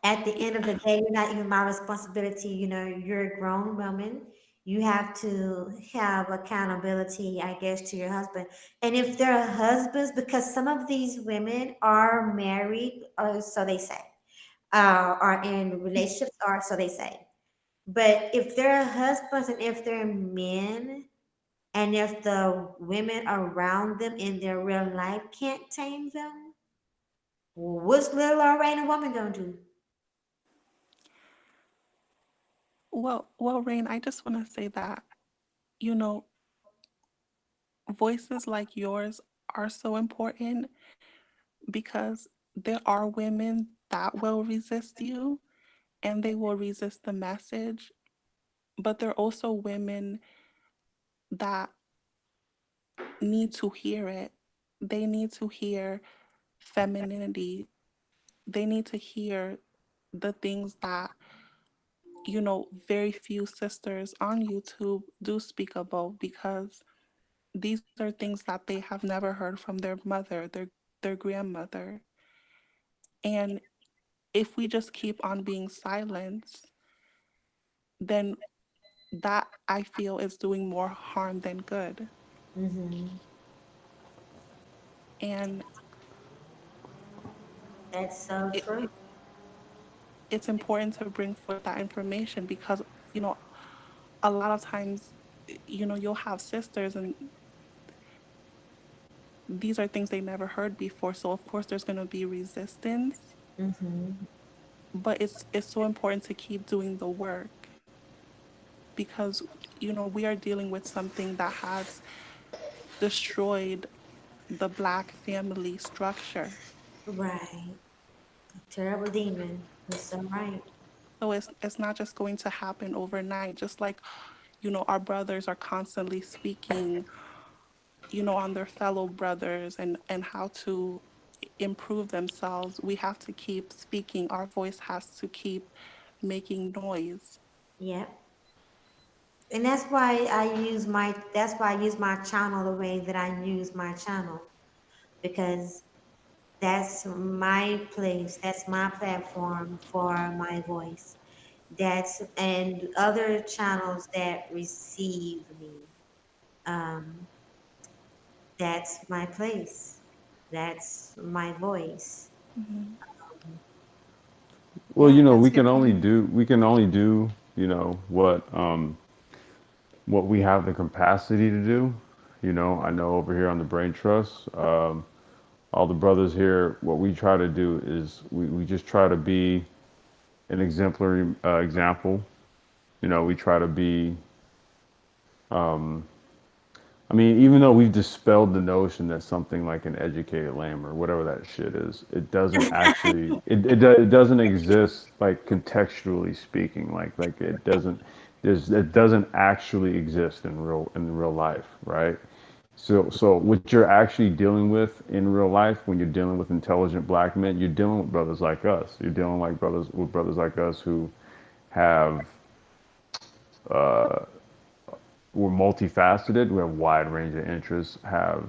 Speaker 1: At the end of the day, you're not even my responsibility. You're a grown woman. You have to have accountability, I guess, to your husband. And if they're husbands, because some of these women are married, or so they say, are in relationships, or so they say. But if they're husbands and if they're men, and if the women around them in their real life can't tame them, what's little old Rain woman gonna do?
Speaker 5: Well, Rain, I just want to say that, you know, voices like yours are so important because there are women that will resist you and they will resist the message, but there are also women that need to hear it. They need to hear femininity. They need to hear the things that, very few sisters on YouTube do speak about because these are things that they have never heard from their mother, their grandmother. And if we just keep on being silenced, then that I feel is doing more harm than good.
Speaker 1: Hmm.
Speaker 5: And
Speaker 1: That's so
Speaker 5: it,
Speaker 1: true.
Speaker 5: it's important to bring forth that information because, you know, a lot of times, you'll have sisters and these are things they never heard before. So of course there's going to be resistance,
Speaker 1: Hmm.
Speaker 5: but it's so important to keep doing the work because we are dealing with something that has destroyed the black family structure.
Speaker 1: Right. Terrible demon. You're so right.
Speaker 5: So it's not just going to happen overnight. Just like our brothers are constantly speaking on their fellow brothers and how to improve themselves, we have to keep speaking. Our voice has to keep making noise.
Speaker 1: Yep. And that's why I use my channel the way that I use my channel because that's my place, that's my platform for my voice. That's and other channels that receive me. Um, that's my place. That's my voice.
Speaker 5: Mhm.
Speaker 3: Well,
Speaker 1: Yeah.
Speaker 5: That's
Speaker 3: we
Speaker 5: your
Speaker 3: can only
Speaker 5: point.
Speaker 3: do what we have the capacity to do. I know over here on the Brain Trust, all the brothers here, what we try to do is we just try to be an exemplary example. We try to be, I mean, even though we've dispelled the notion that something like an educated lamb or whatever that shit is, it doesn't actually, it doesn't exist like contextually speaking, like it doesn't actually exist in real life, right? So what you're actually dealing with in real life when you're dealing with intelligent black men, you're dealing with brothers like us. You're dealing like brothers like us who have we're multifaceted. We have a wide range of interests. Have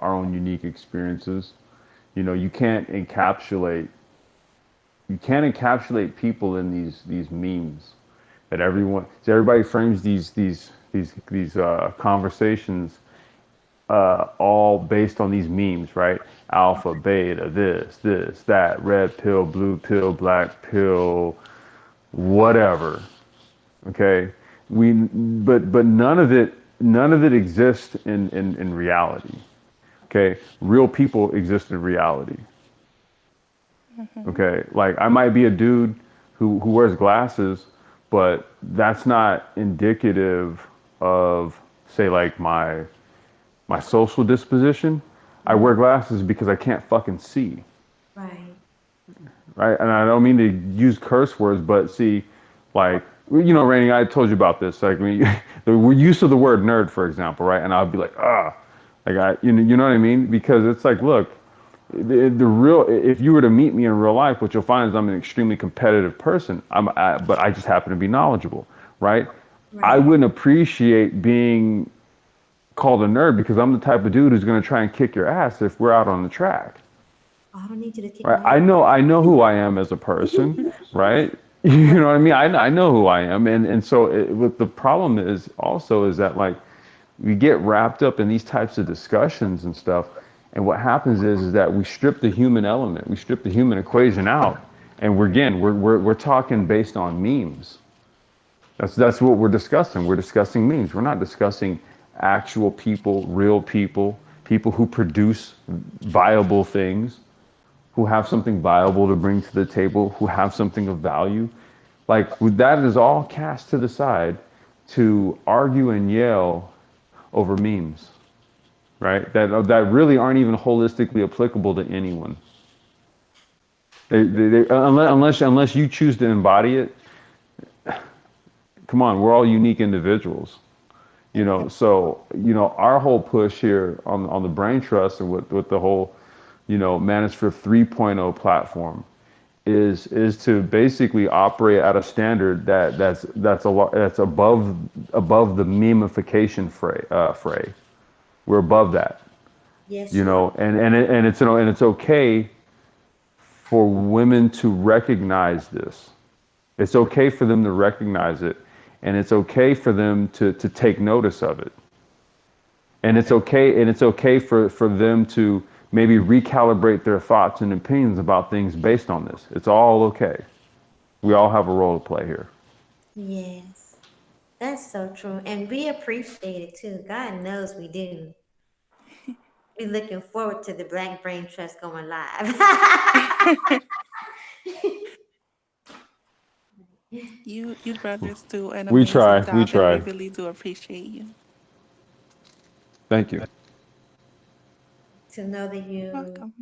Speaker 3: our own unique experiences. You know, you can't encapsulate people in these memes that everybody frames these conversations all based on these memes, right? Alpha, beta, this, that, red pill, blue pill, black pill, whatever. Okay, but none of it exists in reality. Okay, real people exist in reality. Okay, like I might be a dude who wears glasses, but that's not indicative of, say, like my social disposition. I wear glasses because I can't fucking see,
Speaker 1: Right.
Speaker 3: right? And I don't mean to use curse words, but see, like, Rainey, I told you about this. Like, the use of the word nerd, for example, right? And I'll be like, like you know what I mean? Because it's like, look, the real, if you were to meet me in real life, what you'll find is I'm an extremely competitive person. But I just happen to be knowledgeable, right? I
Speaker 1: Right.
Speaker 3: wouldn't appreciate being called a nerd because I'm the type of dude who's going to try and kick your ass if we're out on the track.
Speaker 1: Oh, I don't need you to kick
Speaker 3: Right?
Speaker 1: my
Speaker 3: I know who I am as a person, right? You know what I mean? I know who I am, and so what the problem is also is that, like, we get wrapped up in these types of discussions and stuff, and what happens is that we strip the human element, we strip the human equation out, and we're talking based on memes. That's what we're discussing. We're discussing memes. We're not discussing actual people, real people, people who produce viable things, who have something viable to bring to the table, who have something of value. Like, that is all cast to the side to argue and yell over memes, right? That really aren't even holistically applicable to anyone. Unless you choose to embody it, come on, we're all unique individuals. So our whole push here on the Brain Trust and with the whole Manosphere 3.0 platform is to basically operate at a standard that's above the memification fray. We're above that,
Speaker 1: Yes, you are.
Speaker 3: and it's okay for women to recognize this. It's okay for them to recognize it, and it's okay for them to take notice of it. And it's okay for them to maybe recalibrate their thoughts and opinions about things based on this. It's all okay. We all have a role to play here.
Speaker 1: Yes. That's so true. And we appreciate it too. God knows we do. We're looking forward to the Black Brain Trust going live.
Speaker 5: You brothers do an
Speaker 3: We
Speaker 5: amazing
Speaker 3: try. We
Speaker 5: job, and we
Speaker 3: try.
Speaker 5: really do appreciate you.
Speaker 3: Thank you.
Speaker 1: To know that you,
Speaker 5: Welcome.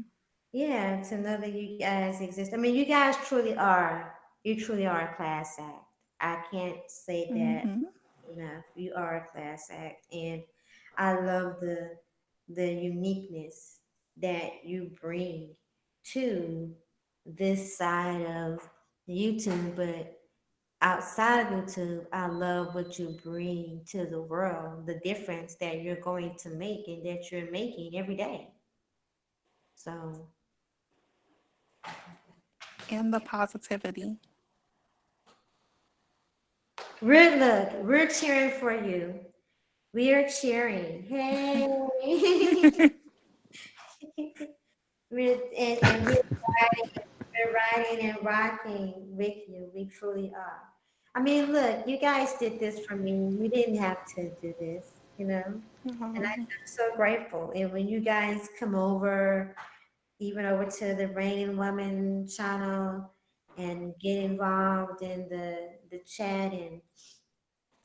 Speaker 1: yeah, to know that you guys exist. I mean, you guys you truly are a class act. I can't say that
Speaker 5: Hmm.
Speaker 1: enough. You are a class act, and I love the uniqueness that you bring to this side of YouTube. But outside of YouTube, I love what you bring to the world, the difference that you're going to make and that you're making every day. So,
Speaker 5: And the positivity.
Speaker 1: we're cheering for you. We are cheering. Hey. We're riding and rocking with you. We truly are. I mean, look, you guys did this for me. We didn't have to do this. And
Speaker 5: Oh,
Speaker 1: I'm so grateful. And when you guys come over, even over to the Raining Woman channel and get involved in the chat and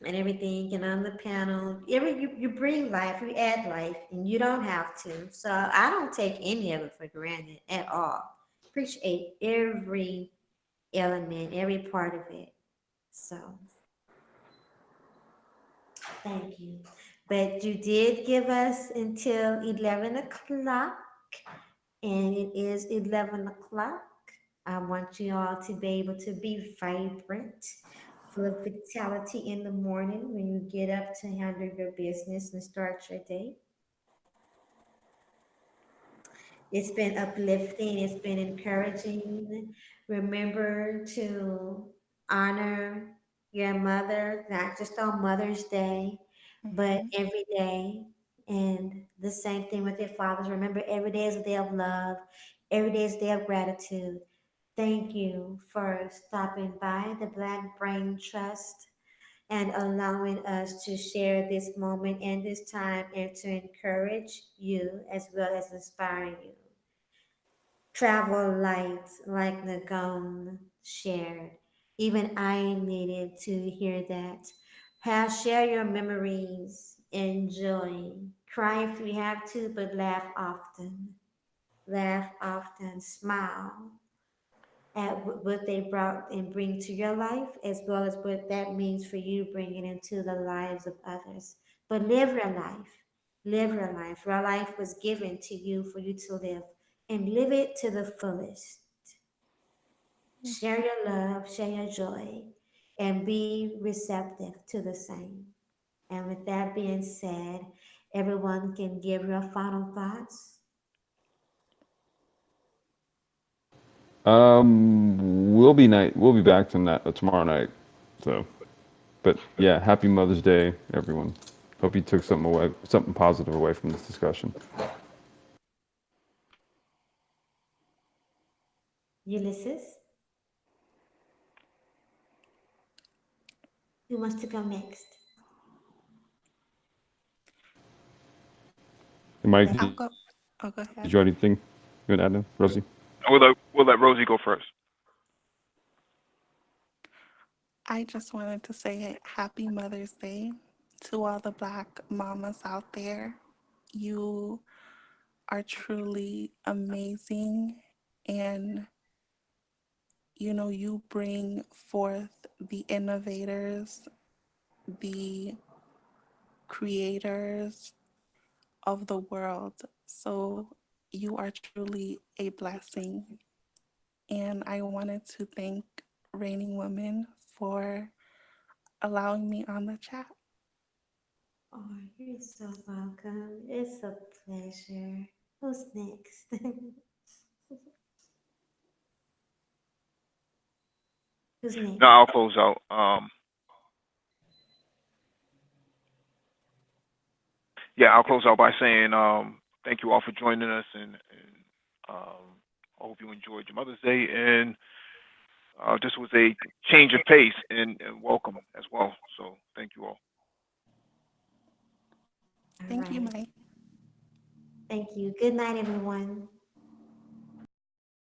Speaker 1: everything and on the panel, you bring life, you add life, and you don't have to. So I don't take any of it for granted at all. Appreciate every element, every part of it. So thank you. But you did give us until 11 o'clock, and it is 11 o'clock. I want you all to be able to be vibrant, full of vitality in the morning when you get up to handle your business and start your day. It's been uplifting, it's been encouraging. Remember to honor your mother, not just on Mother's Day, but
Speaker 5: Mhm.
Speaker 1: every day. And the same thing with your fathers. Remember, every day is a day of love, every day is a day of gratitude. Thank you for stopping by the Black Brain Trust and allowing us to share this moment and this time and to encourage you as well as inspire you. Travel light like Nagone shared. Even I needed to hear that. Share your memories, enjoy, cry if you have to, but laugh often. Laugh often, smile at what they brought and bring to your life, as well as what that means for you bringing into the lives of others. But live your life. Live your life. Your life was given to you for you to live, and live it to the fullest. Share your love, share your joy, and be receptive to the same. And with that being said, everyone can give your final thoughts.
Speaker 3: We'll be back tonight, tomorrow night. So, but yeah, happy Mother's Day, everyone. Hope you took something positive away from this discussion.
Speaker 1: Ulysses, who wants to go next?
Speaker 3: Mike,
Speaker 1: Let-
Speaker 5: I'll
Speaker 3: did
Speaker 5: go. Oh, go ahead.
Speaker 3: you have anything you want to add in, Rosie?
Speaker 2: We'll let Rosie go first.
Speaker 5: I just wanted to say Happy Mother's Day to all the Black mamas out there. You are truly amazing, and you bring forth the innovators, the creators of the world. So you are truly a blessing. And I wanted to thank Reigning Woman for allowing me on the chat.
Speaker 1: Oh, you're so welcome. It's a pleasure. Who's next? Who's
Speaker 2: Now
Speaker 1: next?
Speaker 2: I'll close out. Yeah, I'll close out by saying thank you all for joining us, and I hope you enjoyed your Mother's Day, and this was a change of pace and welcome as well. So thank you all.
Speaker 1: All
Speaker 5: Thank you,
Speaker 1: right.
Speaker 5: Mike.
Speaker 1: Thank you. Good night, everyone.